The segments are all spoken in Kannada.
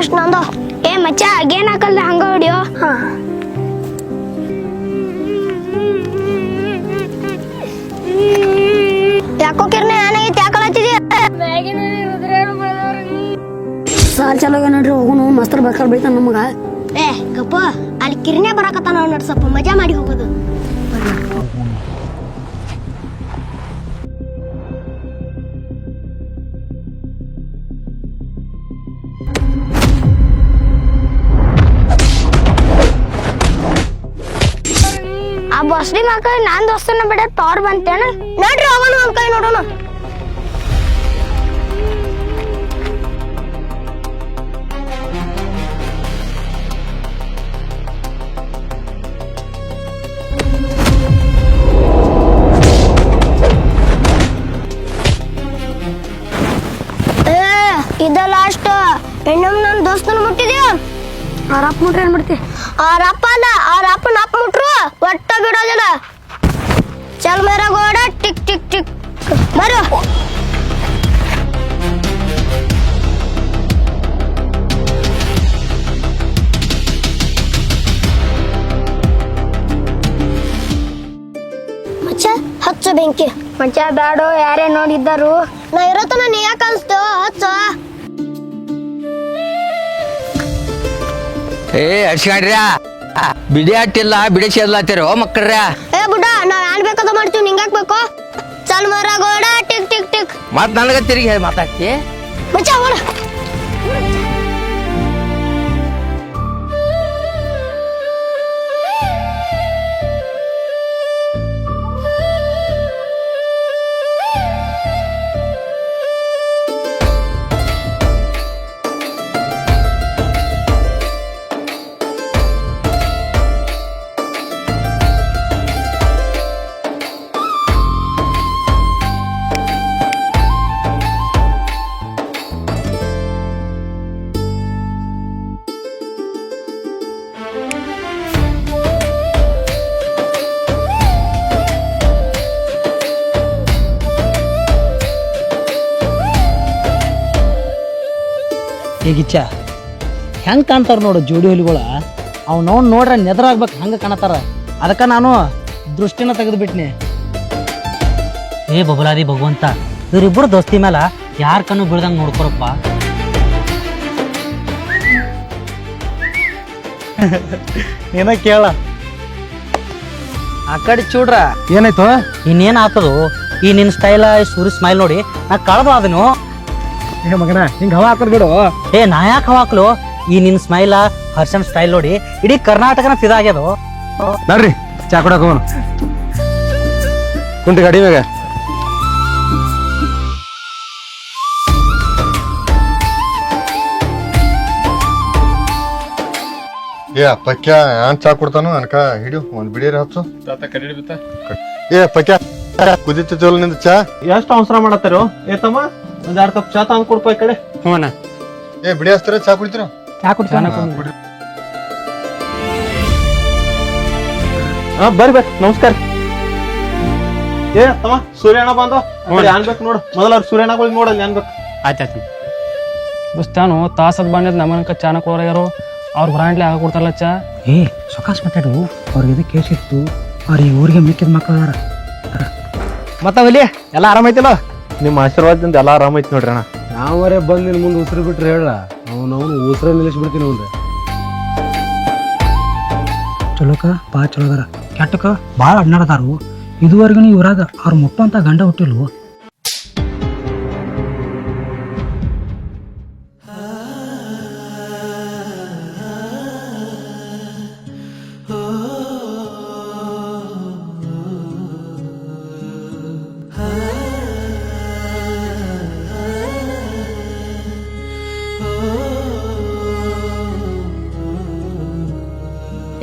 ಫಸ್ಟ್ ನಂದು. ಮಚ್ಚ ಗೇನ್ ಹಾಕಲ್ದ ಹಂಗ ಹೊಡಿಯೋ. ಯಾಕೋ ಕಿರ್ನೆ ಏನಾಗೈತಿ ಯಾಕಲತ್ತಿದ್ಯಾ? ಸಾಲ್ ಚಲೋಗ ನೋಡ್ರಿ ಹೋಗುನು ಮಸ್ತರ್ ಬೇಕಾರ್ ಬೈತಾನ ನಮಗ. ಗಪ್ಪ ಅಲ್ಲಿ ಕಿರ್ನೆ ಬರಾಕತ್ತಾನ ನೋಡ್ ಸ್ವಲ್ಪ ಮಜಾ ಮಾಡಿ ಹೋಗೋದು. ಆ ಬಸ್ಡಿ ಮಕ್ಕಳು ನಾನ್ ದೋಸ್ತನ ಬಿಡ ತೋರ್ ಬಂತೇನ ನೋಡ್ರಿ ಹೋಗೋಣ ಒಂದ್ ಕೈ ನೋಡೋಣ. ಇದ ಲಾಸ್ಟ್ ಇನ್ನೊಮ್ಮೆ ನನ್ನ ದೋಸ್ತನ ಮುಟ್ಟಿದ್ಯಾ ಅವ್ರ ಅಪ್ಪ ಮುಟ್ರೆ ಏನ್ ಮಾಡ್ತಿ? ಅವ್ರ ಅಪ್ಪ ಅಲ್ಲ ಅವ್ರ ಅಪ್ಪನ ಅಪ್ಪ ಮುಟ್ರು ಒಟ್ಟ ಬಿಡೋದಿಲ್ಲ. ಚಲ್ ಮೇರ ಗೋಡ ಟಿಕ್ ಟಿಕ್ ಟಿಕ್ ಬರು. ಮಚ್ಚ ಹಚ್ಚ ಬೆಂಕಿ. ಮಚ್ಚ ಬ್ಯಾಡೋ ಯಾರೇ ನೋಡಿದ್ದಾರು. ನಾ ಇರತ್ತನ ನೀ ಯಾಕೆ ಅನ್ಸ್ತೋ ಹಚ್ಚ. ಹಚ್ಕೊಂಡ್ರ್ಯ ಬಿಡಿ ಆಟಿಲ್ಲ ಬಿಡಿಸಿ ಅದ್ಲಾತಿರೋ ಮಕ್ಕಳ್ರ. ಬುಡ್ಡ ನಾವ್ ಏನ್ ಬೇಕಾದ ಮಾಡ್ತೀವಿ ನಿಂಗಾಕ್ ಬೇಕು. ಚಲ್ ಮರ ಗೋಡ ಟಿಕ್ ಟಿಕ್ ಟಿಕ್ ಮತ್ ನನಗ ತಿರುಗಿ ಮಾತಾಡ್ತಿ. ಮಚ್ಚ ಓಡ. ಹೇಗಿಚ್ಚ ಹೆಂಗೆ ಕಾಣ್ತಾರ ನೋಡು ಜೋಡಿ ಹುಲಿಗಳ. ಅವ್ನು ನೋಡ್ರೆ ನೆದರಾಗ್ಬೇಕು ಹಂಗೆ ಕಾಣತಾರ. ಅದಕ್ಕೆ ನಾನು ದೃಷ್ಟಿನ ತೆಗೆದುಬಿಟ್ನಿ. ಬಬಲಾದಿ ಭಗವಂತ ಇವರಿಬ್ಬರು ದೋಸ್ತಿ ಮೇಲೆ ಯಾರ ಕಣ್ಣು ಬೀಳ್ದಂಗೆ ನೋಡ್ಕೊರಪ್ಪ. ಏನ ಕೇಳ ಆ ಕಡೆ ಚೂಡ್ರ ಏನಾಯ್ತು? ಇನ್ನೇನು ಆಗ್ತದು ಈ ನಿನ್ನ ಸ್ಟೈಲ ಸೂರಿ ಸ್ಮೈಲ್ ನೋಡಿ ನಾ ಕಳೆದು ಅದನು. ಮಗನ ಹಿಂಗ ಹವಾ ಹಾಕೋದ್ ಬಿಡು. ನಾ ಯಾಕೆ ಹವಾಕ್ಲು ಈ ನಿನ್ನ ಸ್ಮೈಲ ಹರ್ಷನ್ ಸ್ಟೈಲ್ ನೋಡಿ ಇಡೀ ಕರ್ನಾಟಕನ ಫಿದಾಗ್ಯದು. ನೋಡ್ರಿ ಚಾ ಕೊಡಕ್ ಹೋಗೋಣ ಕುಂಟಿ ಗಾಡಿ ಮ್ಯಾಗ. ಪಕ್ಯ ಏನ್ ಚಾ ಕೊಡ್ತಾನು ಅನ್ಕ ಹಿಡಿಯು ಒಂದ್ ಬಿಡಿಯರ್ ಹಚ್ಚು. ಪಕ್ಯ ಕುದಿತಿಲ್ಲ ನಿಂದ ಚಾ. ಎಷ್ಟು ಅವಸರ ಮಾಡತ್ತಾರೋ ತಮ್ಮ ಒಂದ್ 2 ಕಪ್ ಚಾ ತಂದ್ ಕೊಡ್ಪ ಈ ಕಡೆ. ಹ್ಞೂ ಬಿಡಿ ಹಚ್ತಾರ ಚಾ ಕುಡಿತೀರ? ಬರ್ರಿ ನಮಸ್ಕಾರ. ತಮ್ಮ ಸೂರ್ಯಣ್ಣ ಬಂದ ಅನ್ಬೇಕು ನೋಡು. ಮೊದಲ ಅವ್ರ ಸೂರ್ಯಣ್ಣಗಳಿಗೆ ನೋಡಲ್ಲಿ ಅನ್ಬೇಕು. ಆಯ್ತಾಯ್ತು ಬುಸ್ತಾನು ತಾಸದ್ ಬಂದಿದ್ ನಮ್ಮನಕ ಚಾನ ಕೊಡೋರು ಅವ್ರ ಬ್ರಾಂಡ್ಲಿ ಆಗ ಕೊಡ್ತಾರಲ್ಲ ಚಾ. ಸೊಕಾಸ್ ಮಾತಾಡು. ಅವ್ರಿಗೆ ಕೇಸ್ ಇತ್ತು ಅವ್ರಿಗೆ ಊರಿಗೆ ಮಿಕ್ಕಿದ ಮಕ್ಕಳ ಮತ್ತ ಒಲಿ ಎಲ್ಲ ಆರಾಮೈತಿಲ್ಲ? ನಿಮ್ಮ ಆಶೀರ್ವಾದದಿಂದ ಎಲ್ಲ ಆರಾಮೈತಿ ನೋಡ್ರಿ ಅಣ್ಣ. ನಾವರೇ ಬಂದ್ ನಿನ್ ಮುಂದೆ ಉಸಿರು ಬಿಟ್ರೆ ಹೇಳ ಅವನು ಉಸಿರ ನಿಲ್ಲಿಸ್ಬಿಡ್ತೀನಿ ಅವ್ನ್ರೆ. ಚಲೋಕ ಭಾಳ ಚಲೋ ಅದಾರ, ಕೆಟ್ಟಕ ಭಾಳ ಅಡ್ನಾಡದಾರು. ಇದುವರೆಗೂ ಇವ್ರಾಗ ಅವ್ರ ಮುಟ್ಟಂತ ಗಂಡ ಹುಟ್ಟಿಲ್ವು.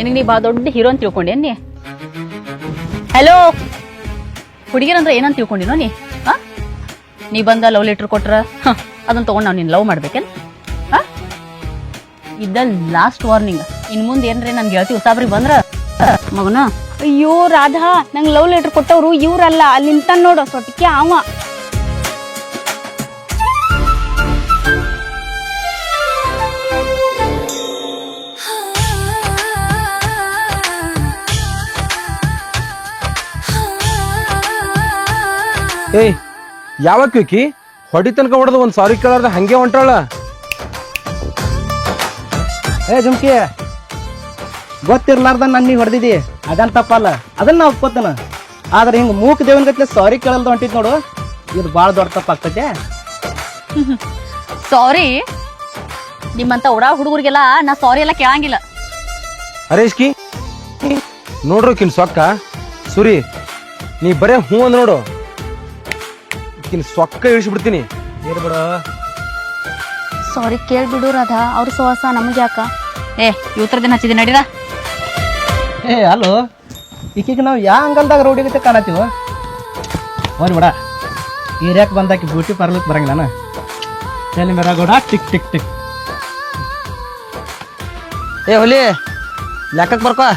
ನಿನಗೆ ನೀ ಭಾಳ ದೊಡ್ಡ ಹೀರೋ ಅಂತ ತಿಳ್ಕೊಂಡೇನಿ. ಹಲೋ ಹುಡುಗಿರಂದ್ರೆ ಏನಂತ ತಿಳ್ಕೊಂಡಿನೋ ನೀ? ನೀ ಬಂದ ಲವ್ ಲೆಟರ್ ಕೊಟ್ರ ಅದನ್ನ ತಗೊಂಡು ನಾವು ನೀನು ಲವ್ ಮಾಡ್ಬೇಕೇನು? ಇದ್ದ ಲಾಸ್ಟ್ ವಾರ್ನಿಂಗ್. ಇನ್ ಮುಂದೆ ಏನ್ರಿ ನನ್ ಗೆಳತಿ ಉಸಾಬ್ರಿ ಬಂದ್ರ ಮಗನ, ಅಯ್ಯೋ ರಾಧಾ ನಂಗೆ ಲವ್ ಲೆಟರ್ ಕೊಟ್ಟವ್ರು ಇವ್ರಲ್ಲ, ಅಲ್ಲಿ ನಿಂತ ನೋಡು ಸೊಟ್ಟಿಗೆ ಅವ. ಏಯ್ ಯಾವಾಗ ಕ್ವಿಕ್ಕಿ ಹೊಡಿ ತನಕ ಹೊಡೆದು ಒಂದು ಸಾರಿ ಕೇಳಾರ್ದ ಹಂಗೆ ಹೊಂಟಾಳ. ಏ ಜುಮ್ಕಿ, ಗೊತ್ತಿರ್ಲಾರ್ದ ನನ್ನ ನೀ ಹೊಡೆದಿದ್ದಿ ಅದನ್ನ ತಪ್ಪಲ್ಲ, ಅದನ್ನ ನಾ ಒಪ್ಕೋತಾನ. ಆದ್ರೆ ಹಿಂಗೆ ಮೂಕ ದೇವನ ಗತ್ಲೆ ಸಾರಿ ಕೇಳಲ್ದ ಹೊಂಟಿದ್ ನೋಡು, ಇದು ಭಾಳ ದೊಡ್ಡ ತಪ್ಪಾಗ್ತೈತೆ. ಸಾರಿ, ನಿಮ್ಮಂತ ಉಡಾ ಹುಡುಗರಿಗೆಲ್ಲ ನಾ ಸಾರಿ ಎಲ್ಲ ಕೇಳಂಗಿಲ್ಲ. ಹರೇಶ್ಕಿ ನೋಡ್ರು ಕಿನ್ ಸೊಕ್ಕ ಸುರಿ, ನೀ ಬರೇ ಹೂ ಅಂದ್ ನೋಡು, ಕಿನ್ ಸೊಕ್ಕ ಇಳಿಸ್ಬಿಡ್ತೀನಿ. ಇರ್ಬಿಡ, ಸಾರಿ ಕೇಳ್ಬಿಡು ರಾಧಾ, ಅವ್ರ ಸೋಸ ನಮಗೆ ಯಾಕ? ಏ ಇವತ್ತರ ದಿನ ಹಚ್ಚಿದೆ ನಡೀರಾ. ಏ ಅಲ್ಲೋ, ಈಕಿಗೆ ನಾವು ಯಾ ಅಂಗಲ್ದಾಗ ರೋಡಿಗತ್ತೆ ಕಾಣತ್ತೀವ. ಹೋರಿ ಬಿಡ, ಏರಿಯಾಕ್ ಬಂದಾಕಿ ಬ್ಯೂಟಿ ಪಾರ್ಲರ್ ಬರಂಗಿಲ್ಲ ನಾನು. ಎಲ್ಲಿ ಮೇರಾ ಗೋಡ ಟಿಕ್ ಟಿಕ್ ಟಿಕ್. ಏ ಹುಲಿ ಲೆಕ್ಕಕ್ಕೆ ಬರ್ಕೋ.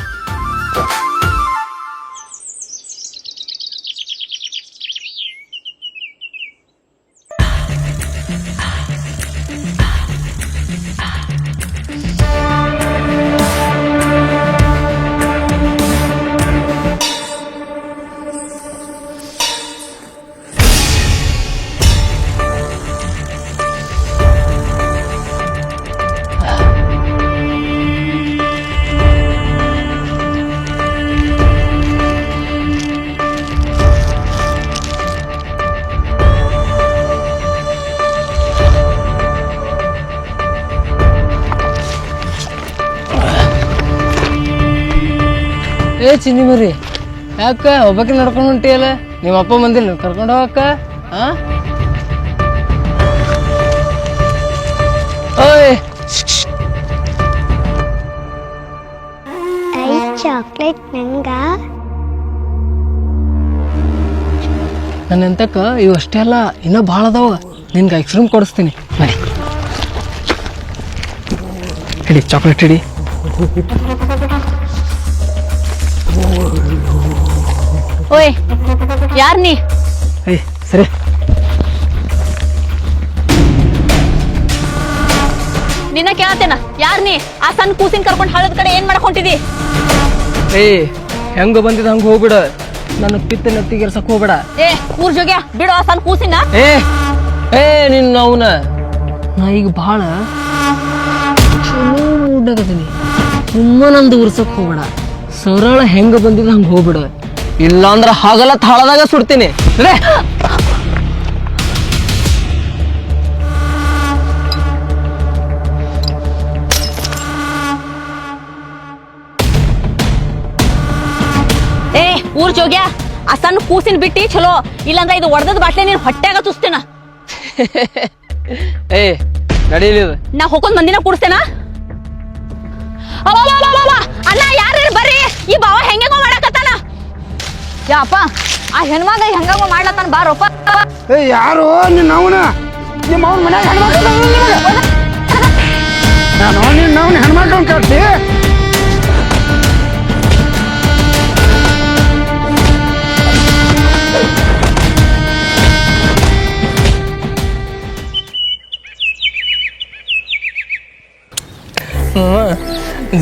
ಏ ಚಿನ್ನಿ ಮರಿ, ಯಾಕ ಒಬ್ಬಕ್ಕೆ ನಡ್ಕೊಂಡು ಹೊಂಟಿಯಲ್ಲ? ನಿಮ್ಮ ಅಪ್ಪ ಬಂದಿಲ್ಲ ಕರ್ಕೊಂಡು ಹೋಗಕ್ಕ? ಓಯ್ ಚಾಕ್ಲೇಟ್ ನಂಗ ನನ್ನ ಎಂತಕ್ಕ ಇವು ಅಷ್ಟೇ ಅಲ್ಲ, ಇನ್ನೂ ಭಾಳ ಅದಾವ. ನಿನ್ಗೆ ಐಸ್ ಕ್ರೀಮ್ ಕೊಡಿಸ್ತೀನಿ ಮರಿ. ಹಿಡಿ ಚಾಕ್ಲೇಟ್ ಹಿಡಿ. ಓಯ್ ಯಾರ್ ನೀ? ಏಯ್ ಸರಿ, ನಿನ್ನ ಕೇಳತ್ತೇನ, ಯಾರ್ ನೀ? ಆ ಸಣ್ಣ ಕೂಸಿನ ಕರ್ಕೊಂಡು ಹಳ್ಳದ ಕಡೆ ಏನ್ ಮಾಡ್ಕೊಂತಿದಿ? ಏ ಹೆಂಗ ಬಂದಿದ ಹಂಗ ಹೋಗ್ಬಿಡ, ನನ್ನ ಪಿತ್ತ ನೆತ್ತಿಗೆರ್ಸಕ್ ಹೋಗ್ಬೇಡ. ಏ ಊರ್ ಜೋಗ್ಯ ಬಿಡು ಆ ಸಣ್ಣ ಕೂಸಿನ. ಏ ಏ ನಿನ್ನ ಅವನ, ನಾ ಈಗ ಭಾಳ ಚಲೋ ಮೂಡ್ನಾಗದೀನಿ. ನಂದು ಉರ್ಸಕ್ ಹೋಗ್ಬೇಡ, ಸರಳ ಹೆಂಗ ಬಂದಿದ ಹಂಗ ಹೋಗ್ಬಿಡ, ಇಲ್ಲಾಂದ್ರ ಹಾಗಲ್ಲ ತಾಳದಾಗ ಸುಡ್ತೀನಿ. ಏ ಊರ್ ಜೋಗ್ಯ, ಆ ಸಣ್ಣ ಕೂಸಿನ ಬಿಟ್ಟಿ ಚಲೋ, ಇಲ್ಲಾಂದ್ರ ಇದು ಒಡೆದದ ಬಾಟ್ಲೆ ನೀನ್ ಹೊಟ್ಯಾಗ ತುಸ್ತೇನ. ಏ ನಡೀಲಿ, ನಾ ಹೋಗೊಂದ್ ಮಂದಿನ ಕೂಡಿಸ್ತೇನ. ಅಣ್ಣ ಯಾರ ಬರ್ರಿ, ಈ ಬಾವ ಹೆಂಗೋ ಮಾಡಕತ್ತಾನ. ಯಾಪ ಆ ಹೆಣ್ಮಗ ಹೆಂಗೋ ಮಾಡ್ಲತ್ತಾನ, ಬಾರಪ್ಪ. ಏ ಯಾರು ನಿನ್ನ ಅವನ? ನಿಮ್ಮ ಅವನ ಮನ್ಯಾಗ ಹೆಣ್ಮಕ್ಳು ನಾನು ನಿನ್ನ ಅವನ ಹೆಣ್ಮಕ್ಳು ಕಟ್ಟಿ.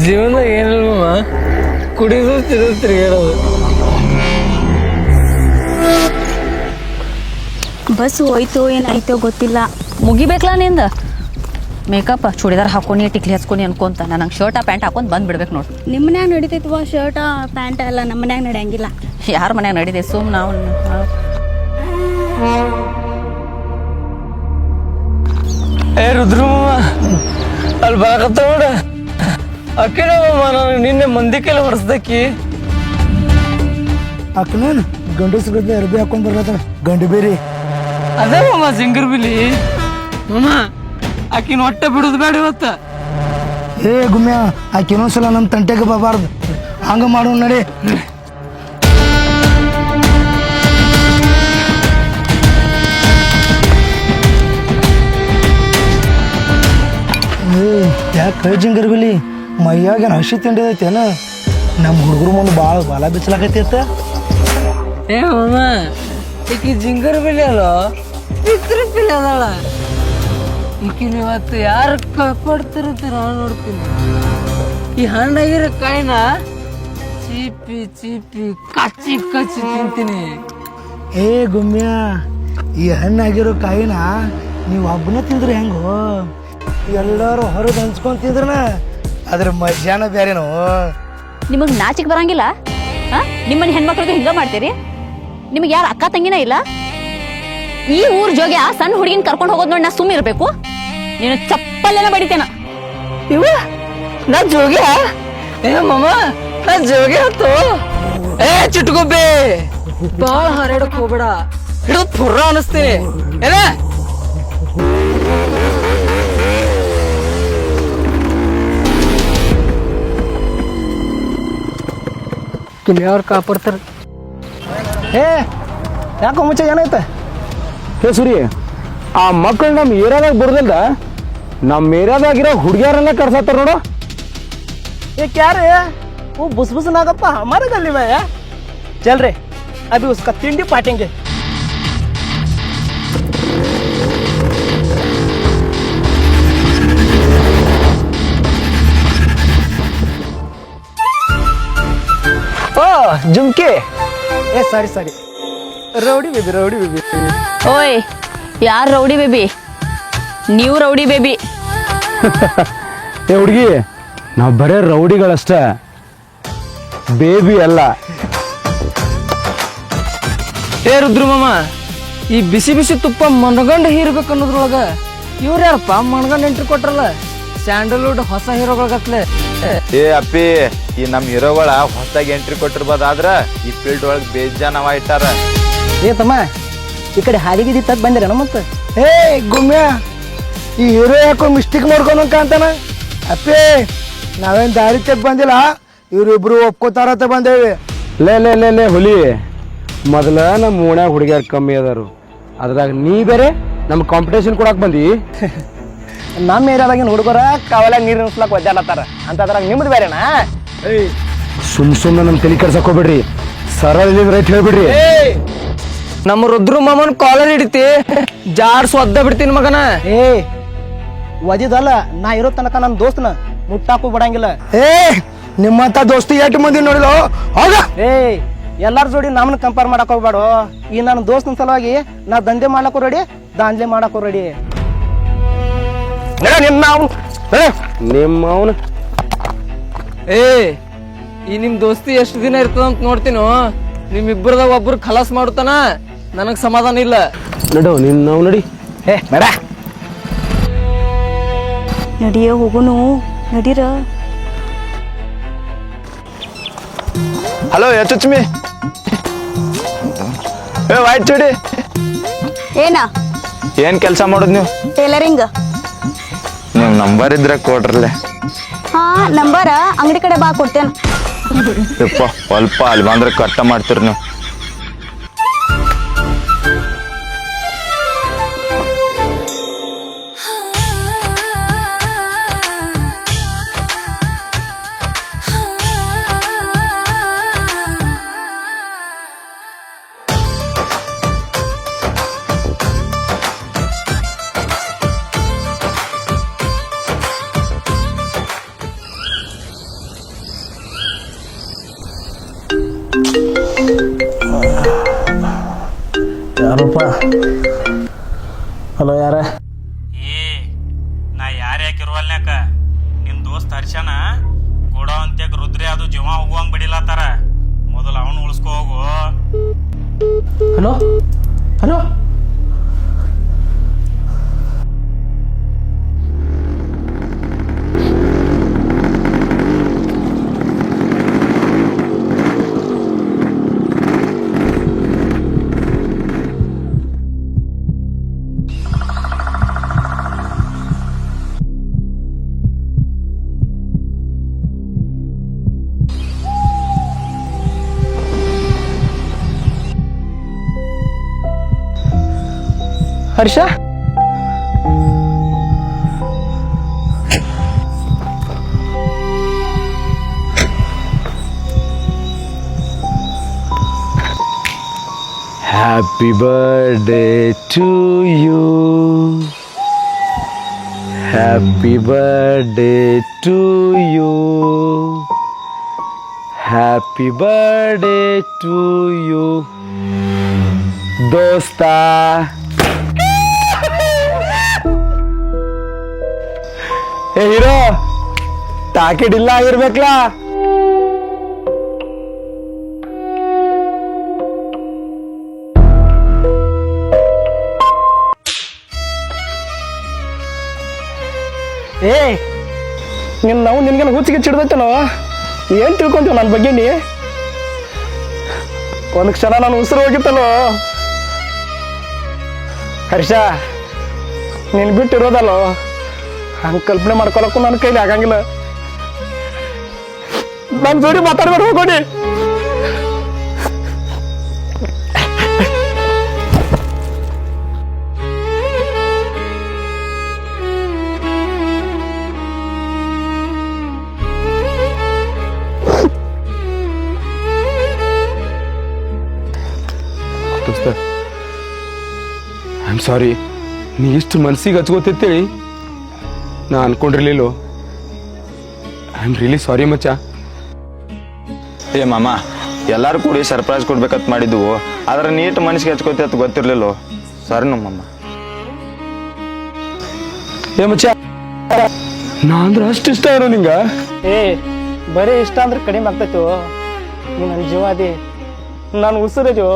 ಜೀವನದಾಗ ಏನಿಲ್ಲ ಕುಡಿದು ತಿರುಗಿ ತಿರುಗಾಡೋದು. ಬಸ್ ಹೋಯ್ತೋ ಏನಾಯ್ತೋ ಗೊತ್ತಿಲ್ಲ, ಮುಗಿಬೇಕಲ್ಲ ನಿಂದ. ಮೇಕಪ್ ಚೂಡಿದಾರ್ ಹಾಕೊನಿ, ಟಿಕ್ಲಿ ಹಚ್ಕೊನಿ ಅನ್ಕೊಂತ ನನಗೆ ಶರ್ಟ ಪ್ಯಾಂಟ್ ಹಾಕೊಂಡ್ ಬಂದ್ ಬಿಡ್ಬೇಕು ನೋಡ್ರಿ. ನಿಮ್ಮ ಮನ್ಯಾಗ ನಡಿತೈತವ ಶರ್ಟ ಪ್ಯಾಂಟ್ ಎಲ್ಲ, ನಮ್ಮ ಮನ್ಯಾಗ ನಡೆಯಂಗಿಲ್ಲ. ಯಾರ ಮನ್ಯಾಗ ನಡಿದೆ ಸುಮ್ ನಾವು. ಏ ರುದ್ರ ಅಲ್ಲಿ ಬರಕತ್ತ ನೋಡ, ಅಕ್ಕಿನ ನಾನು ನಿನ್ನೆ ಮಂದಿ ಕೈಲಿ ಹೊಡೆಸ್ದಕ್ಕಿ. ಅಕ್ಕನೇನು ಗಂಡಸ್ರ ಗದ್ದೆ ಅರ್ಬಿ ಹಾಕೊಂಡ್ ಬರ್ಲತ್ತ, ಗಂಡು ಬೇರಿ. ಅದೇ ಮಾಮ ಸಿಂಗರ್ ಬಿಲಿ ಮಾಮ, ಆಕಿನ ಹೊಟ್ಟೆ ಬಿಡುದು ಬೇಡ ಇವತ್ತ. ಏ ಗುಮ್ಯ, ಆಕೆ ಇನ್ನೊಂದ್ಸಲ ನಮ್ಮ ತಂಟೆಗೆ ಬರಬಾರ್ದು, ಹಂಗ ಮಾಡೋ ನಡಿ. ಯಾಕೆ ಕೈ ಜಿಂಗರ್ಬಿಲಿ ಮೈಯಾಗೇನು ಹಸಿ ತಿಂಡಿ ಐತೇನ? ನಮ್ಮ ಹುಡುಗರು ಮುಂದೆ ಭಾಳ ಬಾಲ ಬಿಚ್ಚಲಾಕೈತಿ. ಏ ಮಾಮ, ಈಕಿ ಜಿಂಗರ್ ಬಿಲಿ ಅಲ್ಲ, ಪಿತ್ರ ಪಿಲಿ ಅದಾಳ. ಈಕಿನ ಇವತ್ತು ಯಾರು ಕೊಡ್ತಿರ್ತೀರ ನೋಡ್ತೀನಿ. ಈ ಹಣ್ಣಾಗಿರೋ ಕಾಯಿನ ಚೀಪಿ ಚೀಪಿ ಕಚ್ಚಿ ಕಚ್ಚಿ ತಿಂತೀನಿ. ಏ ಗುಮ್ಯ, ಈ ಹಣ್ಣಾಗಿರೋ ಕಾಯಿನ ನೀವು ಒಬ್ಬನ ತಿಂದ್ರೆ ಹೆಂಗೋ? ಎಲ್ಲರೂ ಹೊರಗೆ ಹಂಚ್ಕೊಂಡ್ ತಿಂದ್ರನ ಅದ್ರ ಮಧ್ಯಾಹ್ನ ಬೇರೆನೋ. ನಿಮಗ್ ನಾಚಿಕ್ ಬರಂಗಿಲ್ಲ? ನಿಮ್ಮನ್ನ ಹೆಣ್ಮಕ್ಳಿಗೆ ಹಿಂಗ ಮಾಡ್ತೀರಿ? ನಿಮಗೆ ಯಾರು ಅಕ್ಕ ತಂಗಿನ ಇಲ್ಲ? ಈ ಊರ್ ಜೋಗ್ಯ ಸಣ್ಣ ಹುಡುಗಿನ ಕರ್ಕೊಂಡು ಹೋಗೋದ್ ನೋಡಿ ನಾ ಸುಮ್ಮನೆ ಇರ್ಬೇಕು? ನೀನು ಚಪ್ಪಲ್ಲೆನ ಬಡಿತೇನ. ಇವ ನಾ ಜೋಗ್ಯ? ಏ ಮಮ್ಮ, ನಾ ಜೋಗ್ಯ ಹತ್ತು. ಏ ಚಿಟ್ಕೊಬ್ಬೆ, ಬಾಳ ಹಾರಾಡಕ್ ಹೋಗ್ಬೇಡ, ಹಿಡಿದು ಪುರ್ರ ಅನಿಸ್ತೀನಿ ಏನ? ಕಿಮ್ಯಾವ್ರು ಕಾಪಾಡ್ತಾರ. ಏ ಯಾಕೋ ಮುಂಚೆ ಏನೈತೆ? ಹೇ ಸುರಿ, ಆ ಮಕ್ಕಳು ನಮ್ಮ ಏರಿಯಾದಾಗ ಬರೋದಿಲ್ದ, ನಮ್ಮ ಏರಿಯಾದಾಗಿರೋ ಹುಡುಗಿಯರನ್ನ ಕರ್ಸತ್ತಾರ ನೋಡು. ये क्या रे? वो बुस बुस नागप्पा हमारे गली में है। चल रे, अभी उसका तिंडी पाटेंगे. ओ झुमके, ए सॉरी रौडी बेबी. ಓಯ್, ಯಾರ್ ರೌಡಿ ಬೇಬಿ? ನೀವು ರೌಡಿ ಬೇಬಿ. ಏ ಹುಡುಗಿ, ನಾವು ಬರೇ ರೌಡಿಗಳಷ್ಟೇ, ಬೇಬಿ ಅಲ್ಲ. ಏ ರುದ್ರ ಮಾಮ, ಈ ಬಿಸಿ ಬಿಸಿ ತುಪ್ಪ ಮನಗಂಡ ಹೀರ್ಬೇಕು ಅನ್ನೋದ್ರೊಳಗ ಇವ್ರ ಯಾರಪ್ಪ ಮನಗಂಡ ಎಂಟ್ರಿ ಕೊಟ್ರಲ್ಲ? ಸ್ಯಾಂಡಲ್ವುಡ್ ಹೊಸ ಹೀರೋಗಳಗತ್ಲೆ. ಏ ಅಪ್ಪಿ, ಈ ನಮ್ ಹೀರೋಗಳ ಹೊಸದಾಗಿ ಎಂಟ್ರಿ ಕೊಟ್ಟಿರ್ಬೋದಾದ್ರ ಈ ಫೀಲ್ಡ್ ಒಳಗ್ ಬೇಜಾನವ ಇಟ್ಟಾರ. ಏ ತಮ್ಮ, ಈ ಕಡೆ ಹಾದಿಗಿದಿ ತಗ್ ಬಂದಿರೇನ ಮತ್ತೆ? ಏ ಗುಮ್ಯ, ಈ ಹೀರೋ ಯಾಕೋ ಮಿಸ್ಟೇಕ್ ಮಾಡ್ಕೊಂಡ್ ಅಂತಾನ. ಅಪ್ಪೇ, ನಾವೇನ್ ದಾರಿ ತೆಗ್ ಬಂದಿಲ್ಲ, ಇವ್ರಿಬ್ರು ಒಪ್ಕೋತಾರತ್ತ ಬಂದೇವಿ. ಲೇ ಹುಲಿ, ಮೊದಲ ನಮ್ಮ ಓಣ್ಯಾಗ ಹುಡುಗಿಯರ್ ಕಮ್ಮಿ ಅದಾರು, ಅದ್ರಾಗ ನೀ ಬೇರೆ ನಮ್ ಕಾಂಪಿಟೇಷನ್ ಕೊಡಾಕ್ ಬಂದಿ. ನಮ್ಮ ಏರಿಯಾದಾಗಿನ ಹುಡುಗರ ಕಾವಲಾಗ ನೀರು ನಿಲ್ಸ್ಲಾಕ್ ಒದ್ದಾಡತ್ತಾರ ಅಂತ, ಅದ್ರಾಗ ನಿಮ್ದು ಬೇರೆನಾ? ಸುಮ್ನೆ ನಮ್ ತಲೆ ಕೆಡ್ಸಕ್ ಹೋಗ್ಬಿಡ್ರಿ, ಸರಳ ರೈಟ್ ಹೇಳ್ಬಿಡ್ರಿ. ನಮ್ಮ ರುದ್ರ ಮಾಮನ್ ಕಾಲರ್ ಹಿಡಿತಿ ಜಾಡ್ಸ್ ಒದ್ದ ಬಿಡ್ತೀನಿ ಮಗನ. ಏ ಒದಿದಲ್ಲ, ನಾ ಇರೋ ತನಕ ನನ್ನ ದೋಸ್ತನ ಮುಟ್ಟಾಕು ಬಿಡಂಗಿಲ್ಲ. ಏ ನಿಮ್ಮಂತ ದೋಸ್ತಿ ಎಷ್ಟು ಮಂದಿ ನೋಡಿಲ್ಲ ಹೋಗ. ಏ ಎಲ್ಲಾರ ಜೋಡಿ ನಮ್ಮನ್ನ ಕಂಪೇರ್ ಮಾಡಕ್ ಹೋಗ್ಬೇಡ. ಈ ನನ್ನ ದೋಸ್ತನ ಸಲುವಾಗಿ ನಾ ದಂಧೆ ಮಾಡ್ಲಕ್ಕೂ ರೆಡಿ, ದಾಂಧಲೆ ಮಾಡಕ್ಕೂ ರೆಡಿ. ನಿಮ್ಮ ಅವನು ಏ, ಈ ನಿಮ್ ದೋಸ್ತಿ ಎಷ್ಟು ದಿನ ಇರ್ತದಂತ ನೋಡ್ತೀನೋ. ನಿಮ್ಮಿಬ್ಬರದಾಗ ಒಬ್ರು ಖಲಾಸ್ ಮಾಡುತ್ತಾನ, ನನಗ್ ಸಮಾಧಾನ ಇಲ್ಲ. ನಡು ನಾವು ನಡಿ. ಏ ಬೇಡ, ನಡಿಯ ಹೋಗುನು, ನಡೀರ. ಹಲೋ ಯಚುಚ್ಮಿ, ಏ ವೈಟ್ ಚೂಡಿ, ಏನ ಏನ್ ಕೆಲಸ ಮಾಡೋದ್ ನೀವು? ಟೇಲರಿಂಗ್. ನಿಮ್ ನಂಬರ್ ಇದ್ರೆ ಕೊಡ್ರಲ್ಲೇ. ಹಾ, ನಂಬರ ಅಂಗಡಿ ಕಡೆ ಬಾ, ಕೊಡ್ತೇನೆ. ಯಪ್ಪ, ಸ್ವಲ್ಪ ಅಲ್ಲಿ ಬಂದ್ರೆ ಕಟ್ಟ ಮಾಡ್ತೀರಿ ನೀವು. ಯಾರಪ್ಪ? ಹಲೋ, ಯಾರ? ನಾ ಯಾರು ಯಾಕಿರುವಲ್ನ್ಯಾಕ ನಿನ್ ದೋಸ್ತ್ ಹರ್ಷನ ಕೊಡೋ ಅಂತ್ಯಕ್ ರುದ್ರಿ ಅದು ಜೀವ ಹೋಗುವಂಗ್ ಬಿಡಿಲತ್ತಾರ. ಮೊದಲು ಅವನು ಉಳಿಸ್ಕೊ ಹೋಗು. Hello hello, Harsha? Happy birthday to you. Happy birthday to you. Happy birthday to you. ದೋಸ್ತ ಏ ಹೀರೋ ಟಾಕೆಟ್ ಇಲ್ಲ ಆಗಿರ್ಬೇಕಲ್ಲ. ಏ ನಾವು ನಿನ್ಗೇನು ಹುಚ್ಚಿಗೆ ಚಿಡ್ದೈತೇನೋ, ಏನು ತಿಳ್ಕೊಂತೀವಿ ನನ್ನ ಬಗ್ಗೆ ನೀ? ಒಂದು ಕ್ಷಣ ನಾನು ಉಸಿರು ಹೋಗಿತ್ತಲ್ಲೋ ಹರ್ಷ, ನೀನು ಬಿಟ್ಟಿರೋದಲ್ಲೋ, ಹಂಗೆ ಕಲ್ಪನೆ ಮಾಡ್ಕೊಳಕ್ಕೂ ನನ್ನ ಕೈಲಿ ಆಗಂಗಿಲ್ಲ. ನನ್ನ ಜೋಡಿ ಮಾತಾಡ್ಬೇಡ ಹೋಗೋಡಿ. ದೋಸ್ತ ಐ ಆಮ್ ಸಾರಿ, ನೀ ಇಷ್ಟು ಮನ್ಸಿಗೆ ಹಚ್ಕೋತೇಳಿ ನಾ ಅನ್ಕೊಂಡಿರ್ಲಿಲ್ಲ. ಐ ಆಮ್ ರಿಯಲಿ ಸಾರಿ ಮಚ್ಚ. ಏ ಮಾಮ, ಎಲ್ಲಾರು ಕೂಡಿ ಸರ್ಪ್ರೈಸ್ ಕೊಡ್ಬೇಕಂತ ಮಾಡಿದ್ವು, ಆದ್ರೆ ನೀಟ್ ಮನಸ್ಸಿಗೆ ಹಚ್ಕೋತಿ ಅಂತ ಗೊತ್ತಿರ್ಲಿಲ್ಲ. ಸರಿ ನಮ್ಮಮ್ಮ. ಏ ಮಚ್ಚ, ನಾ ಅಂದ್ರೆ ಅಷ್ಟು ಇಷ್ಟ ಏನೋ ನಿಂಗ? ಏ ಬರೀ ಇಷ್ಟ ಅಂದ್ರೆ ಕಡಿಮೆ ಆಗ್ತೈತೋ. ನೀ ನನ್ನ ಜೀವ ಅದಿ, ನಾನು ಉಸಿರದು.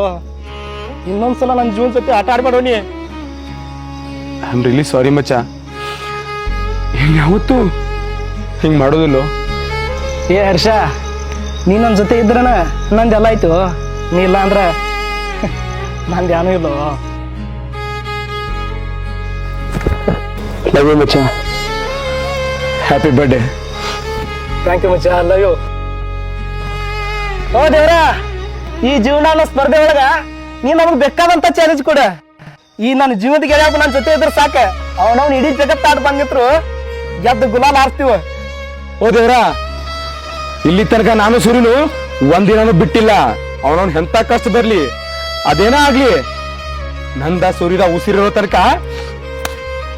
ಇನ್ನೊಂದ್ಸಲ ನನ್ನ ಜೀವನ ಜೊತೆ ಆಟ ಆಡ್ಬೇಡ ನೀ. ಐ ಆಮ್ ರಿಯಲಿ ಸಾರಿ ಮಚ್ಚ. ಯಾವತ್ತೂ ಹಿಂಗೆ ಮಾಡೋದಿಲ್ಲ. ಏ ಹರ್ಷ, ನೀ ನನ್ನ ಜೊತೆ ಇದ್ರನ ನಂದೆಲ್ಲ ಆಯ್ತು. ನೀ ಇಲ್ಲ ಅಂದ್ರೆ ನಂದು ಏನೂ ಇಲ್ಲ. ಲವ್ ಯು ಮಚ್ಚ. Happy birthday. ಥ್ಯಾಂಕ್ ಯು ಮಚ್ಚ, ಲವ್ ಯು. ಓ ದೇವ್ರ, ಈ ಜೀವನ ಅನ್ನೋ ಸ್ಪರ್ಧೆ ಒಳಗ ನೀ ನಮಗೆ ಬೇಕಾದಂತ ಚಾಲೆಂಜ್ ಕೊಡ. ಈ ನನ್ನ ಜೀವನದ ಗೆಳೆಯಪ್ಪ ನನ್ನ ಜೊತೆ ಇದ್ರೆ ಸಾಕ, ಅವನವ್ನು ಇಡೀ ಜಗತ್ತಾಡ್ ಬಂದಿದ್ರು ಗೆದ್ದು ಗುಲಾಲ್ ಆರ್ಸ್ತೀವ. ಓ ದೇವ್ರ, ಇಲ್ಲಿ ತನಕ ನಾನು ಸೂರ್ಯನು ಒಂದಿನಾನು ಬಿಟ್ಟಿಲ್ಲ. ಅವನವ್ನು ಎಂತ ಕಷ್ಟ ಬರ್ಲಿ, ಅದೇನ ಆಗ್ಲಿ, ನಂದ ಸೂರ್ಯದ ಉಸಿರಿರೋ ತನಕ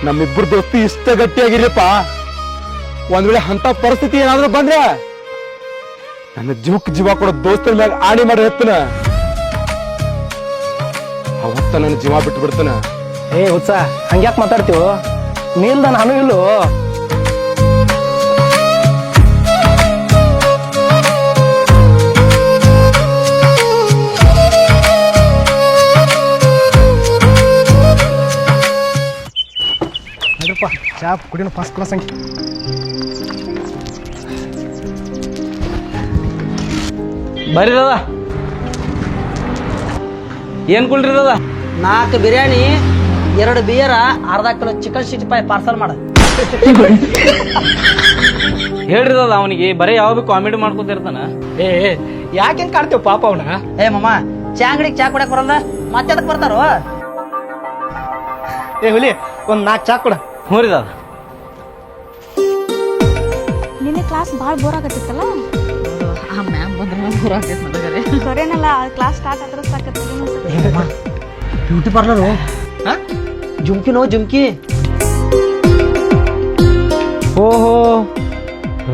ನಮ್ಮಿಬ್ಬರು ದೋಸ್ತಿ ಇಷ್ಟ ಗಟ್ಟಿಯಾಗಿರ್ಲಿಪ್ಪ. ಒಂದ್ ವೇಳೆ ಅಂತ ಪರಿಸ್ಥಿತಿ ಏನಾದ್ರೂ ಬಂದ್ರೆ ನನ್ನ ಜೀವಕ್ಕೆ ಜೀವ ಕೊಡೋ ದೋಸ್ತರ ಮ್ಯಾಗ ಆಣಿ ಮಾಡಿ ಎತ್ತನ, ಅವತ್ತ ನನ್ನ ಜೀವ ಬಿಟ್ಟು ಬಿಡ್ತಾನ. ಏ ಹುಚ್ಚ, ಹಂಗ್ಯಾಕ್ ಮಾತಾಡ್ತೀವ? ನೀಲ್ದ ನಾನು ಇಲ್ಲೋ. ಚಾ ಕುಡಿನ ಫಸ್ಟ್ ಕ್ಲಾಸ್ ಅಂಕಿ. ಬರ್ರಿ ದಾದ, ಏನ್ ಕುಳ್ರಿ ದಾದ? 4 ಬಿರಿಯಾನಿ, 2 ಬಿಯರ, ಅರ್ಧ ಕಿಲೋ ಚಿಕನ್ 60 ರೂಪಾಯಿ ಪಾರ್ಸಲ್ ಮಾಡ. ಹೇಳ್ರಿ ದಾದ, ಅವನಿಗೆ ಬರೀ ಯಾವ ಬಿ ಕಾಮಿಡಿ ಮಾಡ್ಕೊತಿರ್ತಾನ. ಏ ಯಾಕೆ ಹೆಂಗ್ ಕಾಡ್ತೇವ ಪಾಪ ಅವನ? ಏ ಮಮ್ಮ, ಚಾ ಅಂಗಡಿಗೆ ಚಾ ಕುಡಿಯಕ್ ಬರಲ್ಲ, ಮತ್ತೆ ಅದಕ್ಕೆ ಬರ್ತಾರೋ? ಏ ಹುಲಿ, ಒಂದ್ 4 ಚಾ ಕೊಡ. ಹ್ಞೂ ರೀ ದಾದ. ನಿನ್ನೆ ಕ್ಲಾಸ್ ಭಾಳ ಬೋರ್ ಆಗತ್ತಿತ್ತಲ್ಲ? ಆ ಮ್ಯಾಮ್ ಬಂದ್ರೆ ಬೋರ್ ಆಗ್ತೈತೆ ನನಗರೆ. ಸರೇನಲ್ಲ, ಕ್ಲಾಸ್ ಸ್ಟಾರ್ಟ್ ಆದ್ರೆ ಸಾಕತ್ತೆ. ಬ್ಯೂಟಿ ಪಾರ್ಲರು, ಜುಮ್ಕಿನೋ ಜುಮ್ಕಿ. ಓಹೋ,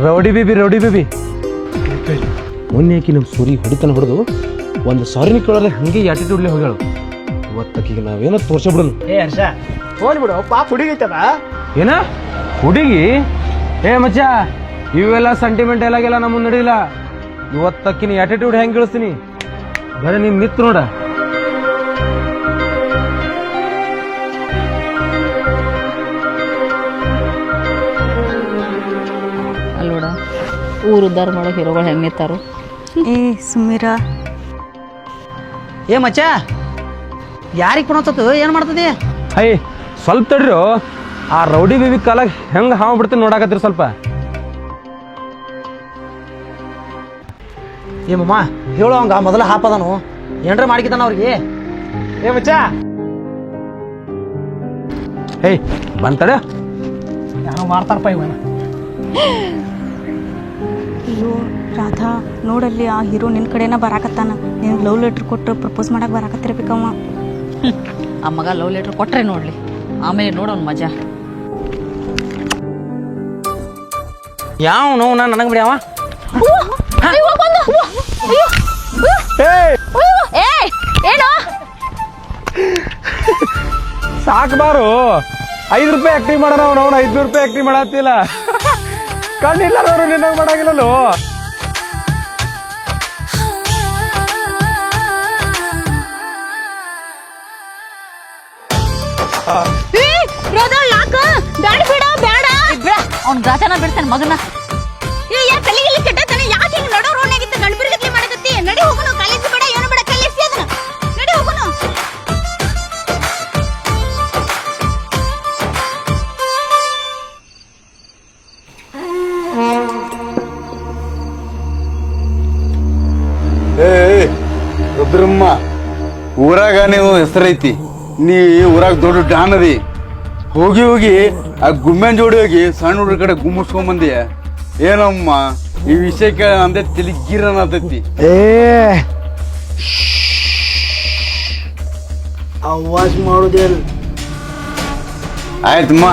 ರೌಡಿ ಬೇಬಿ, ರೌಡಿ ಬೇಬಿ. ಮೊನ್ನೆ ಆಕಿ ನಮ್ಮ ಸೂರಿ ಹೊಡಿತನ ಹೊಡೆದು ಒಂದು ಸಾರಿನ ಕೇಳೋದ್ರೆ ಹಂಗೆ ಆಟಿಟ್ಯೂಡ್ಲಿ ಹೋಗ್ಯಾಳು. ಇವತ್ತಕ್ಕೀಗ ನಾವೇನೋ ತೋರ್ಸಬಿಡೋನು. ಏ ಹರ್ಷ, ಹೋಲ್ ಬಿಡು, ಪಾಪ ಹುಡುಗೈತದ. ಏನ ಹುಡುಗಿ? ಏ ಮಚ್ಚ, ಇವೆಲ್ಲ ಸೆಂಟಿಮೆಂಟ್ ಎಲ್ಲಾಗೆಲ್ಲ ನಮ್ಮ ನಡಿಲ್ಲ. ಇವತ್ತಕ್ಕಿನ ಆಟಿಟ್ಯೂಡ್ ಹೆಂಗೆ ಇಳಿಸ್ತೀನಿ, ಬರೀ ನಿಮ್ ಮಿತ್ರ ನೋಡ. ಅಲ್ಲೋಡ, ಊರು ಉದ್ದಾರ ಮಾಡೋ ಹೀರೋಗಳು ಹೆಂಗೆ ನಿಂತಾರು. ಏ ಸುಮೀರ, ಏ ಮಚ್ಚ, ಯಾರಿಗೆ ಪುಣಸತ್ತು ಏನ್ ಮಾಡ್ತದೆ? ಹೈ ಸ್ವಲ್ಪ ತಡ್ರಿ, ಆ ರೌಡಿ ಬೇಬಿ ಕಾಲಾಗ ಹೆಂಗೆ ಹಾವು ಬಿಡ್ತೀನಿ ನೋಡಾಕತ್ರಿ ಸ್ವಲ್ಪ. ಏ ಮಮ್ಮ, ಹೇಳೋ ಹಂಗ ಮೊದಲ ಹಾಪದನು ಏನ್ರ ಮಾಡ್ಕಿತಾನ ಅವ್ರಿಗೆ. ಏ ಮಚ್ಚ, ಏಯ್ ಬಂತಡ, ಯಾವ ಮಾಡ್ತಾರಪ್ಪ ಇವನ. ಅಯ್ಯೋ ರಾಧಾ, ನೋಡಲ್ಲಿ ಆ ಹೀರೋ ನಿನ್ನ ಕಡೆನ ಬರಾಕತ್ತಾನ. ನೀನು ಲವ್ ಲೆಟ್ರ್ ಕೊಟ್ಟು ಪ್ರಪೋಸ್ ಮಾಡಕ್ಕೆ ಬರಾಕತ್ತಿರ್ಬೇಕಮ್ಮ. ಆ ಮಗ ಲವ್ ಲೆಟರ್ ಕೊಟ್ರೆ ನೋಡ್ಲಿ, ಆಮೇಲೆ ನೋಡೋನ್ ಮಜಾ. ಯಾವ ನೋವು ನಾನು ನನಗೆ ಬಿಡ್ಯಾವ. ಏನು ಸಾಕ್ಬಾರು 5 ರೂಪಾಯಿ ಆಕ್ಟಿಂಗ್ ಮಾಡೋಣ ಅವ್ನು 500 ರೂಪಾಯಿ ಆಕ್ಟಿಂಗ್ ಮಾಡತ್ತಿಲ್ಲ ಕಣ್ಣಿಲ್ಲ ಅವರು ನಿನ್ನಾಗ ಮಾಡಾಗಿಲ್ಲೋ ಯಾಕ ಬೇಡ ಬೇಡ ಬೇಡ ಅವ್ನ ಗಾಚನ ಬಿಡ್ತಾನೆ ಮಗನ ತಲೆಗಿಲ್ಲಿ ಕೆಟ್ಟತಾನೆ ಯಾಕೆ ಹಿಂಗ್ ನಡೋ ರೋಡ್ನಾಗಿತ್ತು ಗಣಬಿರ್ಗತ್ಲಿ ಮಾಡಕತ್ತಿ ನಡಿ ಹೋಗೋಣ ಕಾಲೇಜ್ ಬೇಡ ಏನು ಬೇಡ ಕಲಿಸಿ ಅದನ್ನ ನಡಿ ಹೋಗೋಣ ರುದ್ರಮ್ಮ ಊರಾಗ ನೀವು ಹೆಸರೈತಿ ನೀ ಊರಾಗ ದೊಡ್ಡ ಡಾನ್ ಅದಿ ಹೋಗಿ ಹೋಗಿ ಆ ಗುಮ್ಮೆನ್ ಜೋಡಿ ಹೋಗಿ ಸಣ್ಣ ಹುಡುಗ್ರ ಕಡೆ ಗುಮ್ಮಿಸ್ಕೊಂಬಂದಿ ಏನಮ್ಮ ಈ ವಿಷಯಕ್ಕೆ ಅಂದೆ ತಿಲಿಗಿರನ್ ಆತೈತಿ ಅವಾಜ್ ಮಾಡೋದೇನು ಆಯ್ತಮ್ಮ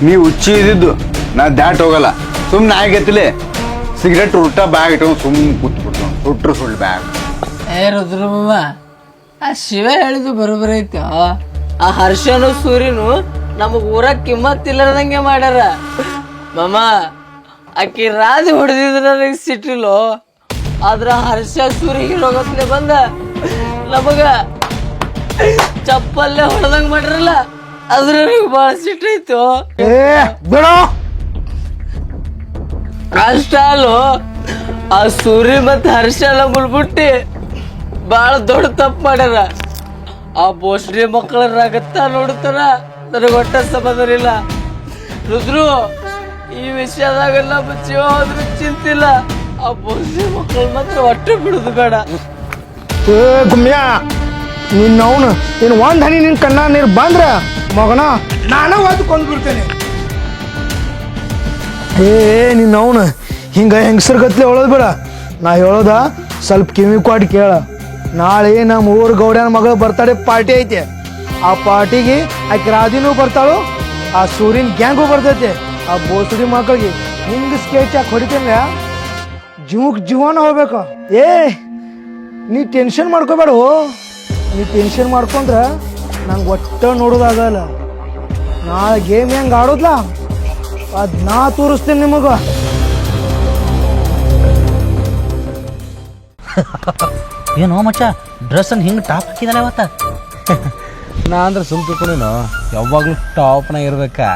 ನೀ ಹುಚ್ಚಿ ಇದ್ದಿದ್ದು ನಾ ದಾಟ್ ಹೋಗಲ್ಲ ಸುಮ್ಮನೆ ಆಗೈತಿಲೆ ಸಿಗರೇಟ್ ಉಲ್ಟಾ ಬ್ಯಾಗ್ ಇಟ್ಕೊಂಡು ಸುಮ್ಮನೆ ಕೂತ್ಬಿಡ್ತು ಸುಟ್ರು ಸುಳ್ಳು ಬ್ಯಾಗ್ ರುದ್ರಮ್ಮ ಆ ಶಿವ ಹೇಳಿದ್ದು ಬರೋಬ್ಬರ ಐತೆ ಆ ಹರ್ಷನು ಸೂರ್ಯನು ನಮಗ್ ಊರಾಗ ಕಿಮ್ಮತ್ತಿಲ್ಲದಂಗೆ ಮಾಡ್ಯಾರ ಮಾಮ ಆಕಿ ರಾಜಿ ಹೊಡೆದಿದ್ರ ನನಗೆ ಸಿಟ್ಟಿಲ್ಲೋ ಆದ್ರ ಹರ್ಷ ಸೂರ್ಯ ಹೀರೋಗತ್ಲೆ ಬಂದ ನಮಗ ಚಪ್ಪಲ್ಲೇ ಹೊಡೆದಂಗ ಮಾಡ್ರಲ್ಲ ಅದ್ರ ನನಗೆ ಬಹಳ ಸಿಟ್ಟೈತು ಅಷ್ಟ ಅಲ್ಲೋ ಆ ಸೂರ್ಯ ಮತ್ತ ಹರ್ಷ ಎಲ್ಲ ಮುಳ್ಬಿಟ್ಟಿ ಬಾಳ ದೊಡ್ಡ ತಪ್ಪು ಮಾಡ್ಯಾರ ಆ ಬೋಸ್ಡಿ ಮಕ್ಕಳ ರಗತ್ತ ನೋಡ್ತಾರ ನನಗೆ ಒಟ್ಟ ಸಮಾಧಾನ ಇಲ್ಲ ರುದ್ರು ಈ ವಿಷಯದಾಗ ನಮ್ಮ ಜೀವ ಹೋದ್ರೂ ಚಿಂತಿಲ್ಲ ಆ ಬೋಸ್ಡಿ ಮಕ್ಕಳು ಮಾತ್ರ ಒಟ್ಟು ಬಿಡುದು ಬೇಡ ಗುಮ್ಯ ನಿನ್ನವನು ನೀನು ಒಂದ್ ಹನಿ ನಿನ್ ಕಣ್ಣ ನೀರು ಬಂದ್ರ ಮಗನ ನಾನ ಒದ್ದು ಕೊಂಡ್ಬಿಡ್ತೇನೆ ನಿನ್ನವನು ಹಿಂಗ ಹೆಂಗಸರ್ ಗತ್ಲೆ ಹೇಳೋದು ಬೇಡ ನಾ ಹೇಳೋದ ಸ್ವಲ್ಪ ಕಿವಿ ಕೊಟ್ಟು ಕೇಳ ನಾಳೆ ನಮ್ಮ ಊರ್ ಗೌಡ್ಯನ ಮಗಳು ಬರ್ತಡೇ ಪಾರ್ಟಿ ಐತೆ ಆ ಪಾರ್ಟಿಗೆ ಆಕೆ ರಾಧಿನೂ ಬರ್ತಾಳು ಆ ಸೂರ್ಯನ ಗ್ಯಾಂಗು ಬರ್ತೈತೆ ಆ ಬೋಸಡಿ ಮಕ್ಕಳಿಗೆ ಹಿಂಗ ಸ್ಕೆಚ್ ಹಾಕಿ ಹೊಡಿತೇನೆ ಜೀವಕ್ಕೆ ಜೀವನ ಹೋಗ್ಬೇಕು ನೀ ಟೆನ್ಷನ್ ಮಾಡ್ಕೋಬೇಡ ನೀ ಟೆನ್ಷನ್ ಮಾಡ್ಕೊಂಡ್ರ ನಂಗೆ ಒಟ್ಟ ನೋಡೋದಾಗಲ್ಲ ನಾಳೆ ಗೇಮ್ ಹೆಂಗೆ ಆಡೋದ್ಲ ಅದ್ ನಾ ತೋರಿಸ್ತೀನಿ ನಿಮಗ ಏನೋ ಮಚ್ಚ ಡ್ರೆಸ್ ಅನ್ನು ಹಿಂಗೆ ಟಾಪ್ ಹಾಕಿದಾನೆ ಅವತ್ತ ನಾ ಅಂದ್ರೆ ಸುಮ್ ತಿಳ್ಕೊಂಡೇನು ಯಾವಾಗ್ಲೂ ಟಾಪ್ನಾಗ ಇರ್ಬೇಕಾ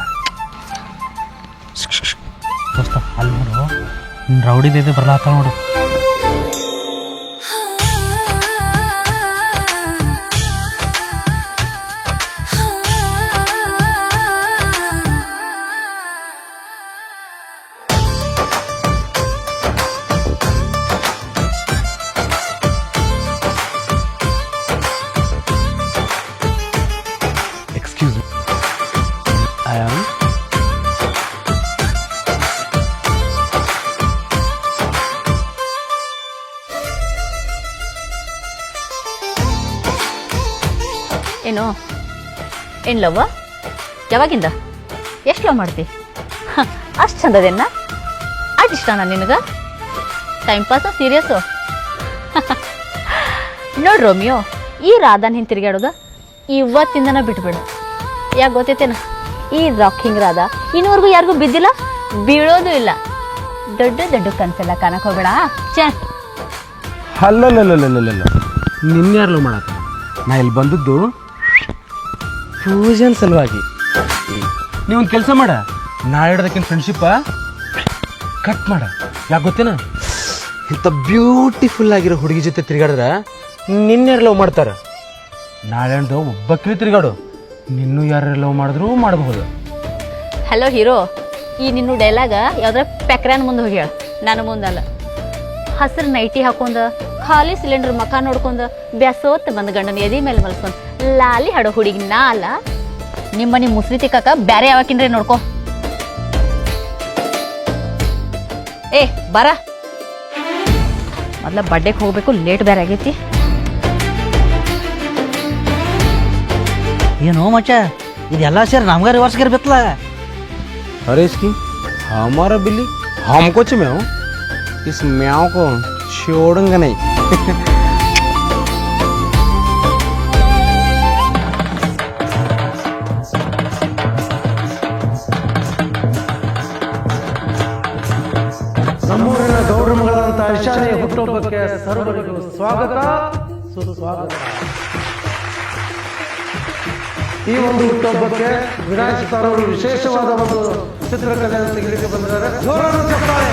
ದೋಸ್ತ ಅಲ್ಲಿ ನೋಡು ರೌಡಿದೈತೆ ಬರ್ಲಾತ ನೋಡು ಏನು ಏನು ಲವ್ವ ಯಾವಾಗಿಂದ ಎಷ್ಟು ಲವ್ ಮಾಡ್ತಿ ಅಷ್ಟು ಚಂದದೇನ ಅಷ್ಟು ಇಷ್ಟನಾ ನಿನಗೆ ಟೈಮ್ ಪಾಸು ಸೀರಿಯಸ್ಸು ನೋಡಿ ರೋಮಿಯೋ ಈ ರಾಧಾನ ಹಿಂಗೆ ತಿರುಗಾಡೋದು ಇವತ್ತಿಂದನ ಬಿಟ್ಬಿಡು ಯಾಕೆ ಗೊತ್ತೈತೇನ ಈ ರಾಕಿಂಗ್ ರಾಧಾ ಇನ್ನೂವರೆಗೂ ಯಾರಿಗೂ ಬಿದ್ದಿಲ್ಲ ಬೀಳೋದು ಇಲ್ಲ ದೊಡ್ಡ ದೊಡ್ಡ ಕನಸೆಲ್ಲ ಕಾಣಕ್ಕೆ ಹೋಗ್ಬೇಡ ಚ ಅಲ್ಲಲ್ಲಲ್ಲಲ್ಲಲ್ಲ ನಿನ್ಯಾರ್ಲು ಮಾಡತ್ತ ನಾ ಇಲ್ಲಿ ಬಂದದ್ದು ಫ್ಯೂಷನ್ ಸಲುವಾಗಿ ನೀವೊಂದು ಕೆಲಸ ಮಾಡ ನಾಳೆ ಹಿಡ್ದಕ್ಕಿನ ಫ್ರೆಂಡ್ಶಿಪ್ಪ ಕಟ್ ಮಾಡ ಯಾಕೆ ಗೊತ್ತೇನ ಇಂಥ ಬ್ಯೂಟಿಫುಲ್ ಆಗಿರೋ ಹುಡುಗಿ ಜೊತೆ ತಿರುಗಾಡಿದ್ರೆ ನಿನ್ಯಾರು ಲವ್ ಮಾಡ್ತಾರ ನಾಳೆ ಒಬ್ಬಕ್ಕಿರಿ ತಿರುಗಾಡು ನಿನ್ನೂ ಯಾರು ಲವ್ ಮಾಡಿದ್ರು ಮಾಡಬಹುದು ಹಲೋ ಹೀರೋ ಈ ನಿನ್ನ ಡೈಲಾಗ ಯಾವ್ದಾರ ಪೆಕ್ರಾನ್ ಮುಂದೆ ಹೋಗಿ ಹೇಳ ನಾನು ಮುಂದಲ್ಲ ಹಸಿರು ನೈಟಿ ಹಾಕೊಂಡ ಖಾಲಿ ಸಿಲಿಂಡರ್ ಮಖ ನೋಡ್ಕೊಂಡ ಬ್ಯಾಸೋತ್ ಬಂದ ಗಂಡನ ಎದಿ ಮೇಲೆ ಮಲ್ಸ್ಕೊಂಡ್ ಲಾಲಿ ಹಾಡೋ ಹುಡುಗಿ ನಾ ಅಲ್ಲ ನಿಮ್ಮ ಮುಸ್ರಿ ತಿಕ್ಕಾಕ ಬ್ಯಾರೆ ಯಾವಕಿನ್ರಿ ನೋಡ್ಕೊ ಬರ ಮೊದ್ಲ ಬಡ್ಡೆಗೆ ಹೋಗ್ಬೇಕು ಲೇಟ್ ಬೇರೆ ಆಗೈತಿ ಏನೋ ಮಚ್ಚ ಇದೆಲ್ಲ ಸೇರಿ ನಮ್ಗ ರಿವರ್ಸ್ ಗಿರ್ಬೇಕಲ್ಲ अरे इसकी हमारा बिल्ली हमको म्याओ इस म्याओ को छोड़ूंगा नहीं ಹುಟ್ಟುಹಬ್ಬಕ್ಕೆ ಸರ್ವರಿಗೂ ಸ್ವಾಗತ ಸುಸ್ವಾಗತ. ಈ ಒಂದು ಹುಟ್ಟುಹಬ್ಬಕ್ಕೆ ವಿನಾಯಕ್ ಸರ್ ಅವರು ವಿಶೇಷವಾದ ಒಂದು ಚಿತ್ರಕಲೆಯನ್ನು ತೆಗೆಲಿಕ್ಕೆ ಬಂದಿದ್ದಾರೆ. ಜೋರಾದ ಚಪ್ಪಾಳೆ.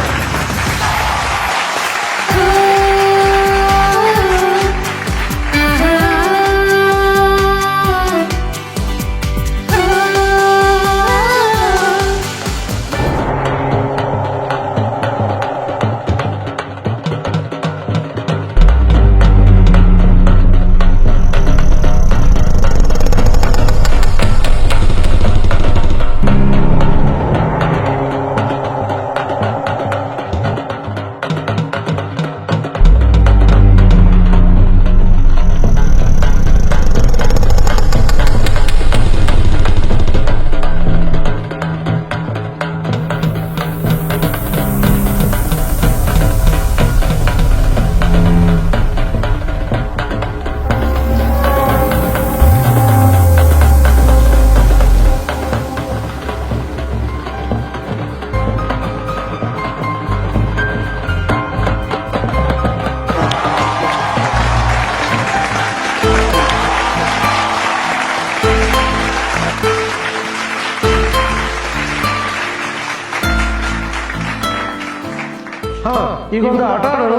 ಈಗೊಂದು ಆಟ ಆಡೋಣ.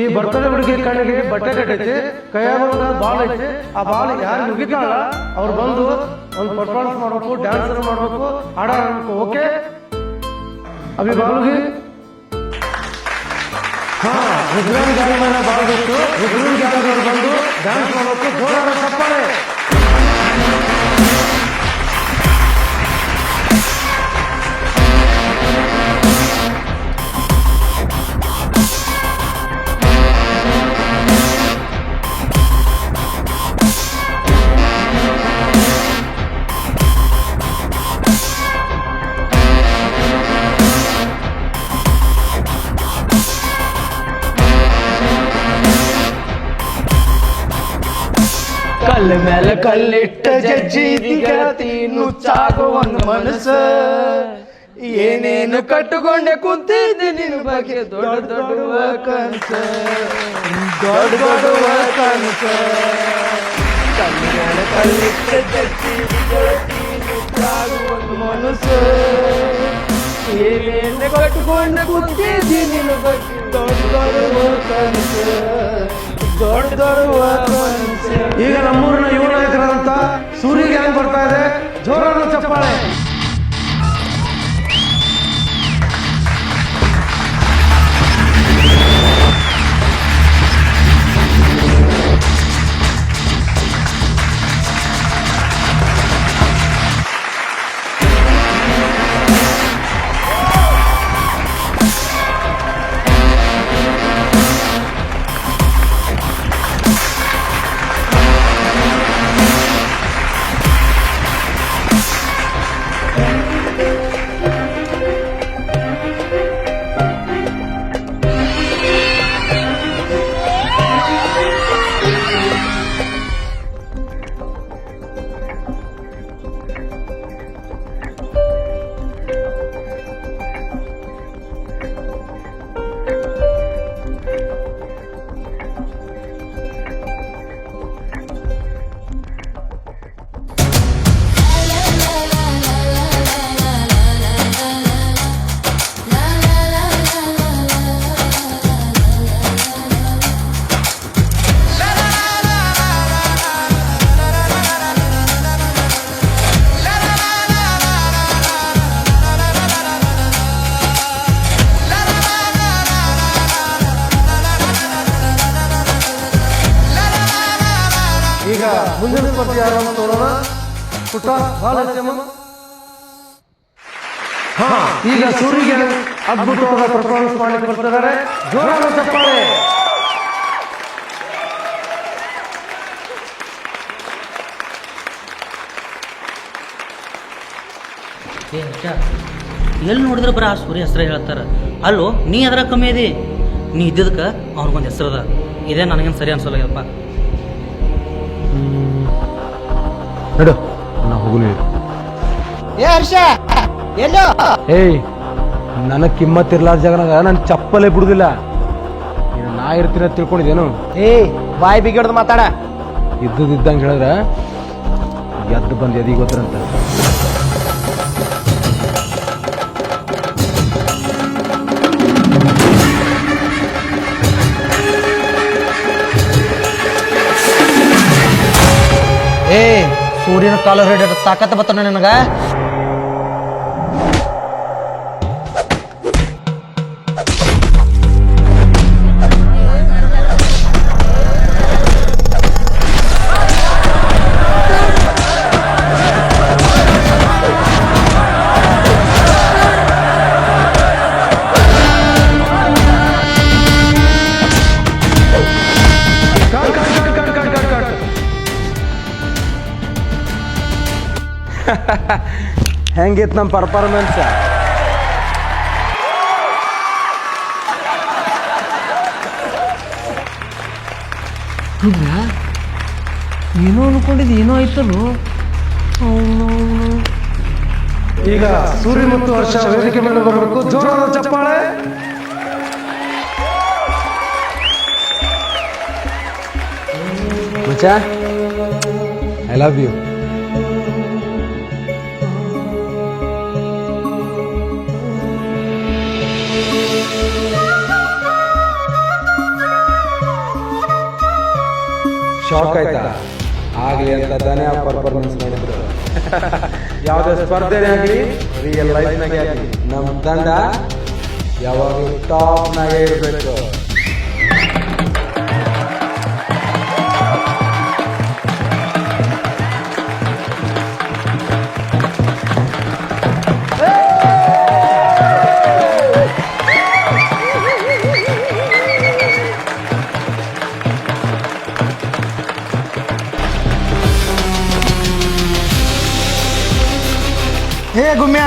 ಈ ಬರ್ತಡೇ ಹುಡುಗಿ ಕಣ್ಣಿಗೆ ಬಟ್ಟೆ ಕಟ್ಟೈತಿ, ಕೈಯಾಗ ಬಾಲ್ ಐತಿ. ಆ ಬಾಲ್ ಯಾರು ಮುಗಿತಾಳ ಅವ್ರು ಬಂದು ಒಂದು ಪರ್ಫಾರ್ಮೆನ್ಸ್ ಮಾಡ್ಬೇಕು, ಡ್ಯಾನ್ಸ್ ಮಾಡ್ಬೇಕು, ಹಾಡ ಆಡ್ಬೇಕು. ಓಕೆ ಅಭಿ ಬಾಲುಗಿ ರುದ್ರನ್ ಗಾಡಿ ಮೇಲೆ ಬಾಲ್ ಬಿಟ್ಟು ರುದ್ರನ್ ಗಾಡಿದವ್ರು ಬಂದು ಡ್ಯಾನ್ಸ್ ಮಾಡ್ಬೇಕು. ಜೋರಾದ ಚಪ್ಪಾಳೆ. ಕಲ್ಲ ಮೇಲೆ ಕಲ್ಲಿಟ್ಟ ಜಜ್ಜಿ ಗೆಳತಿ ನುಚ್ಚಾಗೋ ಒಂದು ಮನಸ್ಸು. ಏನೇನು ಕಟ್ಟುಕೊಂಡೆ ಕುಂತಿದ್ದೆ ನಿನ್ನ ಬಗ್ಗೆ ದೊಡ್ಡ ದೊಡ್ಡ ಕನಸ, ದೊಡ್ಡ ದೊಡ್ಡ ಕನಸ. ಕಲ್ಲ ಮೇಲೆ ಕಲ್ಲಿಟ್ಟ ಜಜ್ಜಿ ಗೆಳತಿ ನುಚ್ಚಾಗೋ ಒಂದು ಮನಸ್ಸು. ಏನೇನು ಕಟ್ಟುಕೊಂಡೆ ಕುಂತಿದ್ದೆ ನಿನ್ನ ಬಗ್ಗೆ ದೊಡ್ಡ ದೊಡ್ಡ ಕನಸು, ದೊಡ್ಡ ದೊಡ್ಡ ಕನಸು. ಈಗ ನಮ್ಮೂರಿನ ಯುವ ನಾಯಕರಾದಂತ ಸೂರ್ಯ ಗ್ಯಾಂಗ್ ಬರ್ತಾ ಇದೆ. ಜೋರಾದ ಚಪ್ಪಾಳೆ. ಈಗ ಮುಂದಿನ ಸ್ಪರ್ಧೆ ಯಾರನ್ನು ತೋರೋಣ. ಪುಟ್ಟ ಬಾಲಚಮ್ಮ. ಈಗ ಸೂರ್ಯಗೆ ಅದ್ಭುತವಾದ ಪರ್ಫಾರ್ಮೆನ್ಸ್ ಮಾಡಲಿಕ್ಕೆ ಬರ್ತಿದ್ದಾರೆ. ಜೋರಾದ ಚಪ್ಪಾಳೆ. ಎಲ್ಲಿ ನೋಡಿದ್ರೆ ಬರ ಆ ಸೂರ್ಯ ಹೆಸರು ಹೇಳ್ತಾರ. ಅಲ್ಲೋ ನೀ ಅದ್ರ ಕಮ್ಮಿ ಅದಿ. ನೀ ಇದ್ದಿದ್ದಕ್ಕೆ ಅವ್ರಿಗೊಂದು ಹೆಸರದ. ಇದೇ ನನಗೇನು ಸರಿ ಅನ್ಸೋಲ್ಲಪ್ಪ. ನಡು ನಾ ಹೋಗುನು. ಏಯ್ ನನಗೆ ಕಿಮ್ಮತ್ತಿರ್ಲಾರ ಜಾಗನಾಗ ನಾನು ಚಪ್ಪಲೇ ಬಿಡುದಿಲ್ಲ. ನಾ ಇರ್ತೀರ ತಿಳ್ಕೊಂಡಿದ್ದೇನು? ಬಾಯಿ ಬಿಗಿಡ್ದು ಮಾತಾಡ. ಇದ್ದಂಗೆ ಹೇಳಿದ್ರೆ ಎದ್ದು ಬಂದು ಎದಿಗೆ ಗೊತ್ತರಂತ. ಸೂರ್ಯನ ಕಾಲ ಹಿಡಿದ ತಾಕತ್ ಬತ್ತಾನ ನಿನಗ. ಹೆಂಗಿತ್ತು ನಮ್ಮ ಪರ್ಫಾರ್ಮೆನ್ಸ್? ಏನೋ ಅನ್ಕೊಂಡಿದ್ದು ಏನೋ ಆಯ್ತಲ್ಲೋ. ಈಗ ಸೂರ್ಯ ಮತ್ತು ವರ್ಷ ವೇದಿಕೆ ಮೇಲೆ ಬರಬೇಕು. ಜೋರಾದ ಚಪ್ಪಾಳೆ. ಮಚ್ಚ, ಐ ಲವ್ ಯು. ಶಾಕ್ ಆಯ್ತಾ? ಆಗ್ಲಿ ಅಂತ ತಾನೇ ಆ ಪರ್ಫಾರ್ಮೆನ್ಸ್ ಮಾಡಿದ್ರು. ಯಾವುದೇ ಸ್ಪರ್ಧೆನೇ ಆಗಲಿ, ರಿಯಲ್ ಲೈಫ್ನಾಗೆ ಆಗಲಿ, ನಮ್ಮ ತಂಡ ಯಾವಾಗಲೂ ಟಾಪ್ನಾಗೆ ಇರಬೇಕು. ಗುಮ್ಯ,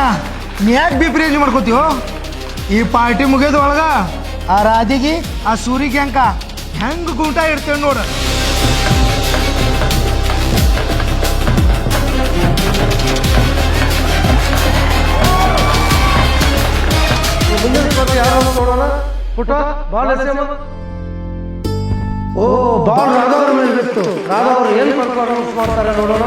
ನೀ ಯಾಕೆ ಬಿ ಪ್ರೇಜ್ ಮಾಡ್ಕೋತೀವೋ? ಈ ಪಾರ್ಟಿ ಮುಗಿಯೋದು ಒಳಗ ಆ ರಾಧಿಗೆ ಆ ಸೂರಿಗೆ ಅಂಕ ಹೆಂಗ್ ಗುಂಟ ಇಡ್ತೇವೆ ನೋಡ. ನೋಡೋಣ. ಪುಟ್ಟ ಬಾಲ್ ಓ ಬಾಲ್ ರಾಧವ್ರ ಮೇಲೆ ಬಿತ್ತು. ರಾಧವ್ರು ಏನು ಪರ್ಫಾರ್ಮೆನ್ಸ್ ಮಾಡ್ತಾರೆ ನೋಡೋಣ.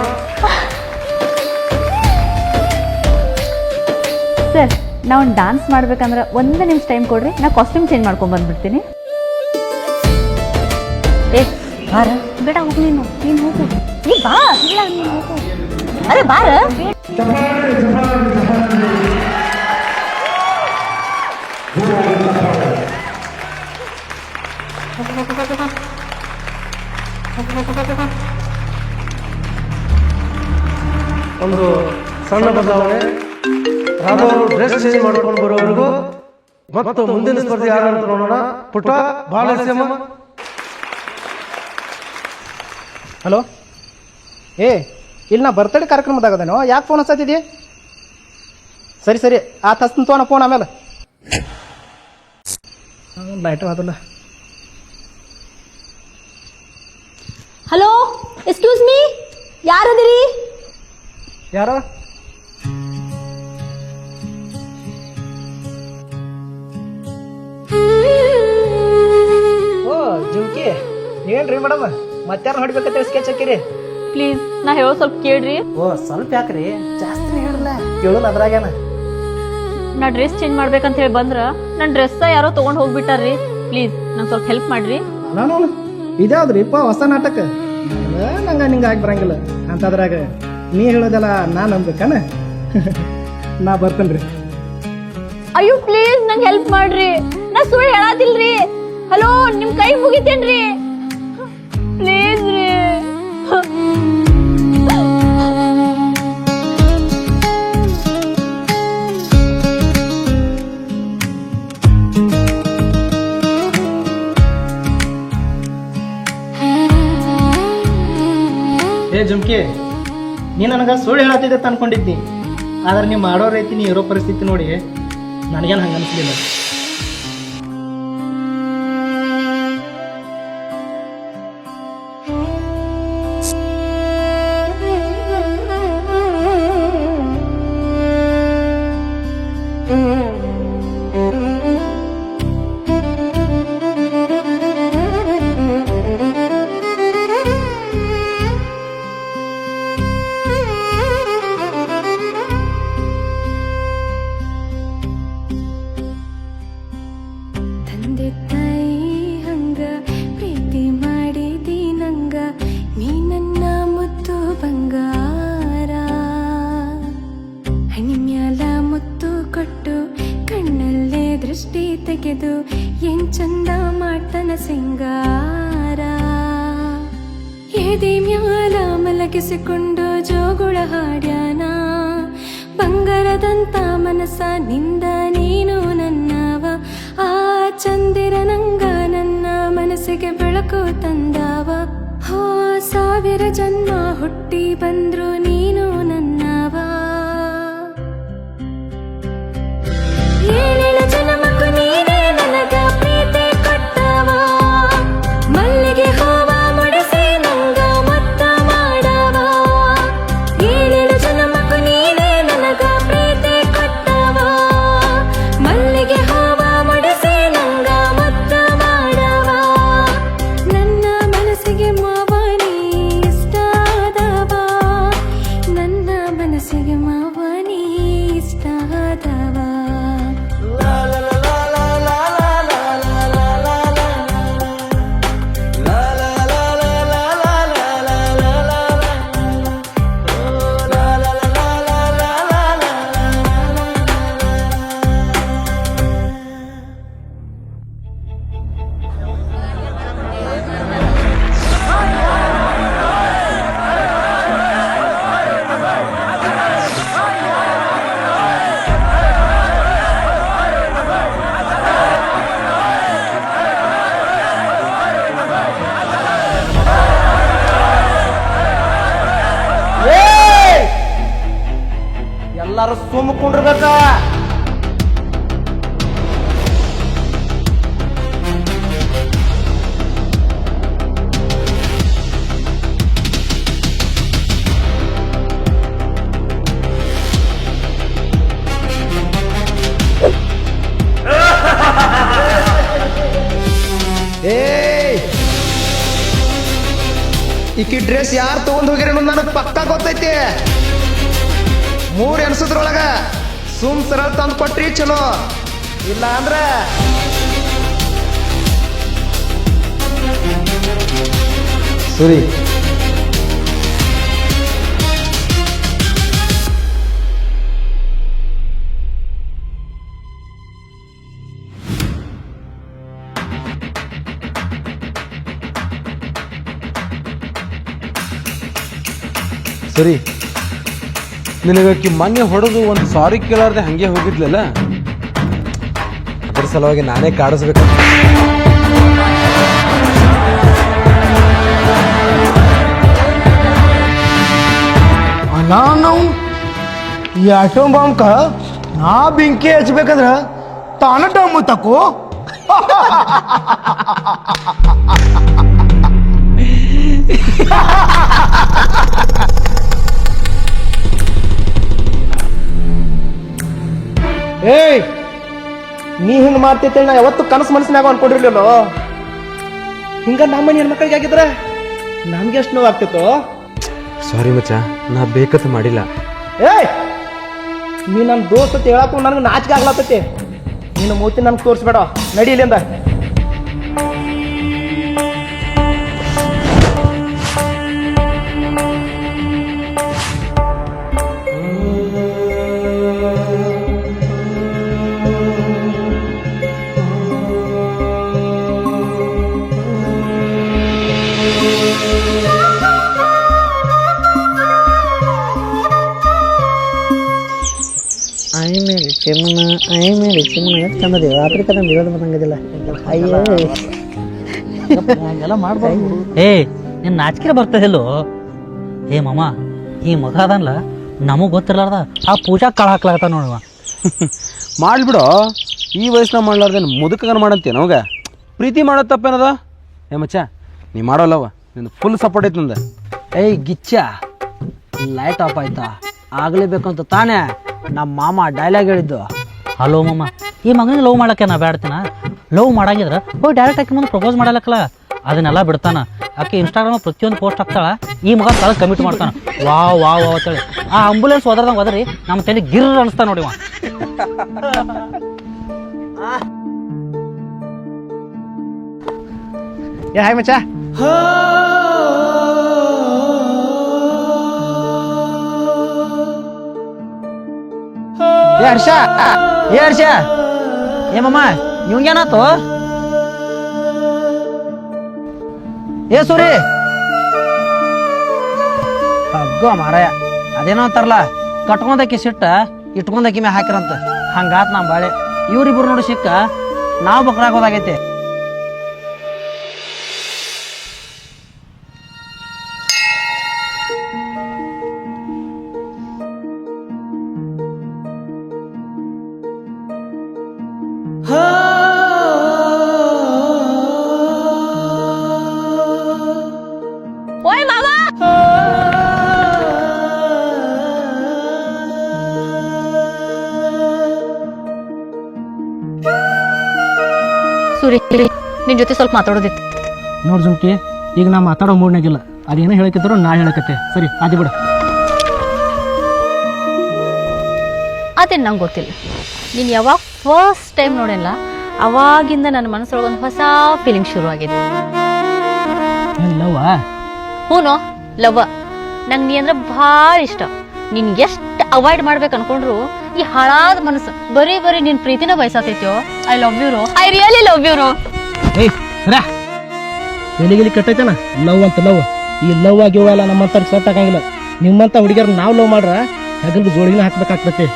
ಸರ್, ನಾವು ಡಾನ್ಸ್ ಮಾಡ್ಬೇಕಂದ್ರೆ ಒಂದು ನಿಮಿಷ ಟೈಮ್ ಕೊಡ್ರಿ, ನಾ ಕಾಸ್ಟ್ಯೂಮ್ ಚೇಂಜ್ ಮಾಡ್ಕೊಂಡ್ ಬಂದ್ಬಿಡ್ತೀನಿ. ಬಾರ. ಬೇಡ, ಹೋಗು ನೀನು ಹೋಗು. ನೀ ಬಾ. ಇಲ್ಲ, ನೀನು ಹೋಗು. ಅರೆ ಬಾರ. ಒಂದು ಸಣ್ಣ ಬದಲಾವಣೆ. ರಾಧವರು ಡ್ರೆಸ್ ಚೇಂಜ್ ಮಾಡ್ಕೊಂಡು ಬರೋವರೆಗೂ ಮತ್ತು ಮುಂದಿನ ಸ್ಪರ್ಧೆ ಯಾರಂತ ನೋಡೋಣ. ಪುಟ್ಟ ಬಾಲಸ್ಯಮ್ಮ. ಹಲೋ, ಇಲ್ಲಿ ನಾ ಬರ್ತಡೇ ಕಾರ್ಯಕ್ರಮದಾಗದೇನೋ, ಯಾಕೆ ಫೋನ್ ಹಚ್ಚತ್ತಿದ್ದಿ? ಸರಿ ಆತ ಹಚ್ತೀನಿ ತೋಣ ಫೋನ್. ಆಮೇಲೆ ಲೈಟ್ ಅದಲ್ಲ. ಹಲೋ, ಎಕ್ಸ್ಕ್ಯೂಸ್ ಮೀ, ಯಾರದಿರಿ? ಯಾರ? ಜುಮ್ಕಿ, ಏನ್ರಿ ಮೇಡಮ್, ಮತ್ತಾರ ಹೊಡಿಬೇಕಂತ ಸ್ಕೆಚ್ ಹಾಕಿರಿ? ಪ್ಲೀಸ್, ನಾ ಹೇಳೋ ಸ್ವಲ್ಪ ಕೇಳ್ರಿ. ಸ್ವಲ್ಪ ಯಾಕ್ರಿ, ಜಾಸ್ತಿ ಹೇಳಲ್ಲ, ಕೇಳೋಣ ಅದ್ರಾಗೇನ. ನಾ ಡ್ರೆಸ್ ಚೇಂಜ್ ಮಾಡ್ಬೇಕಂತ ಹೇಳಿ ಬಂದ್ರ ನನ್ನ ಡ್ರೆಸ್ ಯಾರೋ ತಗೊಂಡ್ ಹೋಗ್ಬಿಟ್ಟಾರ್ರಿ. ಪ್ಲೀಸ್ ನಂಗೆ ಸ್ವಲ್ಪ ಹೆಲ್ಪ್ ಮಾಡ್ರಿ. ನಾನು ಇದ್ಯಾವ್ದ್ರಿಪ್ಪ ಹೊಸ ನಾಟಕ? ನಂಗೆ ನಿಂಗೆ ಆಗಿ ಬರಂಗಿಲ್ಲ ಅಂತದ್ರಾಗ ನೀ ಹೇಳೋದೆಲ್ಲ ನಾ ನಂಬೇಕನ? ನಾ ಬರ್ತೇನ್ರಿ. ಅಯ್ಯೋ ಪ್ಲೀಸ್ ನಂಗೆ ಹೆಲ್ಪ್ ಮಾಡ್ರಿ, ನಾ ಸುಳ್ಳು ಹೇಳಾತಿಲ್ರಿ. ಹಲೋ, ನಿಮ್ ಕೈ ಮುಗಿತೇನ್ರಿ, ಪ್ಲೀಸ್ ರೀ. ಜುಮ್ಕಿ, ನೀ ನನಗೆ ಸುಳ್ಳು ಹೇಳತ್ತಿದ್ದೆ ಅನ್ಕೊಂಡಿದ್ನಿ, ಆದ್ರೆ ನೀವು ಮಾಡೋ ರೀತಿ ನೀ ಇರೋ ಪರಿಸ್ಥಿತಿ ನೋಡಿ ನನಗೇನು ಹಂಗೆ ಅನಿಸ್ಲಿಲ್ಲ. ಬಂಗಾರ ಹಣಿಮ್ಯಾಲ ಮುತ್ತು ಕೊಟ್ಟು ಕಣ್ಣಲ್ಲೇ ದೃಷ್ಟಿ ತೆಗೆದು ಏನ್ ಚಂದ ಮಾಡ್ತನ ಸಿಂಗಾರ ಎದೆ ಮ್ಯಾಲ ಮಲಗಿಸಿಕೊಂಡು ಜೋಗುಳ ಹಾಡ್ಯಾನ ಬಂಗಾರದಂತ ಮನಸ್ಸ ನಿಂದ ನೀನು ನನ್ನವ ಆ ಚಂದಿರ ನಂಗ ನನ್ನ ಮನಸ್ಸಿಗೆ ಬೆಳಕು ತಂದವ ಹೋ ಸಾವಿರ ಜನ್ಮ ಹುಟ್ಟಿ ಬಂದ್ರು ನೀನು ನನ್ನವ ಏಳೇಳು ಜನ್ಮಕ್ಕೂ ನೀನೇ ನನಗ ಪ್ರೀತಿ ಕೊಟ್ಟವ ಮಲ್ಲಿಗೆ ಹೂವ ಮುಡಿಸಿ ನಂಗ ಮತ್ತ ಮಾಡವ ಏಳೇಳು ಜನ್ಮಕ್ಕೂ ನೀನೇ ನನಗ ಪ್ರೀತಿ ಕೊಟ್ಟವ ಮಲ್ಲಿಗೆ ಹೂವ ಮುಡಿಸಿ ನಂಗ ಮತ್ತ ಮಾಡವ ನನ್ನ ಮನಸ್ಸಿಗೆ ಮಾವನಿ ಇಷ್ಟ ಆದವ ನನ್ನ ಮನಸ್ಸಿಗೆ ಮಾವನಿ ಇಷ್ಟ ಆದವ ಎಲ್ಲಾರು ಸುಮ್ಮಕೊಂಡಿರ್ಬೇಕ. ಈಕಿ ಡ್ರೆಸ್ ಯಾರು ತಗೊಂಡ್ ಹೋಗಿರ ನನಗೆ ಪಕ್ಕಾ ಗೊತ್ತೈತಿ. 3 ಎನ್ಸದ್ರೊಳಗ ಸುಮ್ ಸರಳ ತಂದು ಕೊಟ್ರಿ ಚಲೋ, ಇಲ್ಲ ಅಂದ್ರ ಸರಿ. ಸರಿ, ನಿನಗಕ್ಕಿ ಮೊನ್ನೆ ಹೊಡೆದು ಒಂದು ಸಾರಿ ಕೇಳಾರ್ದೆ ಹಂಗೆ ಹೋಗಿದ್ಲಲ್ಲ, ಅದ್ರ ಸಲುವಾಗಿ ನಾನೇ ಕಾಡಿಸ್ಬೇಕು. ನಾವು ಈ ಆಟೋ ಬಾಂಬ್ಕ ನಾ ಬೆಂಕಿ ಹಚ್ಬೇಕಂದ್ರ ತಾನ ಡಮ್ಮು ತಕೋ. ಏಯ್, ನೀ ಹಿಂಗ ಮಾಡ್ತೈತೆ ನಾ ಯಾವತ್ತು ಕನಸು ಮನಸ್ಸಿನಾಗ ಅನ್ಕೊಂಡಿರ್ಲಿಲ್ಲ. ಹಿಂಗ ನಮ್ಮನೆ ಹೆಣ್ಮಕ್ಳಿಗೆ ಆಗಿದ್ರ ನಮ್ಗೆ ಎಷ್ಟು ನೋವು ಆಗ್ತಿತ್ತು. ಸಾರಿ ಮಚ್ಚ, ನಾ ಬೇಕಂತ ಮಾಡಿಲ್ಲ. ಏಯ್, ನೀ ನನ್ನ ದೋಸ್ತ ಹೇಳಕ್ಕೂ ನನಗೆ ನಾಚಿಕೆ ಆಗ್ಲತ್ತೈತಿ. ನಿನ್ನ ಮೂತಿ ನನ್ಗೆ ತೋರಿಸ್ಬೇಡ, ನಡಿ ಇಲ್ಲಿಂದ. ಚಂದದಿ ಆಫ್ರಿಕಾ ಇರೋದು ಬಂದಂಗದಿಲ್ಲ. ಅಯ್ಯೋ ಹಂಗೆಲ್ಲ ಮಾಡ್ಬಾರ್ದು. ಏ, ನಿನ್ ನಾಚಿಕೆ ಬರ್ತದಿಲ್ಲೋ. ಏ ಮಾಮ, ಈ ಮಗ ಅದನ್ಲ ನಮಗ್ ಗೊತ್ತಿರ್ಲಾರ್ದ ಆ ಪೂಜಾ ಕಾಳು ಹಾಕ್ಲಾಗತ್ತ ನೋಡುವ. ಮಾಡ್ಬಿಡೋ, ಈ ವಯಸ್ಸಿನ ಮಾಡ್ಲಾರ್ದೇನು ಮುದುಕಗನ ಮಾಡಂತೆ ನಮಗ. ಪ್ರೀತಿ ಮಾಡೋದು ತಪ್ಪೇನದ? ಏ ಮಚ್ಚ, ನೀ ಮಾಡೋಲ್ಲವ, ನಿಂದು ಫುಲ್ ಸಪೋರ್ಟ್ ಐತೆ ನಂದು. ಏಯ್ ಗಿಚ್ಚ, ಲೈಟ್ ಆಫ್ ಆಯ್ತಾ? ಆಗ್ಲೇಬೇಕಂತ ತಾನೇ ನಮ್ಮ ಮಾಮ ಡೈಲಾಗ್ ಹೇಳಿದ್ದು. ಹಲೋ ಮಾಮ, ಈ ಮಗನಿಗೆ ಲವ್ ಮಾಡಕ್ಕೆ ನಾ ಬೇಡ್ತೀನ. ಲವ್ ಮಾಡಾಗಿದ್ರ ಹೋಗಿ ಡೈರೆಕ್ಟ್ ಆಕಿ ಮುಂದೆ ಪ್ರಪೋಸ್ ಮಾಡಲಕ್ಕಲ್ಲ, ಅದನ್ನೆಲ್ಲ ಬಿಡ್ತಾನ. ಆಕೆ ಇನ್ಸ್ಟಾಗ್ರಾಮ್ ಪ್ರತಿಯೊಂದು ಪೋಸ್ಟ್ ಹಾಕ್ತಾಳ, ಈ ಮಗ ತಳ ಕಮಿಟ್ ಮಾಡ್ತಾನ. ವಾವ್ ವಾವ್ ವಾವ್ ಅಂತೇಳಿ ಆ ಆಂಬುಲೆನ್ಸ್ ಹೋದ್ರದಂಗೆ ಹೋದ್ರಿ ನಮ್ಮ ತಲೆ ಗಿರ್ ಅನಿಸ್ತಾ ನೋಡಿವ. ಏ ಹಾಯ್ ಮಚ್ಚ. ಹರ್ಷ ಏ ಮಮ್ಮ ಇವಂಗೇನಾತು? ಏ ಸೂರಿ ಹಗ್ಗೋ ಮಾರಾಯ, ಅದೇನೋ ಅಂತಾರಲ್ಲ, ಕಟ್ಕೊಂಡಾಕಿ ಸಿಟ್ಟ ಇಟ್ಕೊಂಡಾಕಿ ಮ್ಯಾಗ ಹಾಕಿರಂತ, ಹಂಗಾತ್ ನಮ್ ಬಾಳೆ. ಇವ್ರಿಬ್ರು ನೋಡಿ ಸಿಕ್ಕ ನಾವು ಬಕ್ರಾಗೋದಾಗೈತೆ. ಓಯ್ ಮಾವ, ಸೂರಿ ನಿನ್ ಜೊತೆ ಸ್ವಲ್ಪ ಮಾತಾಡೋದಿತ್ತು. ನೋಡ್ ಜುಮ್ಕಿ, ಈಗ ನಾ ಮಾತಾಡೋ ಮೂಡ್ನಾಗಿಲ್ಲ. ಅದೇನೋ ಹೇಳಕತ್ತಿದ್ರು ನಾ ಹೇಳಕತ್ತೆ. ಸರಿ ಆದಿ ಬಿಡ. ಅದೇನು ನಂಗೆ ಗೊತ್ತಿಲ್ಲ. ನೀನು ಯಾವಾಗ ಫಸ್ಟ್ ಟೈಮ್ ನೋಡಿಲ್ಲ ಅವಾಗಿಂದ ನನ್ನ ಮನಸ್ಸೊಳಗೆ ಒಂದು ಹೊಸ ಫೀಲಿಂಗ್ ಶುರು ಆಗಿದೆ. ಲವ್ವ? ಹೂನೋ ಲವ್ವ. ನಂಗೆ ನೀ ಅಂದ್ರೆ ಭಾಳ ಇಷ್ಟ. ನೀನು ಎಷ್ಟು ಅವಾಯ್ಡ್ ಮಾಡ್ಬೇಕು ಅನ್ಕೊಂಡ್ರು ಈ ಹಾಳಾದ ಮನಸ್ಸು ಬರೀ ನಿನ್ನ ಪ್ರೀತಿನ ಬಯಸತೈತೋ. ಐ ಲವ್ ಯು ರೋ, ಐ ರಿಯಲಿ ಲವ್ ಯು ರೋ. ಏಯ್ ರಾ, ಎಲಿಗಿಲಿ ಕೆಟ್ಟೈತನ ಲವ್ ಅಂತ. ಲವ್ ಈ ಲವ್ ಆಗಿವ ಎಲ್ಲ ನಮ್ಮಂತ ಸೆಟ್ ಆಗಂಗಿಲ್ಲ. ನಿಮ್ಮಂತ ಹುಡುಗಿಯರ್ ನಾವು ಲವ್ ಮಾಡ್ರ ಹೆಗಲ್ಗೆ ಜೋಳಿನ ಹಾಕ್ಬೇಕಾಗ್ತೈತಿ.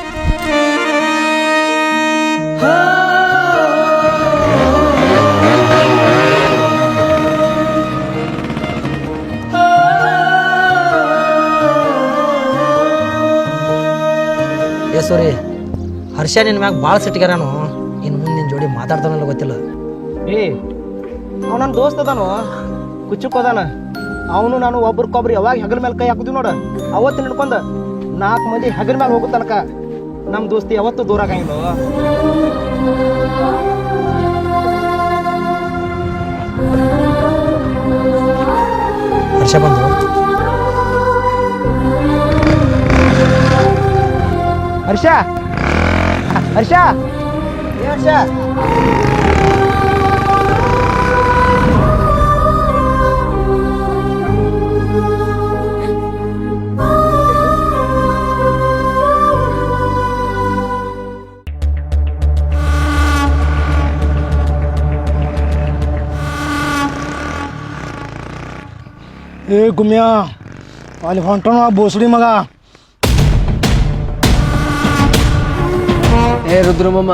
ಏ ಸೂರಿ, ಹರ್ಷ ನಿನ್ ಮ್ಯಾಗ ಭಾಳ ಸಿಟ್ಟಿಗಾರನು. ಇನ್ನು ಮುಂದೆ ನಿನ್ ಜೋಡಿ ಮಾತಾಡ್ತಾನಲ್ಲ ಗೊತ್ತಿಲ್ಲ. ಏ ಅವ್ ನನ್ನ ದೋಸ್ತ ಅದಾನು, ಕುಚ್ಚುಕೋದಾನ. ಅವನು ನಾನು ಒಬ್ರಿಗೊಬ್ರು ಯಾವಾಗ ಹೆಗಲ ಮೇಲೆ ಕೈ ಹಾಕುದಿವ್ ನೋಡ, ಅವತ್ತು ನಿಡ್ಕೊಂಡ 4 ಮಂದಿ ಹೆಗಲ ಮೇಲೆ ಹೋಗೋ ತನಕ ನಮ್ಮ ದೋಸ್ತಿ ಯಾವತ್ತೂ ದೂರ ಆಗಂಗಿಲ್ಲ. ಹರ್ಷ ಬಂದು ಹರ್ಷ ಹರ್ಷ ಏ ಹರ್ಷ, ಏ ಗುಮ್ಯಾ ಅಲ್ಲಿ ಹೊಂಟನ ಬೋಸಡಿ ಮಗ. ಏ ರುದ್ರಮಮ್ಮ,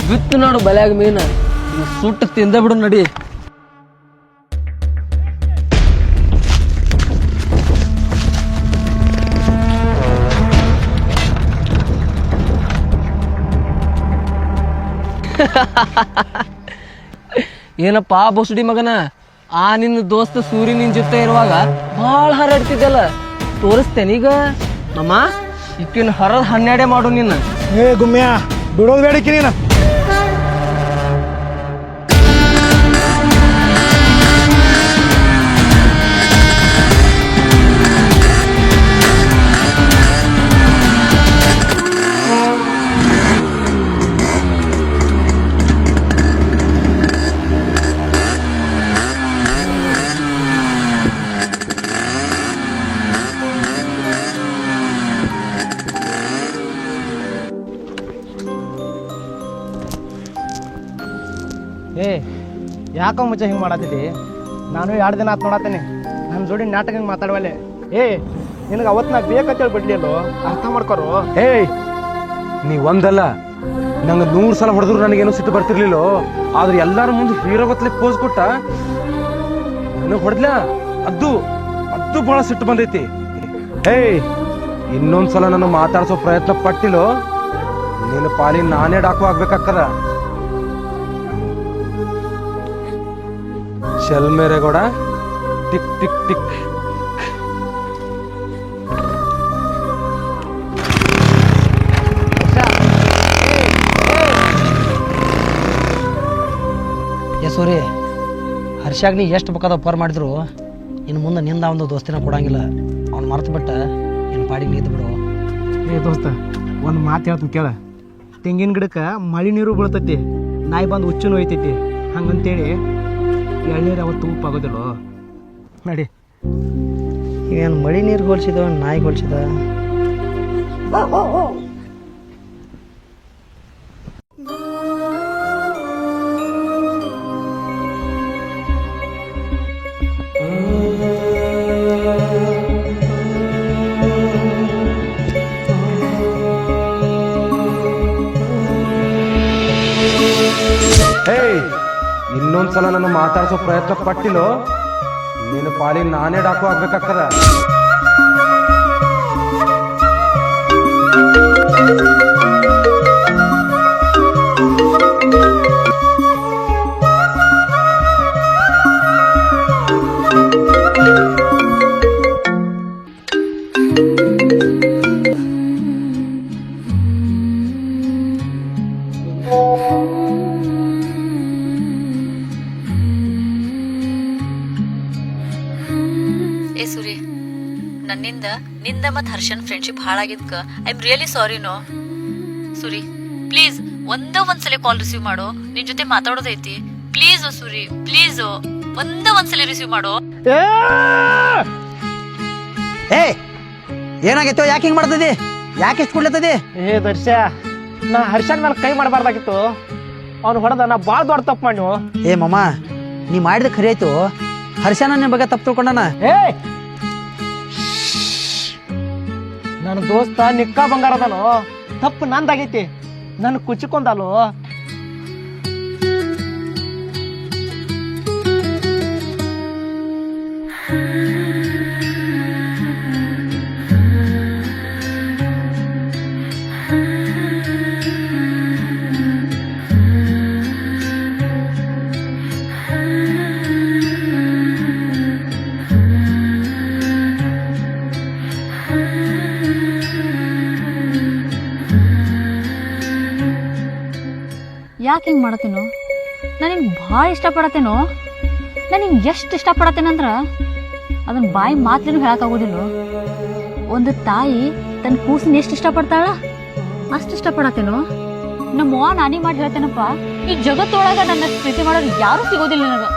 ಬಿತ್ತು ನೋಡು ಬಲ್ಯಾಗ ಮೀನ, ಸುಟ್ಟು ತಿಂದ ಬಿಡು ನಡಿ. ಏನಪ್ಪಾ ಬೋಸಡಿ ಮಗನ, ಆ ನಿನ್ನ ದೋಸ್ತ ಸೂರಿ ನಿನ್ ಜೊತೆ ಇರುವಾಗ ಭಾಳ ಹರಡ್ತಿದ್ದಲ್ಲ, ತೋರಿಸ್ತೇನೀಗ ಮಮ್ಮ. ಇಕ್ಕಿನ ಹರದ 12 ಮಾಡು ನಿನ್ನ. ಏ ಗುಮ್ಯಾ ಬಿಡೋದು ಬೇಡಕ್ಕಿ ನೀನು. ಏ ಯಾಕೋ ಮುಚ್ಚ ಹಿಂಗೆ ಮಾಡತ್ತಿದ್ದಿ? ನಾನು 2 ದಿನ ಆತು ನೋಡತ್ತೀನಿ ನಮ್ಮ ಜೋಡಿ ನಾಟಕ ಹಿಂಗೆ ಮಾತಾಡುವಲ್ಲೇ. ಏ ನಿನಗೆ ಅವತ್ತು ನಾ ಬೇಕಂತೇಳಿ ಬಿಡ್ಲಿಲ್ಲೋ, ಅರ್ಥ ಮಾಡ್ಕೊರು. ಏಯ್ ನೀ ಒಂದಲ್ಲ, ನಂಗೆ 100 ಸಲ ಹೊಡೆದ್ರು ನನಗೇನು ಸಿಟ್ಟು ಬರ್ತಿರ್ಲಿಲ್ಲೋ. ಆದ್ರೆ ಎಲ್ಲಾರ ಮುಂದೆ ಹೀರೋ ಗತ್ಲೆ ಪೋಸ್ ಕೊಟ್ಟ ನನಗೆ ಹೊಡೆದ್ಲ, ಅದು ಬಹಳ ಸಿಟ್ಟು ಬಂದೈತಿ. ಏಯ್ ಇನ್ನೊಂದ್ಸಲ ನಾನು ಮಾತಾಡ್ಸೋ ಪ್ರಯತ್ನ ಪಟ್ಟಿಲ್ಲೋ, ನಿನ್ನ ಪಾಲಿ ನಾನೇ ಡಾಕು ಆಗ್ಬೇಕಾಗ್ತದ. ಚಲ್ ಮೇರೆ ಗೌಡ, ಟಿಕ್ ಟಿಕ್ ಟಿಕ್. ಏ ಸೂರಿ, ಹರ್ಷಾಗ ನೀ ಎಷ್ಟು ಬೇಕಾದ ಉಪಕಾರ ಮಾಡಿದ್ರು ಇನ್ನು ಮುಂದೆ ನಿಂದ ಒಂದು ದೋಸ್ತಿನ ಕೊಡಂಗಿಲ್ಲ. ಅವ್ನು ಮರ್ತು ಬಿಟ್ಟ ನಿನ್ನ ಪಾಡಿಗೆ ನೀದು ಬಿಡು. ಏ ದೋಸ್ತ, ಒಂದು ಮಾತು ಹೇಳ್ತೀನಿ ಕೇಳ. ತೆಂಗಿನ ಗಿಡಕ್ಕೆ ಮಳೆ ನೀರು ಬೀಳ್ತೈತಿ, ನಾಯಿ ಬಂದು ಹುಚ್ಚು ಒಯ್ತೈತಿ. ಹಂಗಂತೇಳಿ ಎಳ್ನೀರು ಅವತ್ತು ಉಪ್ಪಾಗೋದಿಲ್ಲ. ನಡಿ. ಏನು ಮಳೆ ನೀರು ಹೋಲಿಸಿದ ನಾಯಿಗೆ ಹೋಲಿಸಿದ? ಏಯ್ ಇನ್ನೊಂದ್ಸಲ ನಾನು ಮಾತಾಡ್ಸೋ ಪ್ರಯತ್ನ ಪಟ್ಟಿನೋ ನಿನ್ನ ಪಾಲಿಗೆ ನಾನೇ ಡಾಕು ಆಗ್ಬೇಕಾಗ್ತದ. ಏ ಸುರಿ, ನನ್ನಿಂದ ನಿಂದ ಮತ್ ಹರ್ಷನ್ ಫ್ರೆಂಡ್ಶಿಪ್ ಹಾಳಾಗಿದ್ಕ ಐ ಆಮ್ ರಿಯಲಿ ಸಾರಿ ನೋ. ಸುರಿ ಪ್ಲೀಸ್ ಒಂದ್ಸಲ ಕಾಲ್ ರಿಸೀವ್ ಮಾಡು, ನಿನ್ ಜೊತೆ ಮಾತಾಡೋದೈತಿ. ಪ್ಲೀಸ್ ಸುರಿ, ಪ್ಲೀಸ್ ಒಂದ್ಸಲ ರಿಸೀವ್ ಮಾಡು. ಏ ಏನಾಗೈತೋ? ಯಾಕೆ ಹಿಂಗ್ ಮಾಡ್ತದಿ? ಯಾಕೆ ಇಷ್ಟು ಕುಡ್ಲತ್ತದಿ? ಏ ದರ್ಶ, ನಾ ಹರ್ಷನ್ ಮೇಲೆ ಕೈ ಮಾಡಬಾರ್ದಾಗಿತ್ತು. ಅವ್ನು ಹೊಡೆದ ನಾ ಭಾಳ ದೊಡ್ಡ ತಪ್ಪು ಮಾಡಿ. ಏ ಮಮ್ಮ, ನೀ ಮಾಡಿದ ಖರಿ ಆಯ್ತು. ಹರ್ಷನ ನಿನ್ ಬಗ್ಗೆ ತಪ್ಪು ತಿಳ್ಕೊಂಡನ. ಏ ನನ್ನ ದೋಸ್ತ ನಿಕ್ಕ ಬಂಗಾರದನು, ತಪ್ಪು ನಂದಾಗೈತಿ. ನನ್ ಕುಚ್ಕೊಂಡಲು. ಯಾಕೆ ಹಿಂಗೆ ಮಾಡತ್ತೇನೋ? ನಾನು ನಿಂಗೆ ಭಾಳ ಇಷ್ಟಪಡತ್ತೇನೋ. ನಾನು ನಿಂಗೆ ಎಷ್ಟು ಇಷ್ಟಪಡತ್ತೇನಂದ್ರೆ ಅದನ್ನ ಬಾಯಿ ಮಾತೇನು ಹೇಳಕ್ಕಾಗೋದಿಲ್ಲ. ಒಂದು ತಾಯಿ ತನ್ನ ಕೂಸಿನ ಎಷ್ಟು ಇಷ್ಟಪಡ್ತಾಳ ಅಷ್ಟು ಇಷ್ಟಪಡತ್ತೇನೋ. ನಮ್ಮವ್ವ ನಾನೇ ಮಾಡಿ ಹೇಳ್ತೇನಪ್ಪ, ಈ ಜಗತ್ತೊಳಗ ನನ್ನ ಪ್ರೀತಿ ಮಾಡೋರು ಯಾರೂ ಸಿಗೋದಿಲ್ಲ ನನಗೆ.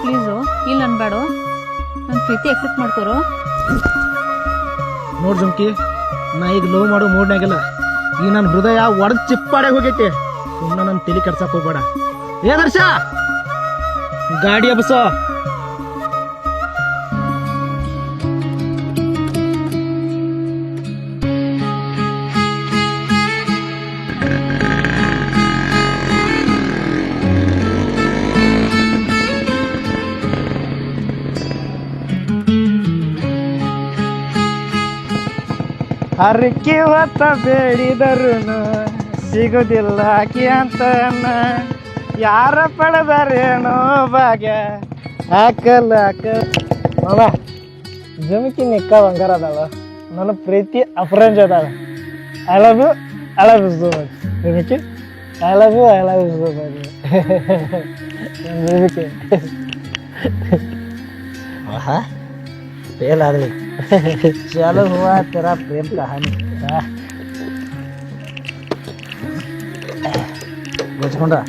ಪ್ಲೀಸು ಇಲ್ಲ ಅನ್ಬೇಡ, ನನ್ನ ಪ್ರೀತಿ ಎಕ್ಸೆಪ್ಟ್ ಮಾಡ್ಕೋರು. ನೋಡ್ ಜುಮ್ಕಿ, ನಾ ಈಗ ಲವ್ ಮಾಡೋ ಮೂಡ್ನಾಗಿಲ್ಲ. ಈ ನನ್ನ ಹೃದಯ ಒಡೆದ್ ಚಿಪ್ಪಾಡೆ ಹೋಗೈತಿ. ಸುಮ್ಮನೆ ನನ್ನ ತಲೆ ಕೆಡ್ಸಕ್ ಹೋಗ್ಬೇಡ. ಏ ದರ್ಶ, ಗಾಡಿ ಹಬ್ಬಸೋ. ಹರಕೆ ಹೊತ್ತ ಬೇಡಿದರುನು ಸಿಗುದಿಲ್ಲ ಆಕಿ ಅಂತ ಯಾರ ಪಡೆದರೇನೋ ಭಾಗ್ಯ ಹಾಕಲ್ಲ ಮಾಮ. ಜಮಕಿ ನಿಕ್ಕ ಬಂಗಾರ ಅದಾಳ, ನನ್ನ ಪ್ರೀತಿ ಅಪರಂಜ ಅದಾಳ. I love you, I love you so much Jhumki. I love you, I love you so much Jhumki. ಆಹಾ, फेल आदमी। चलो हुआ तेरा प्रेम कहानी। गोचकोंडा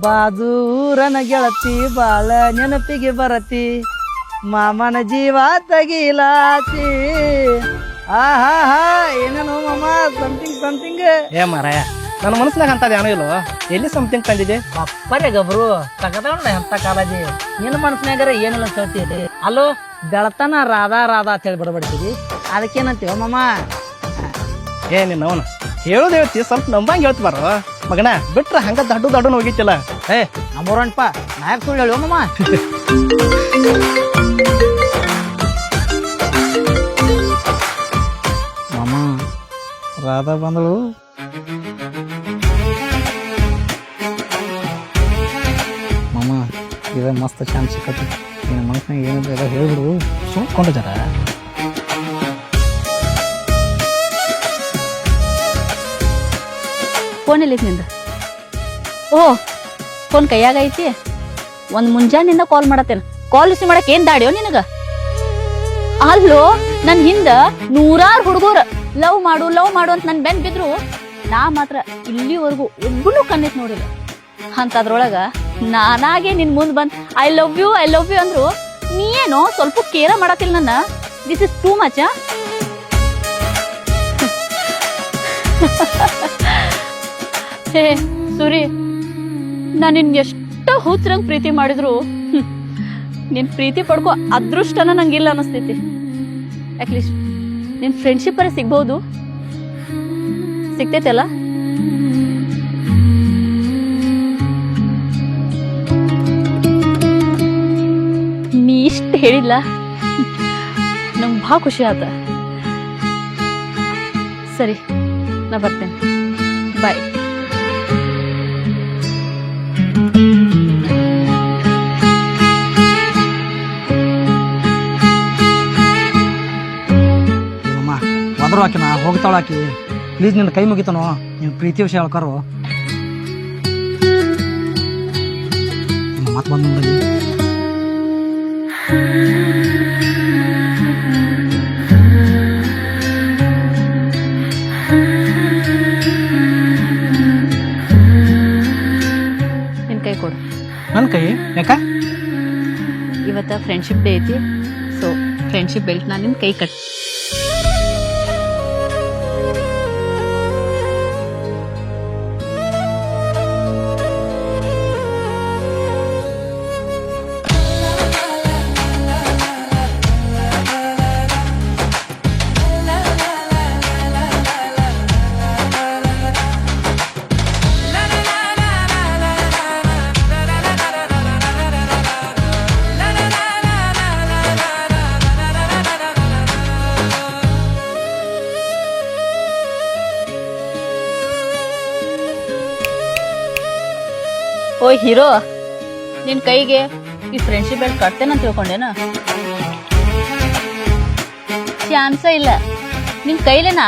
ಬಾದೂರನ ಗೆಳತಿ ಬಾಳ ನೆನಪಿಗೆ ಬರತಿ ಮಾಮನ ಜೀವ ತಗಿಲಾತಿ ಆಹಾ ಏನೇನು ಮಾಮ ಸಮಥಿಂಗ್ ಸಮಥಿಂಗ್ ಏ ಮಾರಾಯ ನನ್ನ ಮನಸ್ಸಿನಾಗ ಅಂತದ ಏನೋ ಇಲ್ವ ಎಲ್ಲಿ ಸಮಥಿಂಗ್ ತಂದಿದೆ ಅಪ್ಪರೇ ಗಬ್ರು ತಗದಣ್ಣ ಎಂತ ಕಾಳಜಿ ನಿನ್ನ ಮನಸ್ಸಿನಾಗರ ಏನಿಲ್ಲ ಅಂತ ಹೇಳ್ತೀವಿ ಅಲ್ಲೋ ಬೆಳತನ ರಾಧಾ ರಾಧಾ ಅಂತ ಹೇಳಿ ಬಡಬಡ್ತೀವಿ ಅದಕ್ಕೇನಂತೀವ ಮಾಮ ಏ ನಿನ್ನ ಅವನು ಹೇಳೋದು ಹೇಳ್ತಿ ಸ್ವಲ್ಪ ನಂಬಂಗೆ ಹೇಳ್ತಾರ ಮಗನ ಬಿಟ್ರೆ ಹಂಗ ದಡ್ಡು ದಡ್ಡು ಹೋಗಿತ್ತಿಲ್ಲ ಏ ನಮ್ಮೂರಣ್ಣ ನಾಯಕ್ ಸುಳ್ಳು ಹೇಳುವ ಮಾಮ ಮಾಮ ರಾಧಾ ಬಂದಳು ಮಾಮ ಇದ ಮಸ್ತ್ ಚಾನ್ಸ್ ಸಿಕ್ಕತಿ ನಿನ್ನ ಮನಸ್ಸಿನಾಗ ಏನಿದೆ ಎಲ್ಲ ಹೇಳ್ಬಿಡು ಸುಮ್ಕೊಂಡು ಜರ ಫೋನ್ ಎಲ್ಲಿ ನಿಂದ ಓ ಫೋನ್ ಕೈಯಾಗ ಐತಿ ಒಂದ್ ಮುಂಜಾನಿಂದ ಕಾಲ್ ಮಾಡತ್ತೇನ ಕಾಲ್ ರಿಸೀವ್ ಮಾಡಕ್ ಏನ್ ದಾಡ್ಯೋ ನಿನಗ ಅಲ್ಲೋ ನನ್ ಹಿಂದ ನೂರಾರು ಹುಡುಗರು ಲವ್ ಮಾಡು ಅಂತ ನನ್ ಬೆನ್ ಬಿದ್ರು ನಾ ಮಾತ್ರ ಇಲ್ಲಿವರೆಗೂ ಒಬ್ಬನು ಕಣ್ಣೆತ್ ನೋಡಿಲ್ಲ ಅಂತದ್ರೊಳಗ ನಾನಾಗೆ ನಿನ್ ಮುಂದ್ ಬಂದ್ ಐ ಲವ್ ಯು ಅಂದ್ರು ನೀ ಏನೋ ಸ್ವಲ್ಪ ಕೇರ ಮಾಡತ್ತಿಲ್ಲ ನನ್ನ ದಿಸ್ ಇಸ್ ಟೂ ಮಚ್ ಹೇ ಸೂರಿ, ನಾನು ನಿನ್ ಎಷ್ಟ ಹುಚ್ಚರಂಗ್ ಪ್ರೀತಿ ಮಾಡಿದ್ರು ನಿನ್ ಪ್ರೀತಿ ಪಡ್ಕೋ ಅದೃಷ್ಟನ ನಂಗಿಲ್ಲ ಅನಿಸ್ತೈತಿ. ಅಟ್ಲೀಸ್ಟ್ ನಿನ್ ಫ್ರೆಂಡ್ಶಿಪ್ ಅರೆ ಸಿಗ್ಬಹುದು, ಸಿಗ್ತೈತಲ್ಲ? ನೀ ಇಷ್ಟ ಹೇಳಿಲ್ಲ, ನಂಗೆ ಭಾಳ ಖುಷಿ ಆತ. ಸರಿ, ನಾ ಬರ್ತೇನೆ. ಬಾಯ್. ಒದರು ಆಕಿನ ಹೋಗ್ತಾಳಾಕಿ. ಪ್ಲೀಸ್ ನಿನ್ನ ಕೈ ಮುಗಿತಾನೋ, ನೀವು ಪ್ರೀತಿ ವಿಷಯ ಹೇಳ್ಕಾರು. ಮತ್ತೆ ಬಂದು ನೋಡಿ. ನಿನ್ ಕೈ ಕೊಡು. ನನ್ನ ಕೈ ಯಾಕ? ಇವತ್ತ ಫ್ರೆಂಡ್ಶಿಪ್ ಡೇ ಐತಿ, ಸೊ ಫ್ರೆಂಡ್ಶಿಪ್ ಬೆಲ್ಟ್ ನಾನು ನಿನ್ ಕೈ ಕಟ್. ಓಯ್ ಹೀರೋ, ನಿನ್ ಕೈಗೆ ಈ ಫ್ರೆಂಡ್ಶಿಪ್ ಬೆಲ್ಟ್ ಕಟ್ತೇನಂತ ತಿಳ್ಕೊಂಡೇನ? ಚಾನ್ಸ ಇಲ್ಲ. ನಿನ್ ಕೈಲೇನ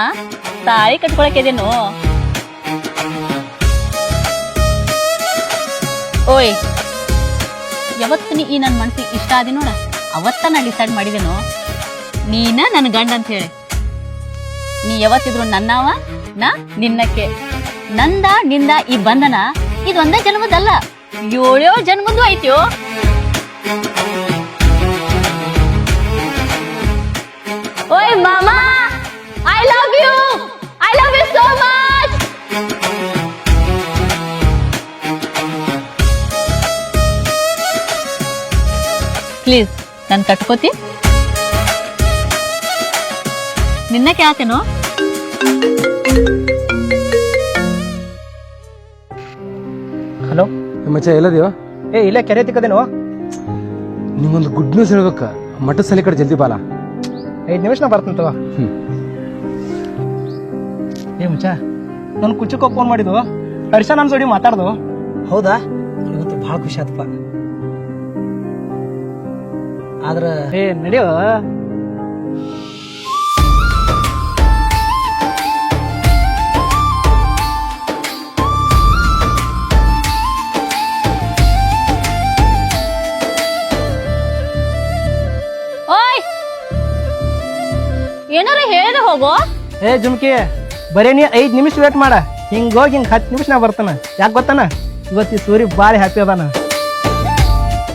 ತಾಳಿ ಕಟ್ಕೊಳಕಿದೇನು? ಓಯ್, ಯಾವತ್ತು ನೀ ಈ ನನ್ನ ಮನ್ಸಿಗೆ ಇಷ್ಟ ಆದಿ ನೋಡ, ಅವತ್ತ ನಾ ಡಿಸೈಡ್ ಮಾಡಿದೇನು ನೀನ ನನ್ನ ಗಂಡ ಅಂತ ಹೇಳಿ. ನೀ ಯಾವತ್ತಿದ್ರು ನನ್ನವ, ನಾ ನಿನ್ನಕ್ಕೆ. ನಂದ ನಿಂದ ಈ ಬಂಧನ ಇದೊಂದ ಜನ್ಮದಲ್ಲ, 7 ಜನ್ಮದ್ದು ಐತ್ಯೋ. ಓಯ್ ಮಾಮಾ, I love you so much. Please ನನ್ ಕಟ್ಕೋತಿ? ನಿನ್ನ ಕೇಳ್ತೇನೋ. ಹಲೋ ಮಚ್ಚ ಎಲ್ಲದಿಯೋ? ಇಲ್ಲೇ ಕೆರೆ ತಿಕ್ಕದೇನು? ನಿಂಗೊಂದು ಗುಡ್ ನ್ಯೂಸ್ ಹೇಳ್ಬೇಕ. ಮಠದ ಸಲ ಕಡೆ ಜಲ್ದಿ ಬಾಲ. 5 ನಿಮಿಷ ನಾ ಬರ್ತೀನಿ ತಗೋ. ಮುಚ್ಚ, ನನ್ ಕುಚ್ಚಕ್ಕ ಫೋನ್ ಮಾಡಿದ್ದು, ಹರ್ಷ ನನ್ ಜೋಡಿ ಮಾತಾಡ್ದು. ಹೌದಾ? ನನಗಂತೂ ಭಾಳ ಖುಷಿ ಆತಪ್ಪ. ಆದ್ರ ನಡೆಯೋ. ಏನಾರ ಹೇಳಿದ್ರೆ ಹೋಗೋ. ಜುಮ್ಕಿ, ಬರೀ ನೀ 5 ನಿಮಿಷ ವೇಟ್ ಮಾಡ. ಹಿಂಗೋಗಿ 10 ನಿಮಿಷ ನಾ ಬರ್ತಾನ. ಯಾಕೆ ಗೊತ್ತಾನ? ಇವತ್ತು ಈ ಸೂರಿ ಬಾರಿ ಹ್ಯಾಪಿ ಅದಾನ.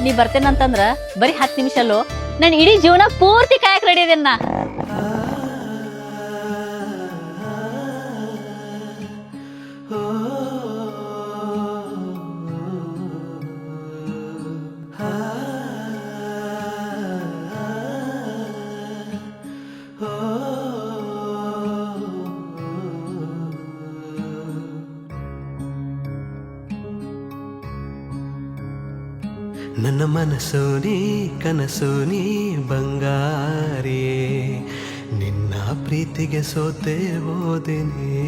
ನೀ ಬರ್ತೇನಂತಂದ್ರ ಬರೀ 10 ನಿಮಿಷ ಅಲ್ಲೋ, ನಾನು ಇಡೀ ಜೀವನ ಪೂರ್ತಿ ಕಾಯಕ್ ರೆಡಿ ಇದೆನ್ನ. ನನ್ನ ಮನಸ್ಸು ನೀ ಕನಸು ನೀ ಬಂಗಾರಿ, ನಿನ್ನ ಪ್ರೀತಿಗೆ ಸೋತೆ ಹೋದೆನೆ.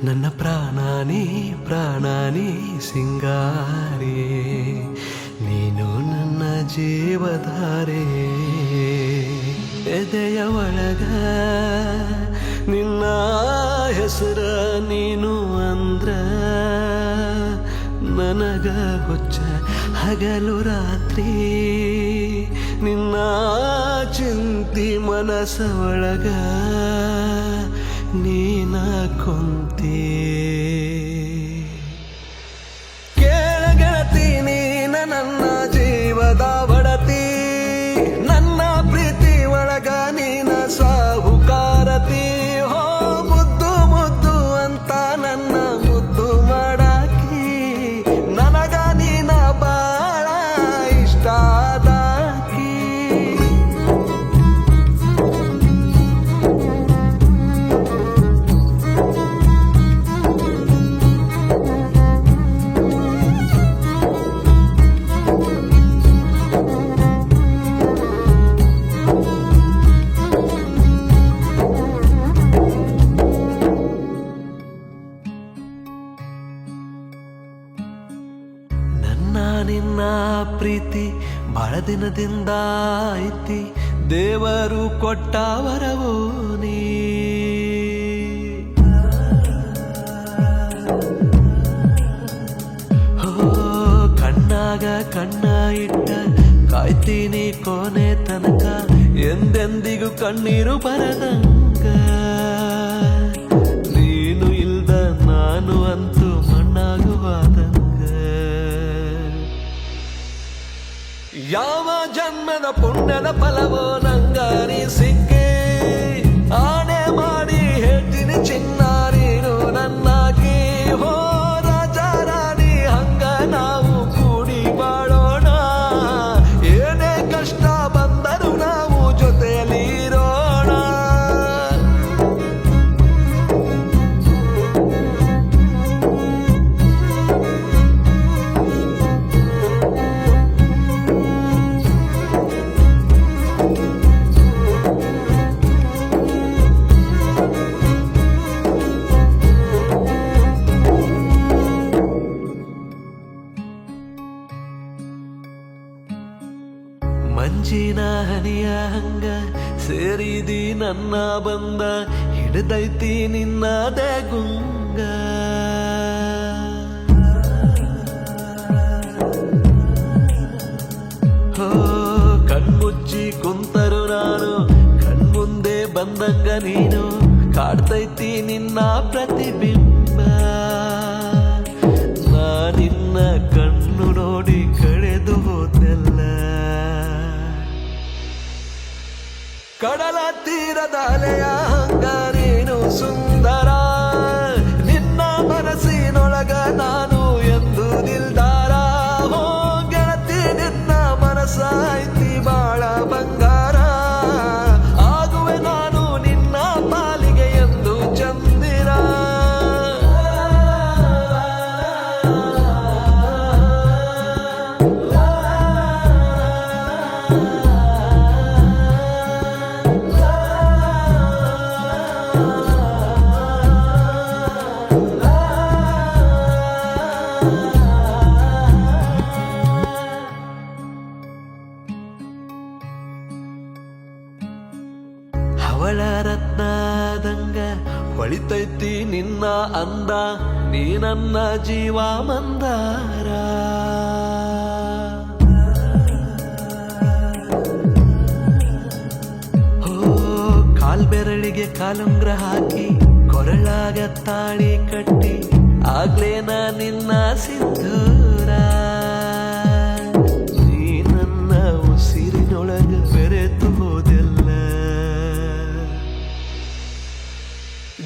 ನನ್ನ ಪ್ರಾಣ ನೀ ಸಿಂಗಾರಿ, ನೀನು ನನ್ನ ಜೀವಧಾರೆ. ಎದೆಯ ಒಳಗ ನಿನ್ನ ಹೆಸರ ನೀನು ಅಂದ್ರ ನನಗ ಹುಚ್ಚ ಹಗಲು ರಾತ್ರಿ. ನಿನ್ನ ಚಿಂತಿ ಮನಸ ಒಳಗ ನೀನ ಕೊಂತಿ. ಕೇಳಗೆಳತಿ ನೀನ ನನ್ನ ಜೀವದ ಒಡತಿ, ನನ್ನ ಪ್ರೀತಿ ಒಳಗ ನೀನ ಸಾಹುಕಾರತಿ. ಹೋ ಮುದ್ದು ನಿನ್ನ ಪ್ರೀತಿ ಬಹಳ ದಿನದಿಂದ ಐತಿ ದೇವರು ಕೊಟ್ಟ ವರವೋ ನೀ ಕಣ್ಣಾಗ ಕಣ್ಣ ಇಟ್ಟ ಕಾಯ್ತೀನಿ ಕೊನೆ ತನಕ ಎಂದೆಂದಿಗೂ ಕಣ್ಣೀರು ಬರದಂಗ ನೀನು ಇಲ್ದ ನಾನು ಅಂತೂ ಮಣ್ಣಾಗುವಾದಂಗ ಯಾವ ಜನ್ಮದ ಪುಣ್ಯದ ಫಲವೋ ನಂಗ ನೀ ಸಿಕ್ಕಿ ಆಣೆ ಮಾಡಿ ಹೇಳ್ತೀನಿ ಚಿನ್ನ ನೀನು ನನ್ನಾಗಿ ಹೋ ರಾಜ ರಾಣಿ ಹಂಗ ನಾವು ಕೂಡಿ ಬಾಳೋಣ ಏನೇ ಕಷ್ಟ ಬಂದರೂ ನಾವು ಜೊತೆಯಲ್ಲಿ ಇರೋಣ ಮಂಜಿನ ಹನಿಯ ಹಂಗ ಸೇರಿದಿ ನನ್ನ ಬಂದ ಹಿಡ್ದೈತಿ ನಿನ್ನದೇ ಗುಂಗ ಹೋ ಕಣ್ಮುಚ್ಚಿ ಕುಂತರು ನಾನು ಕಣ್ಮುಂದೆ ಬಂದಂಗ ನೀನು ಕಾಡ್ತೈತಿ ನಿನ್ನ ಪ್ರತಿಬಿಂಬ ನಾ ನಿನ್ನ ಕಣ್ಣು ನೋಡಿ ಕಳೆದು ಹೋದೆಲ್ಲ ಕಡಲ ತೀರದ ಅಲೆಯ ಹಂಗ ನೀನು ಸುಂದರ ನಿನ್ನ ಮನಸ್ಸಿನೊಳಗ ನಾನು ಎಂದು ನಿಲ್ದಾರ ಹೋ ಗೆಳತಿ ನಿನ್ನ ಮನಸ್ಸ ಐತಿ ಬಾಳ ಬಂಗಾರ ಆಗುವೆ ನಾನು ನಿನ್ನ ಪಾಲಿಗೆ ಎಂದು ಚಂದಿರ ಹವಳ ರತ್ನದಂಗ ಹೊಳಿತೈತಿ ನಿನ್ನ ಅಂದ ನೀ ನನ್ನ ಜೀವ ಮಂದಾರ ಹೋ ಕಾಲ್ಬೆರಳಿಗೆ ಕಾಲುಂಗ್ರ ಹಾಕಿ ಕೊರಳಾಗ ತಾಳಿ ಕಟ್ಟಿ ಆಗ್ಲೇನ ನಿನ್ನ ಸಿಂಧೂರ ನೀ ನನ್ನ ಉಸಿರಿನೊಳಗ ಬೆರೆತು ಹೋದೆಲ್ಲ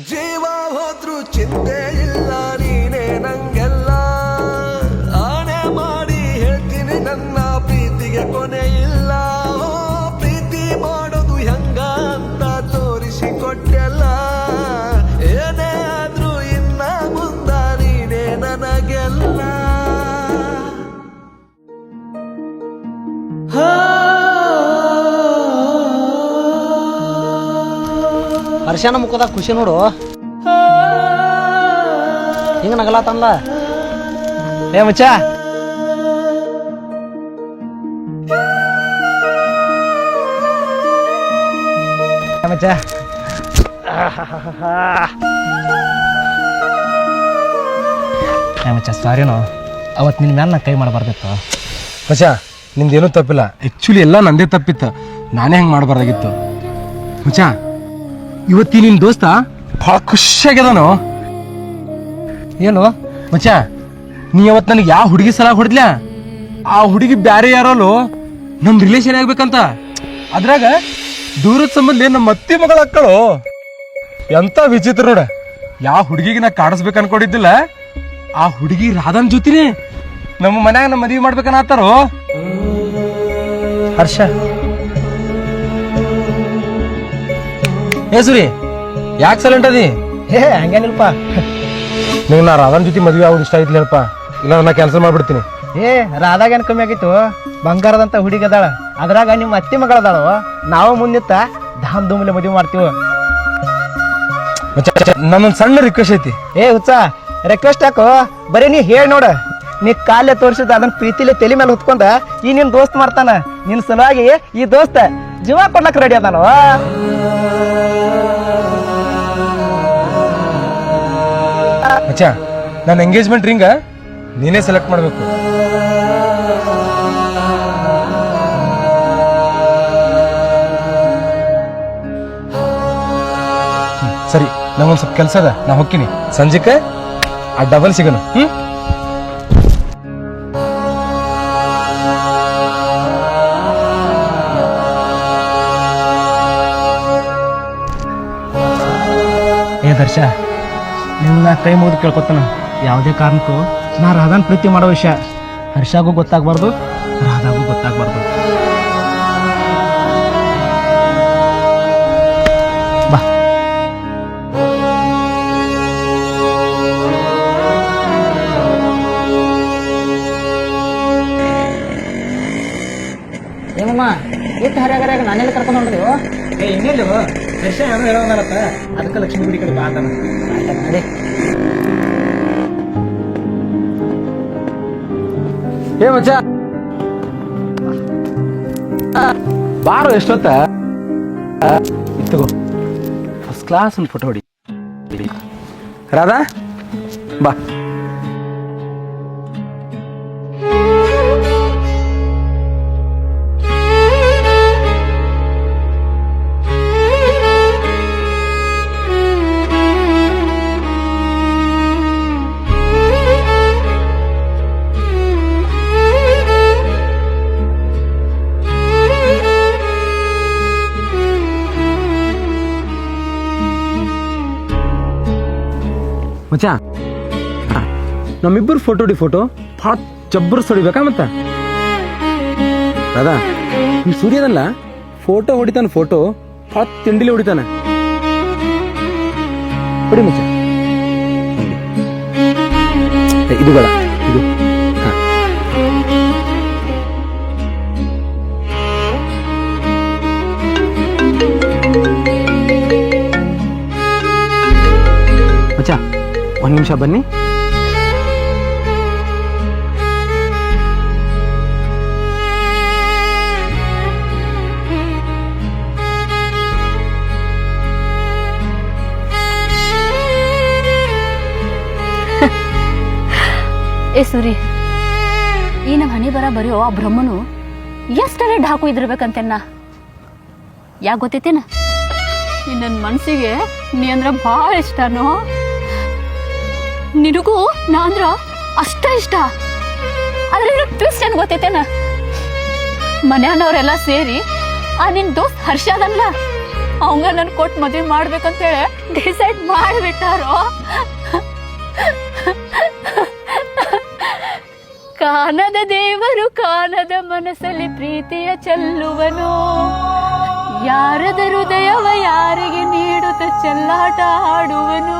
ಜೀವ ಹೋದ್ರು ಚಿಂತೆ ಇಲ್ಲ ನೀನೇ ನಂಗೆಲ್ಲ ಆಣೆ ಮಾಡಿ ಹೇಳ್ತೀನಿ ನನ್ನ ಪ್ರೀತಿಗೆ ಕೊನೆ ಇಲ್ಲ ಓ, ಪ್ರೀತಿ ಮಾಡೋದು ಹೆಂಗ ಅಂತ ತೋರಿಸಿಕೊಟ್ಟೆಲ್ಲ ಏನೇ ಆದ್ರೂ ಇನ್ನ ಮುಂದ ನೀನೇ ನನಗೆಲ್ಲ ಹರ್ಷನ ಮುಖದಾಗ ಖುಷಿ ನೋಡು ಹಿಂಗ ನಗಲಾತನ್ಲ ಏ ಮಚ್ಚ ಮಚ್ಚ ಮಚ್ಚ ಸಾರಿನೋ ಅವತ್ತು ನಿನ್ನ ಮ್ಯಾಲ ನಾ ಕೈ ಮಾಡಬಾರ್ದಿತ್ತು ಮಚ್ಚ ನಿಂದೇನೂ ತಪ್ಪಿಲ್ಲ ಆ್ಯಕ್ಚುಲಿ ಎಲ್ಲ ನಂದೇ ತಪ್ಪಿತ್ತು ನಾನೇ ಹೆಂಗೆ ಮಾಡಬಾರ್ದಾಗಿತ್ತು ಮಚ್ಚ ಇವತ್ತಿ ನಿನ್ನ ದೋಸ್ತ ಭಾಳ ಖುಷಿಯಾಗ್ಯದಾನು ಏನು ಮಚ್ಚ ನೀ ಅವತ್ತು ನನಗೆ ಯಾವ ಹುಡುಗಿ ಸಲ ಹೊಡೆದ್ಲ ಆ ಹುಡುಗಿ ಬ್ಯಾರೆ ಯಾರಲ್ಲೋ ನಮ್ಮ ರಿಲೇಷನ್ ಆಗ್ಬೇಕಂತ ಅದ್ರಾಗ ದೂರದ ಸಂಬಂಧ ನಮ್ಮ ಅತ್ತಿ ಮಗಳ ಅಕ್ಕಳು ಎಂತ ವಿಚಿತ್ರ ನೋಡ ಯಾವ ಹುಡುಗಿಗೆ ನಾ ಕಾಡಿಸ್ಬೇಕು ಅನ್ಕೊಂಡಿದ್ದಿಲ್ಲ ಆ ಹುಡುಗಿ ರಾಧನ್ ಜೊತಿನೇ ನಮ್ಮ ಮನ್ಯಾಗ ನಮ್ಮ ಮದುವೆ ಮಾಡ್ಬೇಕನ್ನತ್ತಾರೋ ಹರ್ಷ ಏ ಸುರಿ ಯಾಕೆ ಸೈಲೆಂಟ್ ಅದಿ ಏ ಹಂಗೇನಿಲ್ಪ ನೀವು ನಾ ರಾಧನ್ ಜೊತೆ ಮದುವೆ ಆಗೋದು ಇಷ್ಟ ಆಯ್ತಿಲ್ಲಪ್ಪ ಇಲ್ಲ ನಾ ಕ್ಯಾನ್ಸಲ್ ಮಾಡ್ಬಿಡ್ತೀನಿ ಏ ರಾಧಾಗ ಏನ್ ಕಮ್ಮಿ ಆಗಿತ್ತು ಬಂಗಾರದಂತ ಹುಡುಗಿ ಅದಾಳ ಅದ್ರಾಗ ನಿಮ್ಮ ಅತ್ತಿ ಮಗಳದಾಳು ನಾವು ಮುಂದಿತ್ತ ಧಾಮ್ ಧೂಮಲೆ ಮದುವೆ ಮಾಡ್ತೀವಿ ನನ್ನೊಂದು ಸಣ್ಣ ರಿಕ್ವೆಸ್ಟ್ ಐತಿ ಏ ಹುಚ್ಚ ರಿಕ್ವೆಸ್ಟ್ ಯಾಕೋ ಬರೀ ನೀ ಹೇಳಿ ನೋಡ ನೀ ಕಾಲೇ ತೋರಿಸಿದ ಅದನ್ನ ಪ್ರೀತಿಲೆ ತಲೆ ಮೇಲೆ ಹೊತ್ಕೊಂಡ ಈ ನಿನ್ ದೋಸ್ತ್ ಮಾಡ್ತಾನ. ನಿನ್ ಸಲುವಾಗಿ ಈ ದೋಸ್ತ ಜೀವ ಕೊಡ್ಲಕ್ ರೆಡಿ ಅದಾನವ. ಮಚ್ಚ ನನ್ನ ಎಂಗೇಜ್ಮೆಂಟ್ ರಿಂಗ ನೀನೇ ಸೆಲೆಕ್ಟ್ ಮಾಡ್ಬೇಕು. ಸರಿ, ನಂಗೊಂದ್ ಸ್ವಲ್ಪ ಕೆಲಸ ಅದ, ನಾ ಹೋಗ್ತೀನಿ. ಸಂಜೆಕ್ಕೆ ಆ ಡಬಲ್ ಸಿಗೋಣ. ಏ ದರ್ಶ, ನಿನ್ನ ಕೈ ಮುಗಿದು ಕೇಳ್ಕೊತಾನ, ಯಾವುದೇ ಕಾರಣಕ್ಕೂ ನಾ ರಾಧಾನ್ ಪ್ರೀತಿ ಮಾಡೋ ವಿಷಯ ಹರ್ಷಾಗೂ ಗೊತ್ತಾಗ್ಬಾರ್ದು, ರಾಧಾಗೂ ಗೊತ್ತಾಗ್ಬಾರ್ದು. ಬಾ. ಏಮಮ್ಮ ಎಷ್ಟು ಹರ್ಯಾಗರ್ಯಾಗ ನಾನೆಲ್ಲ ಕರ್ಕೊಂಡು ಹೊಂಟ್ರಿವು? ಇನ್ನೆಲ್ಲಿ ದರ್ಶ ಏನೋ ಹೇಳೋನಲ್ಲತ್ತ, ಅದಕ್ಕೆ ಲಕ್ಷ್ಮೀ ಗುಡಿ ಕಡೆ ಬಾ ಅಂತಾನ. ನಡಿ. ಏ ಮಚ್ಚ ಬಾರೋ, ಎಷ್ಟೊತ್ತ ಇತ್ತಗೋ ಫಸ್ಟ್ ಕ್ಲಾಸ್ ಒಂದು ಫೋಟೋ ಹೊಡಿ. ರಾಧಾ ಬಾ. ಮಚ್ಚ ನಮ್ಮಿಬ್ಬರು ಫೋಟೋ ಭಾಳ ಜಬ್ಬರ್ಸ್ ಹೊಡಿಬೇಕಾ ಮತ್ತ? ರಾಧಾ, ಈ ಸೂರ್ಯದಲ್ಲ ಫೋಟೋ ಹೊಡಿತಾನ, ಫೋಟೋ ಭಾಳ ತಿಂಡಿಲಿ ಹೊಡಿತಾನ. ಹೊಡಿ ಮಚ್ಚ. ಇದು ಬೇಡ, ಇದು ಮಚ್ಚ ಒಂದು ನಿಮಿಷ ಬನ್ನಿ. ಏ ಸೂರಿ, ಈ ನಮ್ಮ ಹನಿ ಬರೆಯೋ ಆ ಬ್ರಹ್ಮನು ಎಷ್ಟರೇ ಢಾಕು ಇದಿರ್ಬೇಕಂತೆನ್ನ. ಯಾಕೆ ಗೊತ್ತೈತೇನ? ನನ್ನ ಮನಸ್ಸಿಗೆ ನೀ ಅಂದ್ರ ಭಾಳ ಇಷ್ಟನೋ. ನಿನಗೂ ನಾ ಅಂದ್ರ ಅಷ್ಟ ಇಷ್ಟ. ಆದ್ರೆ ಟ್ವಿಸ್ಟ್ ಏನ್ ಗೊತ್ತೈತೇನ? ಮನ್ಯಾನವ್ರೆಲ್ಲ ಸೇರಿ ಆ ನಿನ್ ದೋಸ್ತ್ ಹರ್ಷ ಅದಲ್ಲ, ಅವಂಗ ನನ್ ಕೊಟ್ಟು ಮದ್ವೆ ಮಾಡ್ಬೇಕಂತೇಳಿ ಡಿಸೈಡ್ ಮಾಡಿಬಿಟ್ಟಾರೋ. ಕಾನದ ದೇವರು ಕಾನದ ಮನಸ್ಸಲ್ಲಿ ಪ್ರೀತಿಯ ಚೆಲ್ಲುವನು, ಯಾರದ ಹೃದಯವ ಯಾರಿಗೆ ನೀಡುತ್ತ ಚೆಲ್ಲಾಟ ಆಡುವನು.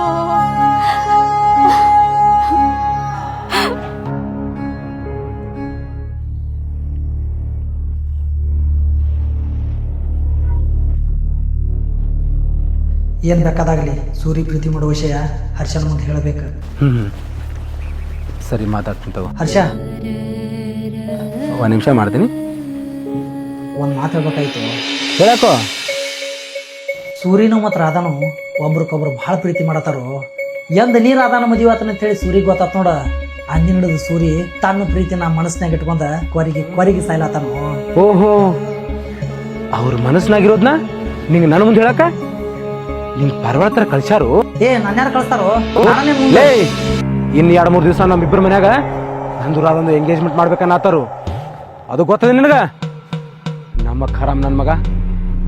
ಏನ್ ಬೇಕಾದಾಗಲಿ ಸೂರಿ ಪ್ರೀತಿ ಮಾಡೋ ವಿಷಯ ಹರ್ಷನ ಮುಂದೆ ಹೇಳಬೇಕು. ಸರಿ, ಮಾತಾಡ್ತಿಂತವ. ಹರ್ಷ, ಒಂದು ನಿಮಿಷ ಮಾಡ್ತೀನಿ. ಒಂದು ಮಾತು ಹೇಳ್ಬೇಕಾಯ್ತು. ಹೇಳಕ್ಕೋ. ಸೂರಿನು ಮತ್ತು ರಾಧಾನು ಒಬ್ರಿಗೊಬ್ರು ಭಾಳ ಪ್ರೀತಿ ಮಾಡತ್ತಾರೋ. ಎಂದ ನೀ ರಾಧಾನ ಮದುವೆ ಆತನ ಅಂತೇಳಿ ಸೂರಿಗೆ ಗೊತ್ತಾತ್ ನೋಡ. ಅಂದಿನ ಹಿಡಿದು ಸೂರಿ ತನ್ನ ಪ್ರೀತಿನ ಮನಸ್ಸಿನಾಗ ಇಟ್ಕೊಂಡ ಕೊರಿಗೆ ಸಾಯ್ಲಾತಾನು. ಓಹೋ, ಅವ್ರ ಮನಸ್ಸಿನಾಗಿರೋದ್ನ ನಿಂಗೆ ನನ್ನ ಮುಂದೆ ಹೇಳಕ್ಕ ನಿಂಗೆ ಪರ್ವತರ ಕಳ್ಸಾರು? ಏ, ನನ್ನ ಯಾರು ಕಳಿಸ್ತಾರೋ? ಇನ್ನು 2-3 ದಿವಸ ನಮ್ಮಿಬ್ಬರ ಮನ್ಯಾಗ ನಂದು ರಾಧಂದು ಎಂಗೇಜ್ಮೆಂಟ್ ಮಾಡ್ಬೇಕನ್ನತ್ತಾರು. ಅದು ಗೊತ್ತದ ನಿನಗ? ನಮ್ಮ ಖರಾಮ್ ನನ್ನ ಮಗ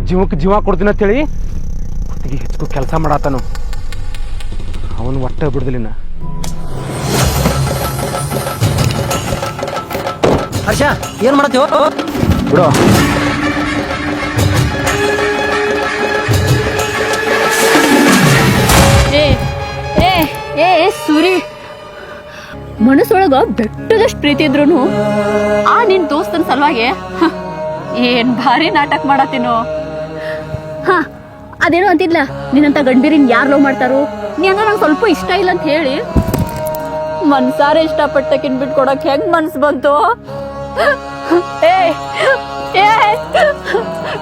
ಜೀವಕ್ಕೆ ಜೀವ ಕೊಡ್ತೀನಿ ಅಂತೇಳಿ ಹೊತ್ತಿಗೆ ಹೆಚ್ಚು ಕೆಲಸ ಮಾಡತ್ತಾನು. ಅವನು ಒಟ್ಟೆ ಬಿಡುದಿಲ್ಲ. ಹರ್ಷ, ಏನ್ ಮಾಡತ್ತೀವೋ ಬಿಡೋ. ಏ ಸೂರಿ, ಮನಸ್ಸೊಳಗ ಬೆಟ್ಟದಷ್ಟು ಪ್ರೀತಿ ಇದ್ರು ಆ ನಿನ್ ದೋಸ್ತನ ಸಲುವಾಗಿ ಏನ್ ಭಾರಿ ನಾಟಕ ಮಾಡತ್ತೀನೋ. ಅದೇನೋ ಅಂತಿದ್ಲ, ನಿನ್ನಂತ ಗಂಡೀರಿನ್ ಯಾರು ಲವ್ ಮಾಡ್ತಾರೋ, ನೀ ಅಂದ್ರೆ ನಂಗೆ ಸ್ವಲ್ಪ ಇಷ್ಟ ಇಲ್ಲ ಅಂತ ಹೇಳಿ ಮನ್ಸಾರೆ ಇಷ್ಟಪಟ್ಟಕಿನ್ ಬಿಟ್ಟು ಕೊಡಕ್ ಹೆಂಗ್ ಮನ್ಸ್ ಬಂತು? ಏ ಏ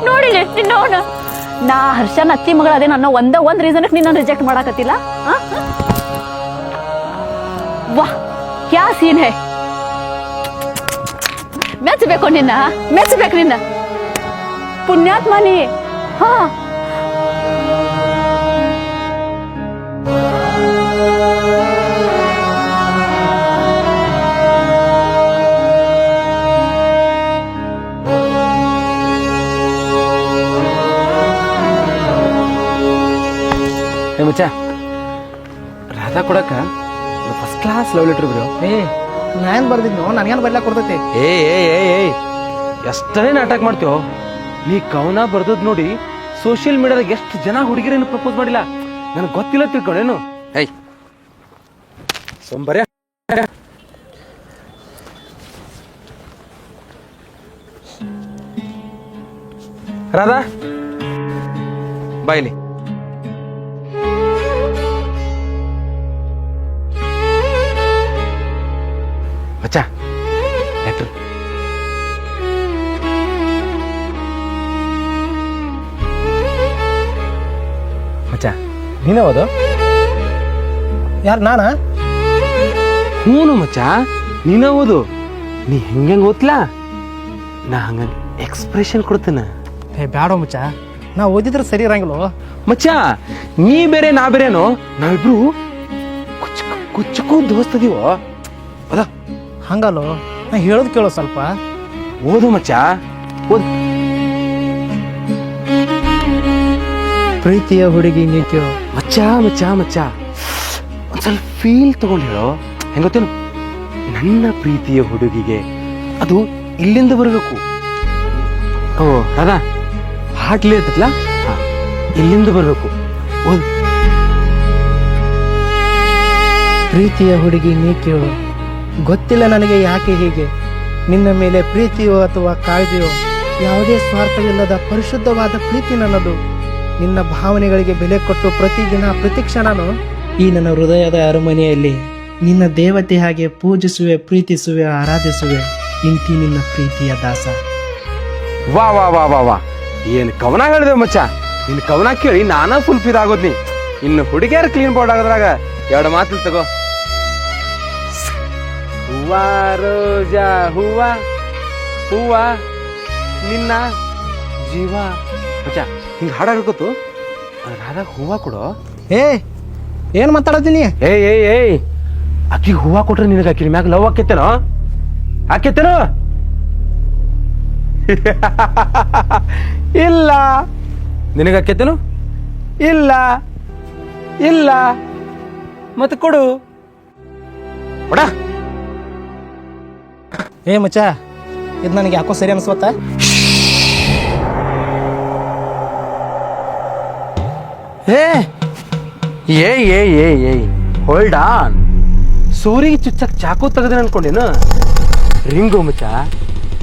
ನೋಡಿಲ್ಲ ನಿನ್ನವನ ನಾ ಹರ್ಷನ ಅತ್ತಿ ಮಗಳ ಅದೇ ನನ್ನ ಒಂದ್ ರೀಸನ್ಕ್ ನಿನ್ನ ರಿಜೆಕ್ಟ್ ಮಾಡಾಕತ್ತಿಲ್ಲ. ವಾಹ್ ಕ್ಯಾ ಸೀನ್ ಹೇ. ಮೆಚ್ಚಬೇಕು ನಿನ್ನ ಪುಣ್ಯಾತ್ಮ ನೀ. ಹಾ ಮಚ್ಚ ರಾಧಾ ಕೊಡಕ ಫಸ್ಟ್ ಕ್ಲಾಸ್ ಲವ್ ಲೆಟರ್ ಬಿಡು. ನಾ ಏನ್ ಬರ್ದಿದ್ನು ನನಗೇನು ಬರ್ಲಾಕ್ ಕೊಡ್ತೈತಿ? ಎಷ್ಟೇ ನಾಟಕ ಮಾಡ್ತೀವೋ ನೀ ಕವನ ಬರ್ದದ್ ನೋಡಿ ಸೋಷಿಯಲ್ ಮೀಡಿಯಾದಾಗ ಎಷ್ಟು ಜನ ಹುಡುಗಿರೇನು ಪ್ರಪೋಸ್ ಮಾಡಿಲ್ಲ ನನಗೆ ಗೊತ್ತಿಲ್ಲ ತಿಳ್ಕೊಂಡೇನು. ಸೋಂಬರ್ಯ ರಾಧಾ ಬಾಯ್ಲಿ. ಮಚ್ಚ ಲೆಟರ್. ಮಚ್ಚ ನೀನೇ ಓದು. ಯಾರು ನಾನ? ಹ್ಞೂ ಮಚ್ಚ ನೀನೇ ಓದು. ನೀ ಹೆಂಗೆ ಓದ್ಲಾ ನಾ ಹಂಗ ಎಕ್ಸ್ಪ್ರೆಷನ್ ಕೊಡ್ತೇನೆ. ಬ್ಯಾಡೋ ಮಚ್ಚ, ನಾ ಓದಿದ್ರೆ ಸರಿ ಇರಂಗಿಲ್ಲ. ಮಚ್ಚ ನೀ ಬೇರೆ ನಾ ಬೇರೆನೋ, ನಾವಿಬ್ರು ಕುಚ್ಚಕ್ಕೂ ದೋಸ್ತದೀವೋ. ಅದ ಹಂಗಲ್ಲೋ, ನಾ ಹೇಳೋದು ಕೇಳೋ ಸ್ವಲ್ಪ. ಓದು ಮಚ್ಚ ಓದು. ಪ್ರೀತಿಯ ಹುಡುಗಿ ನೀ ಕೇಳು. ಮಚ್ಚ ಮಚ್ಚ ಮಚ್ಚ ಒಂದ್ ಸ್ವಲ್ಪ ಫೀಲ್ ತಗೊಂಡು ಹೇಳೋ. ಹೆಂಗ ಗೊತ್ತೇನು, ನನ್ನ ಪ್ರೀತಿಯ ಹುಡುಗಿಗೆ ಅದು ಇಲ್ಲಿಂದ ಬರಬೇಕು. ಓ ರಾಧಾ ಹಾಟ್ಲಿ ಇರ್ತೈತಲ್ಲ, ಇಲ್ಲಿಂದ ಬರಬೇಕು. ಓದು. ಪ್ರೀತಿಯ ಹುಡುಗಿ ನೀ ಕೇಳು, ಗೊತ್ತಿಲ್ಲ ನನಗೆ ಯಾಕೆ ಹೀಗೆ. ನಿನ್ನ ಮೇಲೆ ಪ್ರೀತಿಯೋ ಅಥವಾ ಕಾಳಜಿಯೋ, ಯಾವುದೇ ಸ್ವಾರ್ಥವಿಲ್ಲದ ಪರಿಶುದ್ಧವಾದ ಪ್ರೀತಿ ನನ್ನದು. ನಿನ್ನ ಭಾವನೆಗಳಿಗೆ ಬೆಲೆ ಕೊಟ್ಟು ಪ್ರತಿದಿನ ಪ್ರತಿಕ್ಷಣನು ಈ ನನ್ನ ಹೃದಯದ ಅರಮನೆಯಲ್ಲಿ ನಿನ್ನ ದೇವತೆ ಹಾಗೆ ಪೂಜಿಸುವೆ, ಪ್ರೀತಿಸುವೆ, ಆರಾಧಿಸುವೆ. ಇಂತಿ ನಿನ್ನ ಪ್ರೀತಿಯ ದಾಸ. ವಾ ವಾ ವಾ ವಾ ವಾ ಏನ್ ಕವನ ಹೇಳಿದೆ ಮಚ್ಚ. ನಿನ್ ಕವನ ಕೇಳಿ ನಾನಾ ಫುಲ್ ಫೀಲ್ ಆಗೋದ್ನಿ. ಇನ್ನು ಹುಡುಗಿಯರ್ ಕ್ಲೀನ್ ಬೋರ್ಡ್ ಆಗೋದ್ರಾಗ ಎರಡು ಮಾತು ತಗೋ. ಹೂವ ರೋಜಾ ಹೂವ ಹೂವ ನಿನ್ನ ಜೀವ. ಮಚ್ಚ ಹಿಂಗ ಹಾಡಾಡ್ಕೊತು ರಾಧಾ ಹೂವ ಕೊಡೋ. ಏನ್ ಮಾತಾಡತೀನಿ? ಏಯ್ ಅಕ್ಕಿ ಹೂವ ಕೊಟ್ರೆ ನಿನಗೆ ಅಕ್ಕಿ ಮ್ಯಾಗ ಲವ್ ಆಕೇತೇನೋ? ಆಕೇತೇನೋ? ಇಲ್ಲ. ನಿನಗೆ ಆಕೇತೇನು? ಇಲ್ಲ ಇಲ್ಲ. ಮತ್ತೆ ಕೊಡು. ಮಚ್ಚ ಇದು ನನಗೆ ಯಾಕೋ ಸರಿ ಅನ್ಸ್ವತ್ತ. Hold on. ಸೂರಿಗೆ ಚುಚ್ಚಕ್ ಚಾಕು ತೆಗದ್ರೆ ಅನ್ಕೊಂಡೇನು? ರಿಂಗು ಮಚ್ಚ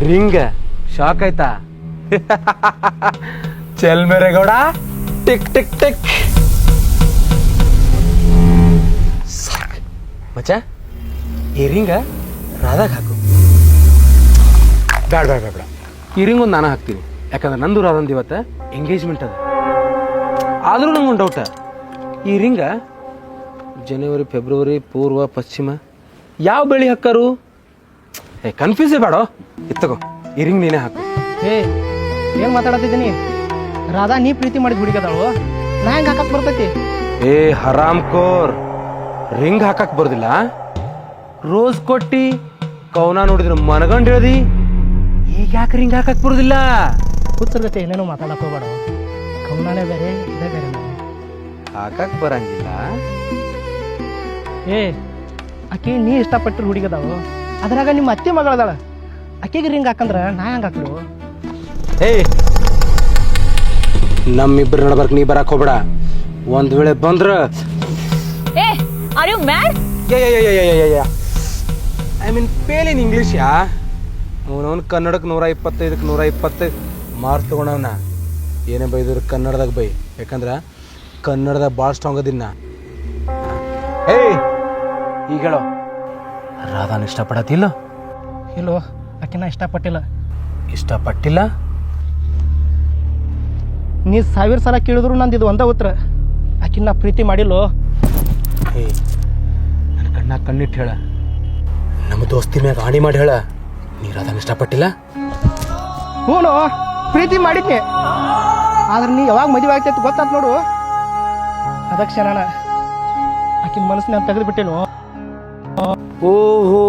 ರಿಂಗ್. ಶಾಕ್ ಆಯ್ತಾ? ಚಲ್ ಮೇರೆ ಗೌಡ ಟಿಕ್ ಟಿಕ್ ಟಿಕ್. ಮಚ್ಚ ಈ ರಿಂಗ ರಾಧಾಗ್ ಹಾಕು. ಬೇಡ ಬೇಡ ಬೇಡ, ಈ ರಿಂಗ್ ಒಂದು ನಾನು ಹಾಕ್ತೀನಿ. ಯಾಕಂದ್ರೆ ನಂದು ರಾಧಂದು ಇವತ್ತ ಎಂಗೇಜ್ಮೆಂಟ್ ಅದ. ಆದ್ರೂ ನಂಗೊಂದು ಡೌಟ, ಈ ರಿಂಗ ಜನವರಿ ಫೆಬ್ರವರಿ ಪೂರ್ವ ಪಶ್ಚಿಮ ಯಾವ ಬೆಳಿ ಹಾಕಾರು? ಕನ್ಫ್ಯೂಸೇ ಬೇಡ, ಇತ್ತಗೋ ಈ ರಿಂಗ್ ನೀನೇ ಹಾಕು. ಏನ್ ಮಾತಾಡತಿದ್ದೀನಿ? ರಾಧಾ ನೀ ಪ್ರೀತಿ ಮಾಡಿದ್ ಹುಡುಗದಾಳು, ನಾ ಹೆಂಗ್ ಹಾಕಕ್ ಬರ್ತೈತಿ? ಹರಾಮ್ ಕೋರ್, ರಿಂಗ್ ಹಾಕಕ್ ಬರೋದಿಲ್ಲ? ರೋಸ್ ಕೊಟ್ಟಿ ಕವನ ನೋಡಿದ್ರೆ ಮನಗಂಡ್ ಹೇಳ್ದಿ, ಈಗ ಯಾಕೆ ರಿಂಗ್ ಹಾಕಕ್ ಬರೋದಿಲ್ಲ? ಕೂತರ ಜೊತೆ ಏನೇನೋ ಮಾತಾಡಕ್ ಹೋಗ್ಬೇಡ. ಕವನಾನೇ ಬೇರೆ, ಇದೇ ಬೇರೆ. ಹಾಕಕ್ ಬರಂಗಿಲ್ಲ. ಆಕಿ ನೀ ಇಷ್ಟಪಟ್ಟಿರು ಹುಡುಗದಾವು, ಅದ್ರಾಗ ನಿಮ್ಮ ಅತ್ತಿ ಮಗಳದಾಳ. ಆಕೆಗೆ ರಿಂಗ್ ಹಾಕಂದ್ರ ನಾ ಹೆಂಗ್ ಹಾಕ್ಲು? ನಮ್ಮಿಬ್ಬರು ನಡ್ಬರ್ಕ್ ನೀ ಬರಕ್ ಹೋಗ್ಬೇಡ. ಒಂದ್ ವೇಳೆ ಬಂದ್ರ I mean fail in English. ಅವನವನ್ ಕನ್ನಡಕ್ಕೆ 125ಕ್ಕೆ 125 ಮಾರ್ಕ್ಸ್ ತಗೊಂಡವನ. ಏನೇ ಬೈದ್ರು ಕನ್ನಡದಾಗ ಬೈ, ಯಾಕಂದ್ರ ಕನ್ನಡದಾಗ ಭಾಳ ಸ್ಟ್ರಾಂಗ್ ಅದಿನ್ನ. ಈಗ ಹೇಳೋ, ರಾಧಾನ ಇಷ್ಟಪಡತ್ತಿಲ್ಲ? ಇಲ್ಲೋ, ಆಕಿನ ಇಷ್ಟಪಟ್ಟಿಲ್ಲ. ಇಷ್ಟಪಟ್ಟಿಲ್ಲ? ನೀ 1000 ಸಲ ಕೇಳಿದ್ರು ನಂದು ಇದು ಒಂದೇ ಉತ್ತರ, ಆಕಿನ ಪ್ರೀತಿ ಮಾಡಿಲ್ಲೋ. ಏ ನನ್ನ ಕಣ್ಣಾಗ ಕಣ್ಣಿಟ್ಟು ಹೇಳ, ನಮ್ಮ ದೋಸ್ತಿ ಮ್ಯಾಗ ಆಣಿ ಮಾಡಿ ಹೇಳ, ನೀ ರಾಧಾನ ಇಷ್ಟಪಟ್ಟಿಲ್ಲ? ಹ್ಞೂ, ಪ್ರೀತಿ ಮಾಡಿದ್ನಿ. ಆದ್ರೆ ನೀ ಯಾವಾಗ ಮದುವೆ ಆಗ್ತೈತೆ ಗೊತ್ತಾತ್ ನೋಡು, ಅದಕ್ಕೆ ಕ್ಷಣನ ಆಕಿನ ಮನಸ್ಸಿನ ತೆಗೆದು ಬಿಟ್ಟೇನು. ಓಹೋ,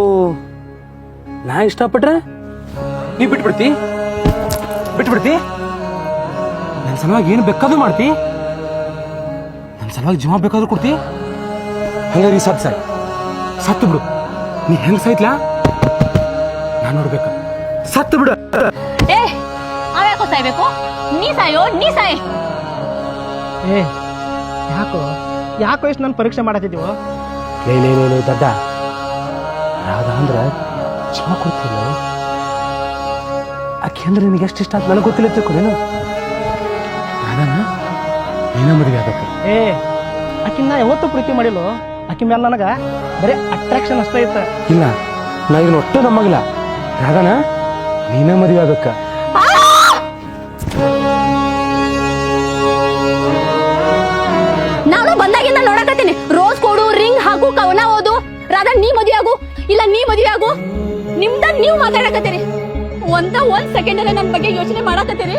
ನಾ ಇಷ್ಟಪಟ್ರೆ ನೀ ಬಿಟ್ಬಿಡ್ತಿ? ನನ್ನ ಸಲುವಾಗಿ ಏನು ಬೇಕಾದ್ರೂ ಮಾಡ್ತಿ? ನನ್ನ ಸಲುವಾಗಿ ಜೀವ ಬೇಕಾದ್ರೂ ಕೊಡ್ತಿ? ಹಂಗಾರೆ ಈ ಸತ್ತು ಬಿಡು. ನೀ ಹೆಂಗ್ ಸಾಯ್ತ್ಲಾ ನಾನು ನೋಡ್ಬೇಕ. ಸತ್ತು ಬಿಡು. ಏ ಅವ್ಯಾಕೋ ಸಾಯ್ಬೇಕು? ನೀ ಸಾಯ್. ಏ ಯಾಕೋ ಇಷ್ಟು ನಾನು ಪರೀಕ್ಷೆ ಮಾಡತ್ತಿದ್ದೀವೋ? ಲೇ ದಡ್ಡ, ರಾಧಾ ಅಂದ್ರೆ ಜೀವ ಕೊಡ್ತಿಲ್ಲ. ಆಕೆ ಅಂದ್ರೆ ನಿನಗೆ ಎಷ್ಟು ಇಷ್ಟ ಅಂತ ನನಗೆ ಗೊತ್ತಿಲ್ಲ ತಿಳ್ಕೊನೇನು? ರಾಧಾನ ನೀನ ಮದುವೆ ಆಗಬೇಕು. ಏ ಆಕಿನ ಯಾವತ್ತೂ ಪ್ರೀತಿ ಮಾಡಿಲ್ಲ. ಆಕಿ ಮೇಲೆ ನನಗೆ ಬರೀ ಅಟ್ರಾಕ್ಷನ್ ಅಷ್ಟೇ ಇತ್ತು. ಇಲ್ಲ, ನಾ ಇದನ್ನ ಒಟ್ಟು ನಮ್ಮಗಿಲ್ಲ. ರಾಧಾನ ನೀನ ಮದುವೆ ಆಗಕ್ಕ. ನಾನು ಬಂದಾಗಿಂದ ನೋಡಕತ್ತೀನಿ, ರೋಸ್ ಕೊಡು, ರಿಂಗ್ ಹಾಕು, ಕವನ ಓದು, ರಾಧಾ ನೀ ಮದುವೆ ಆಗು, ಇಲ್ಲ ನೀ ಮದುವೆ ಆಗು. ನಿಮ್ದ ನೀವು ಮಾತಾಡಕತ್ತೀರಿ. ಒಂದ್ ಸೆಕೆಂಡ್ ನನ್ನ ಬಗ್ಗೆ ಯೋಚನೆ ಮಾಡಕತ್ತೀರಿ.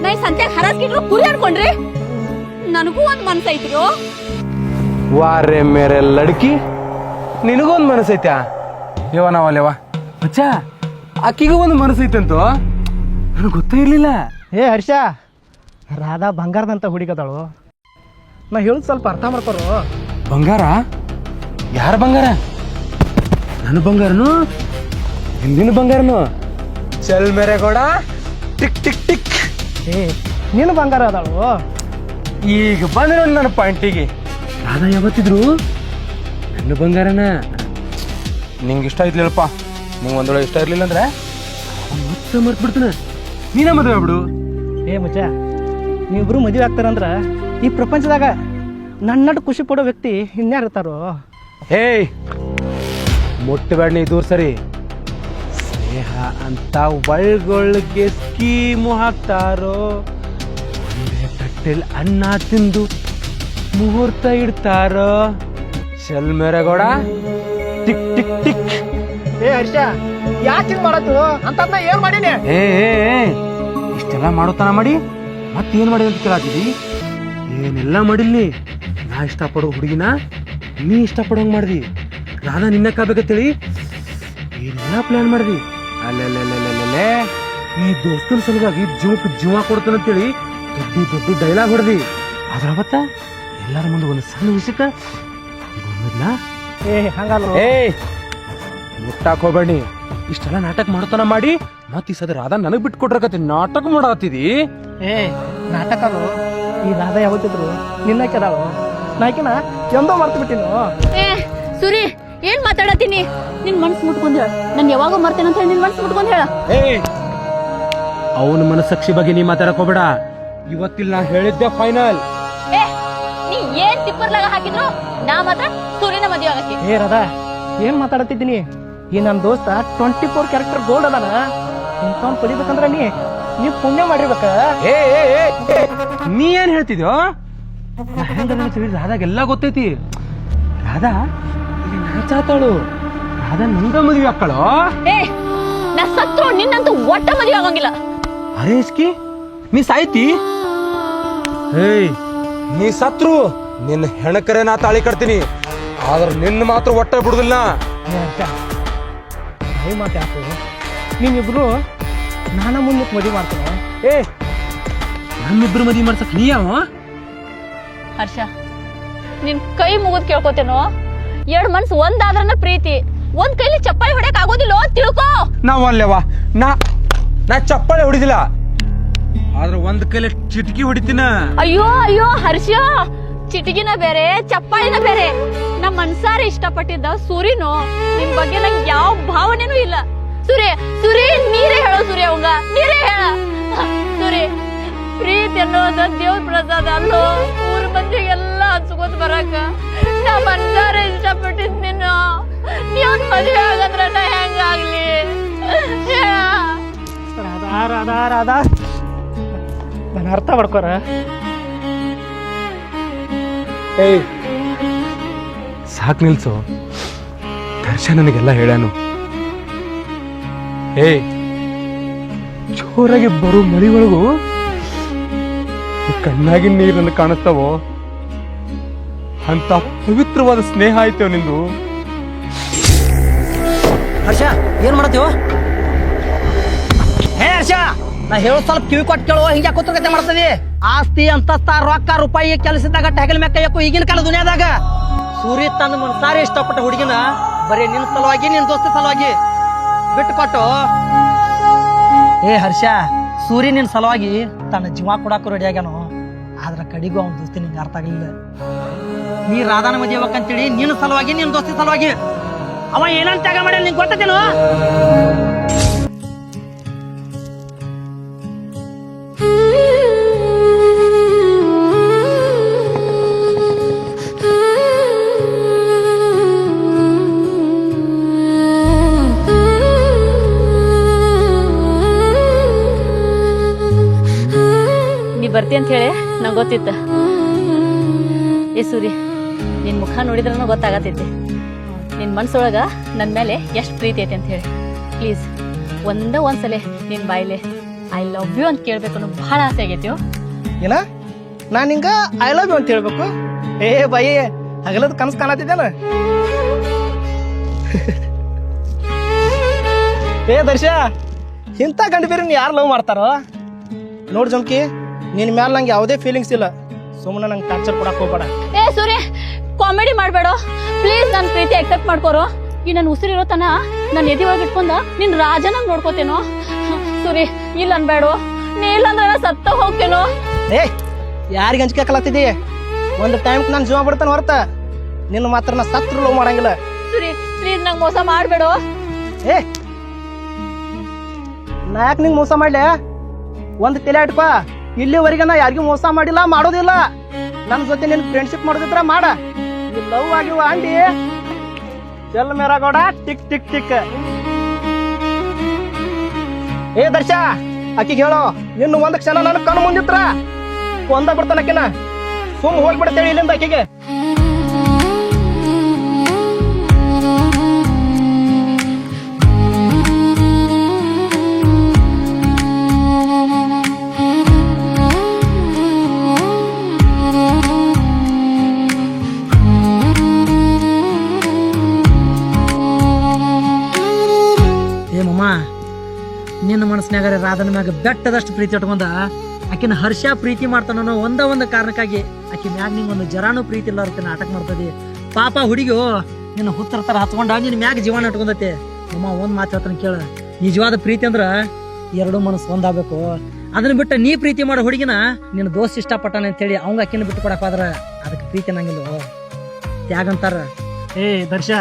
ನಾ ಈ ಸಂತ್ಯಾಗ ಹರಾಸ್ಕಿಟ್ರು ಕುರಿ ಅನ್ಕೊಂಡ್ರಿ. ನನಗೂ ಒಂದ್ ಮನ್ಸ ಐತ್ರಿ. ವಾರೆ ಮೇರೆ ಲಡ್ಕಿ, ನಿನಗೊಂದು ಮನಸ್ಸೈತ್ಯಾ? ನಾವಲ್ಲೇವ ಅಚ್ಚ, ಆಕಿಗೂ ಒಂದು ಮನಸ್ಸೈತಂತೂ ನನಗೆ ಗೊತ್ತೇ ಇರ್ಲಿಲ್ಲ. ಏ ಹರ್ಷ, ರಾಧಾ ಬಂಗಾರದಂತ ಹುಡುಗದಳು. ನಾ ಹೇಳುದು ಸ್ವಲ್ಪ ಅರ್ಥ ಮಾಡ್ಕೊರು. ಬಂಗಾರ? ಯಾರ ಬಂಗಾರ? ನನ್ನ ಬಂಗಾರನು? ಹಿಂದಿನ ಬಂಗಾರನು? ಚಲ್ ಮೇರೆ ಗೋಡ, ಟಿಕ್ ಟಿಕ್ ಟಿಕ್. ಏ ನೀನು ಬಂಗಾರ ಅದಾಳು. ಈಗ ಬಂದ್ರೆ ನೋಡಿ ನನ್ನ ಪಾಯಿಂಟಿಗೆ. ರಾಧಾ ಯಾವತ್ತಿದ್ರು ನನ್ನ ಬಂಗಾರನ. ನಿಂಗೆ ಇಷ್ಟ ಇರ್ಲಿಲ್ಲಪ್ಪ, ನಿಂಗೆ ಒಂದೊಳಗೆ ಇಷ್ಟ ಇರ್ಲಿಲ್ಲ ಅಂದ್ರೆ ಮತ್ತೆ ಮರ್ತ್ಬಿಡ್ತಾನೆ. ನೀನ ಮದುವೆ ಆಗ್ಬಿಡು. ಏ ಮಚ್ಚ, ನೀವಿಬ್ರು ಮದುವೆ ಆಗ್ತಾರಂದ್ರ ಈ ಪ್ರಪಂಚದಾಗ ನನ್ನಟ್ಟು ಖುಷಿ ಪಡೋ ವ್ಯಕ್ತಿ ಇನ್ಯಾರು ಇರ್ತಾರೋ? ಏಯ್ ಮುಟ್ಟಬೇಡ, ನೀ ದೂರ ಸರಿ. ಸ್ನೇಹ ಅಂತ ಒಳ್ಗೊಳ್ಗೆ ಸ್ಕೀಮು ಹಾಕ್ತಾರೋ, ಒಂದೇ ತಟ್ಟೆಲ್ ಅನ್ನ ತಿಂದು ಮುಹೂರ್ತ ಇಡ್ತಾರೋ. ಚಲ್ ಮೇರೆಗೌಡ, ಟಿಕ್ ಟಿಕ್ ಟಿಕ್. ಏ ಹರ್ಷ, ಯಾಕೆ ಮಾಡತ್ತು ಅಂತ ಏನ್ ಮಾಡೀನಿ? ಏ ಇಷ್ಟೆಲ್ಲ ಮಾಡೋತನ ಮಾಡಿ ಮತ್ತೇನ್ ಮಾಡಿ ಅಂತ ಕೇಳಾತಿದಿ? ಏನೆಲ್ಲ ಮಾಡಿಲ್ಲಿ. ನಾ ಇಷ್ಟಪಡೋ ಹುಡುಗಿನ ನೀ ಇಷ್ಟಪಡೋಂಗ್ ಮಾಡ್ದಿ. ರಾಧಾ ನಿನ್ನ ಕಾಬೇಕಂತೇಳಿ ಏನೆಲ್ಲ ಪ್ಲಾನ್ ಮಾಡ್ದಿ. ಅಲ್ಲೆಲ್ಲೆಲ್ಲೆಲ್ಲೆಲ್ಲೆ, ಈ ದೋಸ್ತನ ಸಲುವಾಗಿ ಜೀವ ಕೊಡ್ತಾನಂತೇಳಿ ದೊಡ್ಡ ಡೈಲಾಗ್ ಹೊಡೆದಿ. ಆದ್ರ ಅವತ್ತ ಎಲ್ಲರ ಮುಂದೆ ಒಂದು ಸಣ್ಣ ವಿಷಯಕ್ಕ ಏ ಹಂಗಲ್ಲ. ಏ ಮುಟ್ಟಾಕ್ ಹೋಗ್ಬೇಡಿ. ಇಷ್ಟೆಲ್ಲ ನಾಟಕ ಮಾಡ್ತಾನ ಮಾಡಿ ಮತ್ ಈ ಸದ ರಾಧಾ ನನಗ್ ಬಿಟ್ಟು ಕೊಟ್ರಕತಿ ನಾಟಕ ಮಾಡತ್ತಿದಿ. ಏ ನಾಟಕನು ಈ ರಾಧಾ ಯಾವತ್ತಿದ್ರು ನಿನ್ನ ಕೆದಾಳು. ನಾಕಿನ ಎಂದೋ ಮರ್ತು ಬಿಟ್ಟಿನು. ಏ ಸುರಿ, ಏನ್ ಮಾತಾಡತೀನಿ? ನಿನ್ ಮನ್ಸು ಮುಟ್ಕೊಂಡ್ ಹೇಳ. ನನ್ ಯಾವಾಗ ಮರ್ತೇನೆ ಅಂತ ಹೇಳಿ ನಿನ್ ಮನ್ಸು ಮುಟ್ಕೊಂಡ್ ಹೇಳ. ಏ ಅವನ ಮನಸ್ಸಾಕ್ಷಿ ಬಗ್ಗೆ ನೀ ಮಾತಾಡಕ್ ಹೋಗ್ಬೇಡ. ಇವತ್ತಿಲ್ ನಾ ಹೇಳಿದ್ದೆ ಫೈನಲ್. ಏ ನೀ ಏನ್ ತಿಪ್ಪರ್ಲಾಗ ಹಾಕಿದ್ರು ನಾ ಮಾತ್ರ ಸೂರ್ಯನ ಮದುವೆ ಆಗಕ್ಕೆ. ಏ ರಾಧಾ, ಏನ್ ಮಾತಾಡತ್ತಿದ್ದೀನಿ? ಈ ನನ್ನ ದೋಸ್ತ 24 ಕ್ಯಾರೆಕ್ಟರ್ ಗೋಲ್ಡ್ ಅದಾನ. ಇಂಥವ್ನ್ ಪಡಿಬೇಕಂದ್ರ ನೀ ಪುಣ್ಯ ಮಾಡಿರ್ಬೇಕ. ನೀ ಏನ್ ಹೇಳ್ತಿದ್ಯೋ? ಹೆಂಗ ತಿಳಿ ರಾಧಾಗೆಲ್ಲ ಗೊತ್ತೈತಿ. ರಾಧಾ ಇಲ್ಲಿ ನಾಚಾತಾಳು. ರಾಧಾ ನಂಗ ಮದುವೆ ಹಾಕಳೋ. ಏ ನಾ ಸತ್ರು ನಿನ್ನಂತೂ ಒಟ್ಟ ಮದುವೆ ಆಗಂಗಿಲ್ಲ. ಅರೇ ಇಸ್ಕಿ, ನೀ ಸಾಯ್ತಿ? ಏಯ್ ನೀ ಸತ್ರು ನಿನ್ನ ಹೆಣಕರೆ ನಾ ತಾಳಿ ಕಟ್ತೀನಿ, ಆದ್ರೆ ನಿನ್ನ ಮಾತ್ರ ಒಟ್ಟ ಬಿಡುದಿಲ್ಲ. ಮಾತು ಯಾಕು? ನೀವಿಬ್ರು ನಾನ ಮುಂದೆ ಮದುವೆ ಮಾಡ್ತೀನಿ. ಏ ನಮ್ಮಿಬ್ರು ಮದುವೆ ಮಾಡ್ಸಕ್ ನೀ ಯಾವ? ಹರ್ಷ, ನಿನ್ ಕೈ ಮುಗಿದ್ ಕೇಳ್ಕೊತೇನೋ, 2 ಮನ್ಸು ಒಂದಾದ್ರನ ಪ್ರೀತಿ. ಒಂದ್ ಕೈಲಿ ಚಪ್ಪಾಳಿ ಹೊಡ್ಯಕ್ ಆಗೋದಿಲ್ಲ ತಿಳ್ಕೋ. ನಾವ್ ಅಲ್ಲೇವಾ, ನಾ ಚಪ್ಪಾಳೆ ಹೊಡಿದಿಲ್ಲ, ಆದ್ರೆ ಒಂದ್ ಕೈಲಿ ಚಿಟಕಿ ಹೊಡಿತೀನ. ಅಯ್ಯೋ ಹರ್ಷ, ಚಿಟಗಿನ ಬೇರೆ ಚಪ್ಪಾಳಿನ ಬೇರೆ. ನಮ್ ಮನ್ಸಾರ ಇಷ್ಟಪಟ್ಟಿದ್ದ ಸೂರಿನು ನಿಮ್ ಬಗ್ಗೆ ನಂಗೆ ಯಾವ ಭಾವನೆನೂ ಇಲ್ಲ. ಸೂರಿ ನೀರೇ ಹೇಳೋ ಸೂರ್ಯ, ಅವಂಗ ನೀರೇ ಹೇಳ. ಸೂರಿ, ಪ್ರೀತಿ ಅನ್ನೋದು ದೇವ್ರ ಪ್ರಸಾದ ಅಲ್ಲೋ. ಊರ್ ಮಂದಿಗೆಲ್ಲ ಹಚ್ಕೋತ ಬರಾಕ ನಾ ಮನ್ಸಾರ ಇಷ್ಟಪಟ್ಟಿದ್ ನಿನ್ನ. ನೀವ್ ಮದ್ವೆ ಆಗಂದ್ರ ನಾ ಹೆಂಗಾಗ್ಲಿ ರಾಧಾ ರಾಧಾ ರಾಧಾ ನಾನು ಅರ್ಥ ಮಾಡ್ಕೋರ. ಏಯ್ ಸಾಕ್ ನಿಲ್ಸು. ದರ್ಶನ್ ನನಗೆಲ್ಲ ಹೇಳ್ಯಾನು. ಏಯ್ ಜೋರಾಗಿ ಬರೋ ಮಳಿ ಒಳಗು ಕಣ್ಣಾಗಿನ ನೀರು ನನಗೆ ಕಾಣಿಸ್ತಾವೋ ಅಂತ ಪವಿತ್ರವಾದ ಸ್ನೇಹ ಆಯ್ತೇವ ನಿಂದು. ಹರ್ಷ ಏನ್ ಮಾಡತ್ತೀವ? ಹೇ ಹರ್ಷ, ನಾ ಹೇಳೋ ಸ್ವಲ್ಪ ಕಿವಿ ಕೊಟ್ಟು ಕೇಳುವ. ಹಿಂಗೆ ಕೂತ್ರಗತೆ ಮಾಡ್ತದಿ. ಆಸ್ತಿ ಅಂತಸ್ತ ರೊಕ್ಕ ರೂಪಾಯಿ ಕೆಲಸದಾಗ ಟಗಲ್ ಮೆಕ್ಕಯ್ಯಕ್ಕೂ ಈಗಿನ ಕಾಲ ದುನಿಯಾದಾಗ ಸೂರ್ಯ ತನ್ನ ಮನಸಾರಿ ಇಷ್ಟಪಟ್ಟ ಹುಡುಗಿನ ಬರೀ ನಿನ್ನ ಸಲುವಾಗಿ ನಿನ್ನ ದೋಸ್ತಿ ಸಲುವಾಗಿ ಬಿಟ್ಟು ಕೊಟ್ಟು. ಏ ಹರ್ಷ, ಸೂರ್ಯ ನಿನ್ನ ಸಲುವಾಗಿ ತನ್ನ ಜೀವ ಕೊಡಾಕು ರೆಡಿ ಆಗ್ಯಾನೋ. ಆದ್ರ ಕಡಿಗೂ ಅವನ ದೋಸ್ತಿ ನಿಂಗೆ ಅರ್ಥ ಆಗಲಿಲ್ಲ. ನೀ ರಾಧಾನ ಮದುವೆ ಹೋಗಂತೇಳಿ ನಿನ್ನ ಸಲುವಾಗಿ ನಿನ್ನ ದೋಸ್ತಿ ಸಲುವಾಗಿ ಅವ ಏನಂತ ತ್ಯಾಗ ಮಾಡ್ಯಾನ ನಿಂಗೆ ಗೊತ್ತೇನು? ನೀ ಬರ್ತಿ ಅಂತ ಹೇಳಿ ನಂಗೆ ಗೊತ್ತಿತ್ತ. ಏ ಸೂರಿ, ನಿನ್ ಮುಖ ನೋಡಿದ್ರೂ ಗೊತ್ತಾಗತೈತಿ ನಿನ್ ಮನ್ಸೊಳಗ ನನ್ನ ಮೇಲೆ ಎಷ್ಟು ಪ್ರೀತಿ ಐತಿ ಅಂತ ಹೇಳಿ. ಪ್ಲೀಸ್ ಒಂದ್ಸಲ ನಿನ್ ಬಾಯಿಲೆ ಐ ಲವ್ ಯು ಅಂತ ಕೇಳ್ಬೇಕು ಅನ್ನೋ ಬಹಳ ಆಸೆ ಆಗೈತಿಯೋ. ಏನ ನಾನು ಹಿಂಗ ಐ ಲವ್ ಯು ಅಂತ ಹೇಳ್ಬೇಕು? ಏ ಬಾಯಿ, ಹಗಲದ ಕನಸು ಕಾಣತಿದ್ದೇನ? ಏ ದರ್ಶ, ಇಂಥ ಗಂಡ ಬೇರೆ ಯಾರು ಲವ್ ಮಾಡ್ತಾರೋ? ನೋಡ್ ಜಮ್ಕಿ, ನಿನ್ ಮ್ಯಾಲ ನಂಗೆ ಯಾವುದೇ ಫೀಲಿಂಗ್ಸ್ ಇಲ್ಲ. ಸುಮ್ಮನೆ ನಂಗೆ ಟಾರ್ಚರ್ ಕೊಡಕ್ ಹೋಗ್ಬೇಡ. ಏ ಸೂರ್ಯ, ಕಾಮಿಡಿ ಮಾಡ್ಬೇಡ ಪ್ಲೀಸ್. ನನ್ನ ಪ್ರೀತಿ ಅಕ್ಸೆಪ್ಟ್ ಮಾಡ್ಕೋರು. ಈ ನನ್ನ ಉಸಿರಿರೋ ತನ ನನ್ನ ಎದಿ ಒಳಗೆ ಇಟ್ಕೊಂಡ ನಿನ್ ರಾಜನಂಗ್ ನೋಡ್ಕೋತೇನೋ. ಸೂರಿ, ಇಲ್ಲ ಅನ್ಬೇಡ. ನೀ ಇಲ್ಲ ಅಂದ್ರೆ ನಾ ಸತ್ತ ಹೋಗ್ತೇನೋ. ಏ ಯಾರಿಗೆ ಅಂಜಿಕೆ ಹಾಕಲತ್ತಿದಿ? ಒಂದು ಟೈಮ್ ನಾನು ಜೀವ ಬಿಡ್ತಾನೆ ಹೊರತ ನಿನ್ನ ಮಾತ್ರ ನಾ ಸತ್ರು ಲವ್ ಮಾಡಂಗಿಲ್ಲ. ಸೂರಿ ಪ್ಲೀಸ್, ನಂಗೆ ಮೋಸ ಮಾಡ್ಬೇಡ. ಏ ನಾ ಯಾಕೆ ನಿಂಗೆ ಮೋಸ ಮಾಡ್ಲೆ? ಒಂದು ತಲೆ ಇಟ್ಕೋ, ಇಲ್ಲಿವರೆಗೆ ನಾ ಯಾರಿಗೂ ಮೋಸ ಮಾಡಿಲ್ಲ, ಮಾಡೋದಿಲ್ಲ. ನನ್ನ ಜೊತೆ ನಿನ್ ಫ್ರೆಂಡ್ಶಿಪ್ ಮಾಡೋದಿದ್ರ ಮಾಡ. ಈ ಲವ್ ಆಗಿವ ಅಂಡಿ ಚೆಲ್ ಮೇರಾಗೌಡ ಟಿಕ್ ಟಿಕ್ ಟಿಕ್. ಏ ದರ್ಶ, ಆಕಿಗೆ ಹೇಳೋ ಇನ್ನು ಒಂದ್ ಕ್ಷಣ ನನ್ನ ಕಣ್ಣು ಮುಂದಿತ್ರ ಕೊಂದ ಬಿಡ್ತಾನಕಿನ. ಸುಮ್ ಹೋಗ್ಬಿಡ್ತೇಳಿ ಇಲ್ಲಿಂದ ಆಕಿಗೆ. ನಿನ್ನ ಮನಸ್ಸಿನಾಗ ರಾಧನ ಮ್ಯಾಗ ಬೆಟ್ಟದಷ್ಟು ಪ್ರೀತಿ ಇಟ್ಕೊಂಡ ಆಕಿನ ಹರ್ಷ ಪ್ರೀತಿ ಮಾಡ್ತಾನೋ ಒಂದ ಕಾರಣಕ್ಕಾಗಿ ಆಕಿ ಮ್ಯಾಗ ನಿಂಗೊಂದು ಜರಾನು ಪ್ರೀತಿ ಇಲ್ಲ ಅವ್ರ ನಾಟಕ ಮಾಡ್ತದಿ. ಪಾಪ ಹುಡುಗಿ ನಿನ್ನ ಹುತ್ತರ ತರ ಹತ್ಕೊಂಡ ನಿನ್ನ ಮ್ಯಾಗ ಜೀವನ ಇಟ್ಕೊಂಡತಿ. ಅಮ್ಮ ಒಂದ್ ಮಾತು ಹೇಳ್ತಾನೆ ಕೇಳ, ನಿಜವಾದ ಪ್ರೀತಿ ಅಂದ್ರ ಎರಡು ಮನಸ್ಸು ಒಂದಾಗಬೇಕು. ಅದನ್ನ ಬಿಟ್ಟು ನೀ ಪ್ರೀತಿ ಮಾಡೋ ಹುಡುಗಿನ ನಿನ್ನ ದೋಸ್ತ್ ಇಷ್ಟಪಟ್ಟಾನೆ ಅಂತೇಳಿ ಅವಂಗ ಆಕಿನ ಬಿಟ್ಟು ಕೊಡಕ್ ಹೋದ್ರ ಅದಕ್ಕೆ ಪ್ರೀತಿ ಅನ್ನಂಗಿಲ್ಲ, ತ್ಯಾಗ ಅಂತಾರ. ಏ ದರ್ಶ,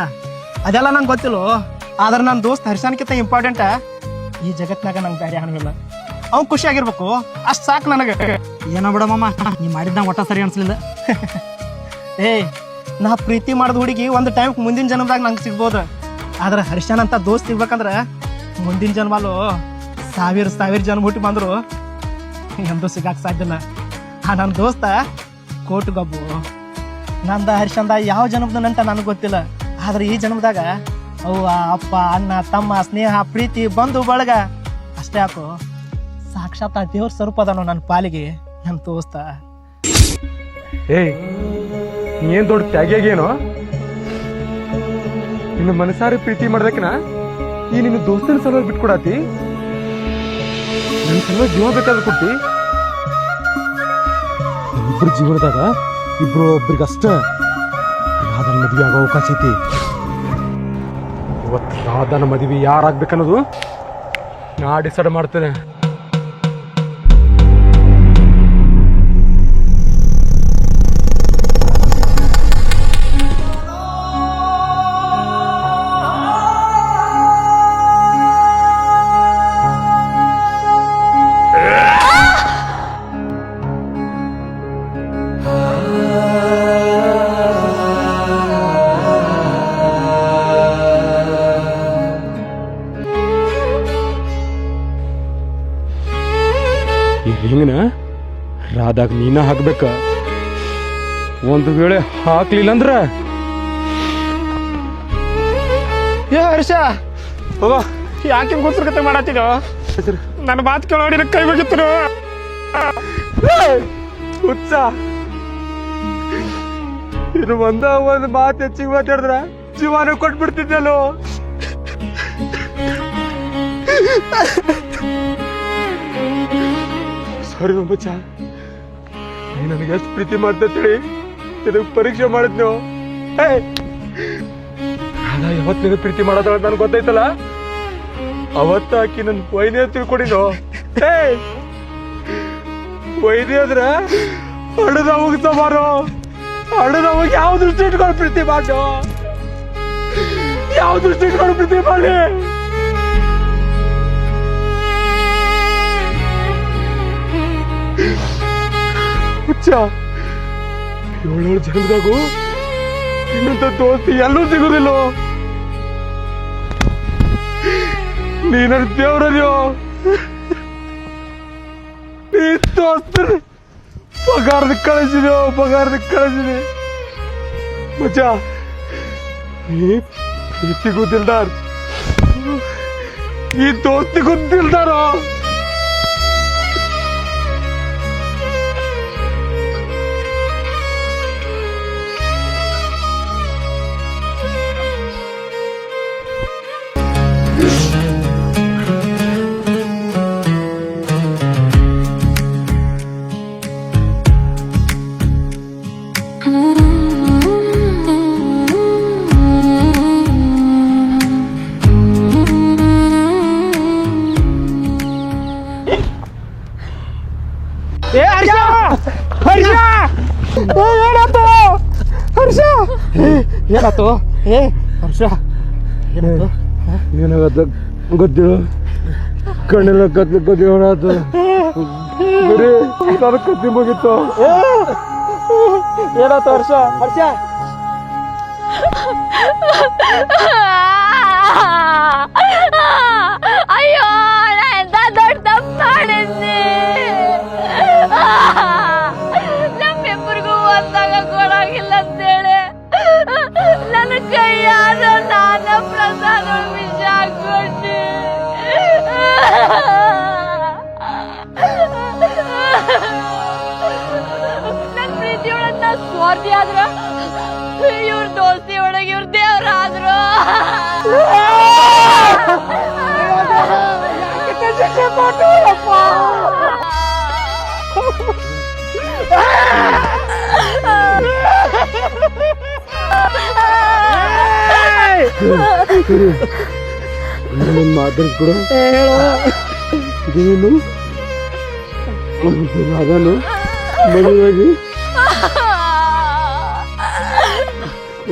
ಅದೆಲ್ಲ ನಂಗೆ ಗೊತ್ತಿಲ್ಲ. ಆದ್ರೆ ನನ್ನ ದೋಸ್ತ್ ಹರ್ಷನ್ಕಿಂತ ಇಂಪಾರ್ಟೆಂಟ್ ಈ ಜಗತ್ನಾಗ ನಂಗೆ ಬೇರೆ ಹಣವಿಲ್ಲ. ಅವ್ನು ಖುಷಿ ಆಗಿರ್ಬೇಕು, ಅಷ್ಟು ಸಾಕು ನನಗೆ. ಏನೋ ಬಿಡಮ್ಮ, ನೀ ಮಾಡಿದ್ನ ಒಟ್ಟ ಸರಿ ಅನ್ಸ್ಲಿಲ್ಲ. ಏ ನಾ ಪ್ರೀತಿ ಮಾಡಿದ ಹುಡುಗಿ ಒಂದು ಟೈಮ್ ಮುಂದಿನ ಜನ್ಮದಾಗ ನಂಗೆ ಸಿಗ್ಬೋದು. ಆದ್ರೆ ಹರ್ಷನ್ ಅಂತ ದೋಸ್ತ್ ಸಿಗ್ಬೇಕಂದ್ರೆ ಮುಂದಿನ ಜನ್ಮಲು ಸಾವಿರ ಜನ್ಮ ಹುಟ್ಟಿ ಬಂದ್ರು ಎಂದೂ ಸಿಗಾಕ ಸಾಧ್ಯ ಇಲ್ಲ. ನನ್ನ ದೋಸ್ತ ಕೋಟಿ ಗಬ್ಬು. ನಂದ ಹರ್ಷಂದ ಯಾವ ಜನ್ಮದ ನಂಟ ನನಗೆ ಗೊತ್ತಿಲ್ಲ. ಆದ್ರೆ ಈ ಜನ್ಮದಾಗ ಅವ್ವ ಅಪ್ಪ ಅಣ್ಣ ತಮ್ಮ ಸ್ನೇಹ ಪ್ರೀತಿ ಬಂಧು ಬಳಗ ಅಷ್ಟೇ ಯಾಕೋ ಸಾಕ್ಷಾತ್ ಆ ದೇವ್ರ ಸ್ವರೂಪ ಅದನು ನನ್ನ ಪಾಲಿಗೆ ನನ್ನ ದೋಸ್ತ. ಏಯ್ ನೀನ್ ದೊಡ್ಡ ತ್ಯಾಗೇಗೇನೋ? ನಿನ್ನ ಮನಸಾರಿ ಪ್ರೀತಿ ಮಾಡ್ದಕ್ಕಿನ ಈ ನಿನ್ನ ದೋಸ್ತನ ಸಲುವಾಗಿ ಬಿಟ್ಕೊಡತಿ. ನನ್ನ ಸಲುವಾಗಿ ಜೀವ ಬೇಕಾದ್ರೆ ಕೊಟ್ಟಿ. ಇಬ್ರು ಜೀವನದಾಗ ಇಬ್ರು ಒಬ್ರಿಗಷ್ಟ ರಾಧನ ಮದುವೆ ಆಗೋ ಅವಕಾಶ ಐತಿ. ಇವತ್ತು ರಾಧನ ಮದುವೆ ಯಾರಾಗ್ಬೇಕನ್ನೋದು ನಾ ಡಿಸೈಡ್ ಮಾಡ್ತೇನೆ. ಈ ರಿಂಗ್ನ ರಾಧಾಗ ನೀನ ಹಾಕ್ಬೇಕ. ಒಂದು ವೇಳೆ ಹಾಕ್ಲಿಲ್ಲ ಅಂದ್ರ ಏ ಹರ್ಷ ಹೋಗೋ, ಯಾಕೆ ಗುಸ್ರ ಕತೆ ಮಾಡತ್ತಿದೋ? ನನ್ನ ಮಾತು ಕೇಳೋಡಿ ಕೈ ಮುಗಿತರು. ಹುಚ್ಚ, ಇದು ಒಂದು ಮಾತು ಹೆಚ್ಚಿಗೆ ಮಾತಾಡಿದ್ರ ಜೀವನ ಕೊಟ್ಬಿಡ್ತಿದ್ದಲ್ಲೋ. ಸಾರಿ ಮಚ್ಚ, ನೀ ನನಗೆ ಎಷ್ಟು ಪ್ರೀತಿ ಮಾಡ್ತೇಳಿ ಇದಕ್ಕೆ ಪರೀಕ್ಷೆ ಮಾಡಿದ್ನು. ರಾಧಾ ಯಾವತ್ತು ನಿನಗೆ ಪ್ರೀತಿ ಮಾಡೋದ ನನ್ಗೆ ಗೊತ್ತೈತಲ್ಲ, ಅವತ್ತ ಆಕಿ ನನ್ ವೈದ್ಯ ತಿಳ್ಕೊಂಡಿನೋ. ವೈದ್ಯ ಆದ್ರ ಹಣದವಾಗ ಸಮಾರೋ, ಹಣದವಾಗ ಯಾವ ದೃಷ್ಟಿ ಇಟ್ಕೊಂಡು ಪ್ರೀತಿ ಮಾಡೋ, ಯಾವ ದೃಷ್ಟಿ ಇಟ್ಕೊಂಡು ಪ್ರೀತಿ ಮಾಡಿ. ಹುಚ್ಚ, 7 ಜನ್ಮದಾಗೂ ಇನ್ನಂತ ದೋಸ್ತಿ ಎಲ್ಲೂ ಸಿಗುದಿಲ್ಲ. ನೀ ನನ್ನ ದೇವ್ರದ್ಯೋ, ನೀ ದೋಸ್ತ ಪಗಾರದ ಕಳಿಸಿದ್ಯೋ, ಪಗಾರದ ಕಳಿಸಿದೆ ಮಚ್ಚ. ನೀ ಪ್ರೀತಿಗೂ ದಿಲ್ದಾರ್, ಈ ದೋಸ್ತಿಗೂ ದಿಲ್ದಾರೋ. ಏ ಹರ್ಷ, ಹರ್ಷ, ಏನಾಯ್ತು ಹರ್ಷ? ಏನಾಯ್ತು? ಏ ಹರ್ಷ, ಏನಾಯ್ತು? ಏನಾಗತ್ತ ಗೊತ್ತಿಲ್ಲ, ಕಣ್ಣೆಲ್ಲ ಕತ್ತಿ ಹೊರಾತು, ಬರೀ ನನ್ನ ಕತ್ತಿ ಮುಗಿತ್ತು. ಏನಾಯ್ತು ಹರ್ಷ? ಹರ್ಷ, ಅಯ್ಯೋ, ನಾ ಎಂತ ದೊಡ್ಡ ತಪ್ಪು ಮಾಡಿದ್ನಿ. ನಮ್ಮಿಬ್ಬರಿಗೂ ಒಂದಾಗ ಕೊಡಾಗಿಲ್ಲ ಅಂತೇಳಿ ನನ್ನ ಕೈಯಾದ ನಾನ ಪ್ರಸಾದ ವಿಷ ಹಾಕೊಂಡೆ. ನನ್ನ ಪ್ರೀತಿ ಒಳಗ್ ನಾ ಸ್ವಾರ್ಥಿ ಆದ್ರ, ಇವ್ರ ದೋಸ್ತಿ ಒಳಗೆ ಇವ್ರ ದೇವ್ರಾದ್ರು. ಮಾತಾಡ್ಕೊಡು. ನೀನು ರಾಧಾನು ಮದುವಾಗಿ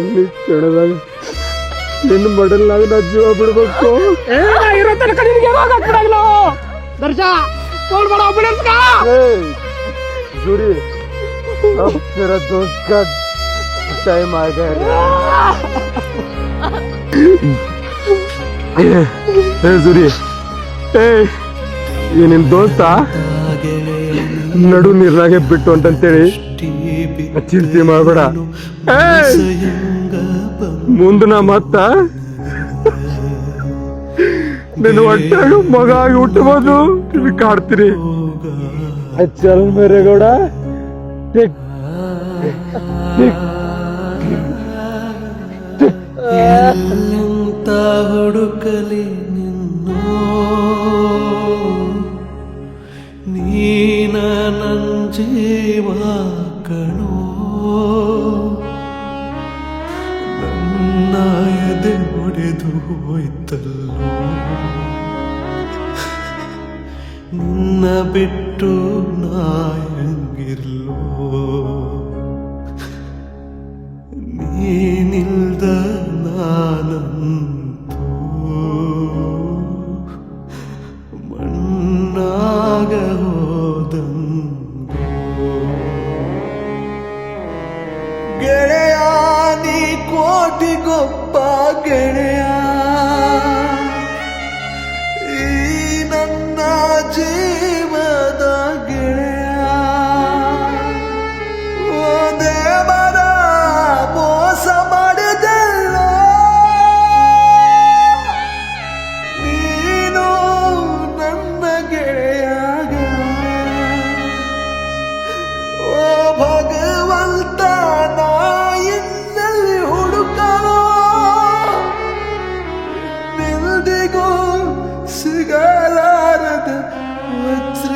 ಇಲ್ಲಿ ಕ್ಷಣದಾಗ ನಿನ್ನ ಮಡಲ್ನಾಗ ನಾ ಜೀವ ಬಿಡ್ಬೇಕು. ಇರೋ ತನಕ ನಿನಗೆ ಯಾವಾಗ ಹಾಕ್ಬಿಡಾಗಿಲ್ಲ ದರ್ಶ. ಫೋನ್ ಮಾಡೋ ಆಂಬುಲೆನ್ಸ್ ಕಾ. जुड़ी अब तेरा दोस्त का टाइम आ गया. जुड़ी ಈ ನಿನ್ ದೋಸ್ತ ನಡು ನೀರ್ನಾಗೆ ಬಿಟ್ಟು ಅಂತಂತೇಳಿ ಚಿಂತೆ ಮಾಡಬೇಡ. ಮುಂದ ನಾ ಮತ್ತ ನಿನ್ನ ಹೊಟ್ಟಾಗ ಮಗ ಆಗಿ ಹುಟ್ಟಬಹುದು ಕಾಡ್ತೀರಿ. ಚಲ್ ಮೇರೆ ಗೌಡ, ಟಿಕ್ ಟಿಕ್ ಎಂತ ಹುಡುಕಲಿ ನಿನ್ನೋ, ನೀನ ನನ್ ಜೀವ ಕಣೋ, ನನ್ನ ಎದೆ ಒಡೆದು ಹೋಯ್ತಲ್ಲೋ, ನಿನ್ನ ಬಿಟ್ಟು ನಾ ಹೆಂಗಿರ್ಲೋ, ನೀನಿಲ್ದ ನಾನಂತೂ ಮಣ್ಣಾಗ ಹೋದಂಗೋ. ಗೆಳೆಯ ನೀ ಕೋಟಿಗೊಬ್ಬ ಗೆಳೆಯ, ಈ ನನ್ನ ಜೀವದ ಎಷ್ಟು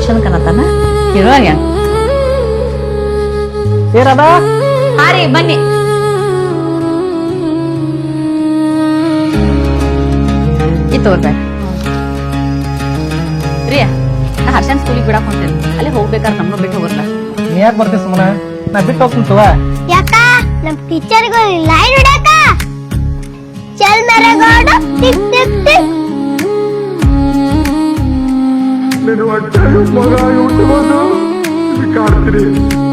ಚಂದ ಕನತಾನ ಇರುವಾಗ ಏರದ ಹಾ ರೀ ಬನ್ನಿ ತಗೋರ್ಬೇಕ ರೀ ನಾ ಹರ್ಷನ್ ಸ್ಕೂಲಿಗೆ ಬಿಡಾಕ್ ಹೊಂಟೇನೆ ಅಲ್ಲಿ ಹೋಗ್ಬೇಕಾದ್ರೆ ನಮ್ಮನ್ನು ಬಿಟ್ಟು ಹೋಗಲ್ಲ ನೀ ಯಾಕೆ ಬರ್ತೀವಿ ಸುಮ್ಮನ ನಾ ಬಿಟ್ಟು ಹೋಗ್ತೀನಿ ತವ ಯಾಕ ನಮ್ ಟೀಚರ್ಗೂ ಲೈನ್ ಹೊಡ್ಯಾಕ ಚಲ್ ಮೇರೆ ಗೋಡ ಟಿಕ್ ಟಿಕ್ ಟಿಕ್ ಮಗ ಹುಟ್ಟು ಬಂದು ಕಾಡ್ತೀನಿ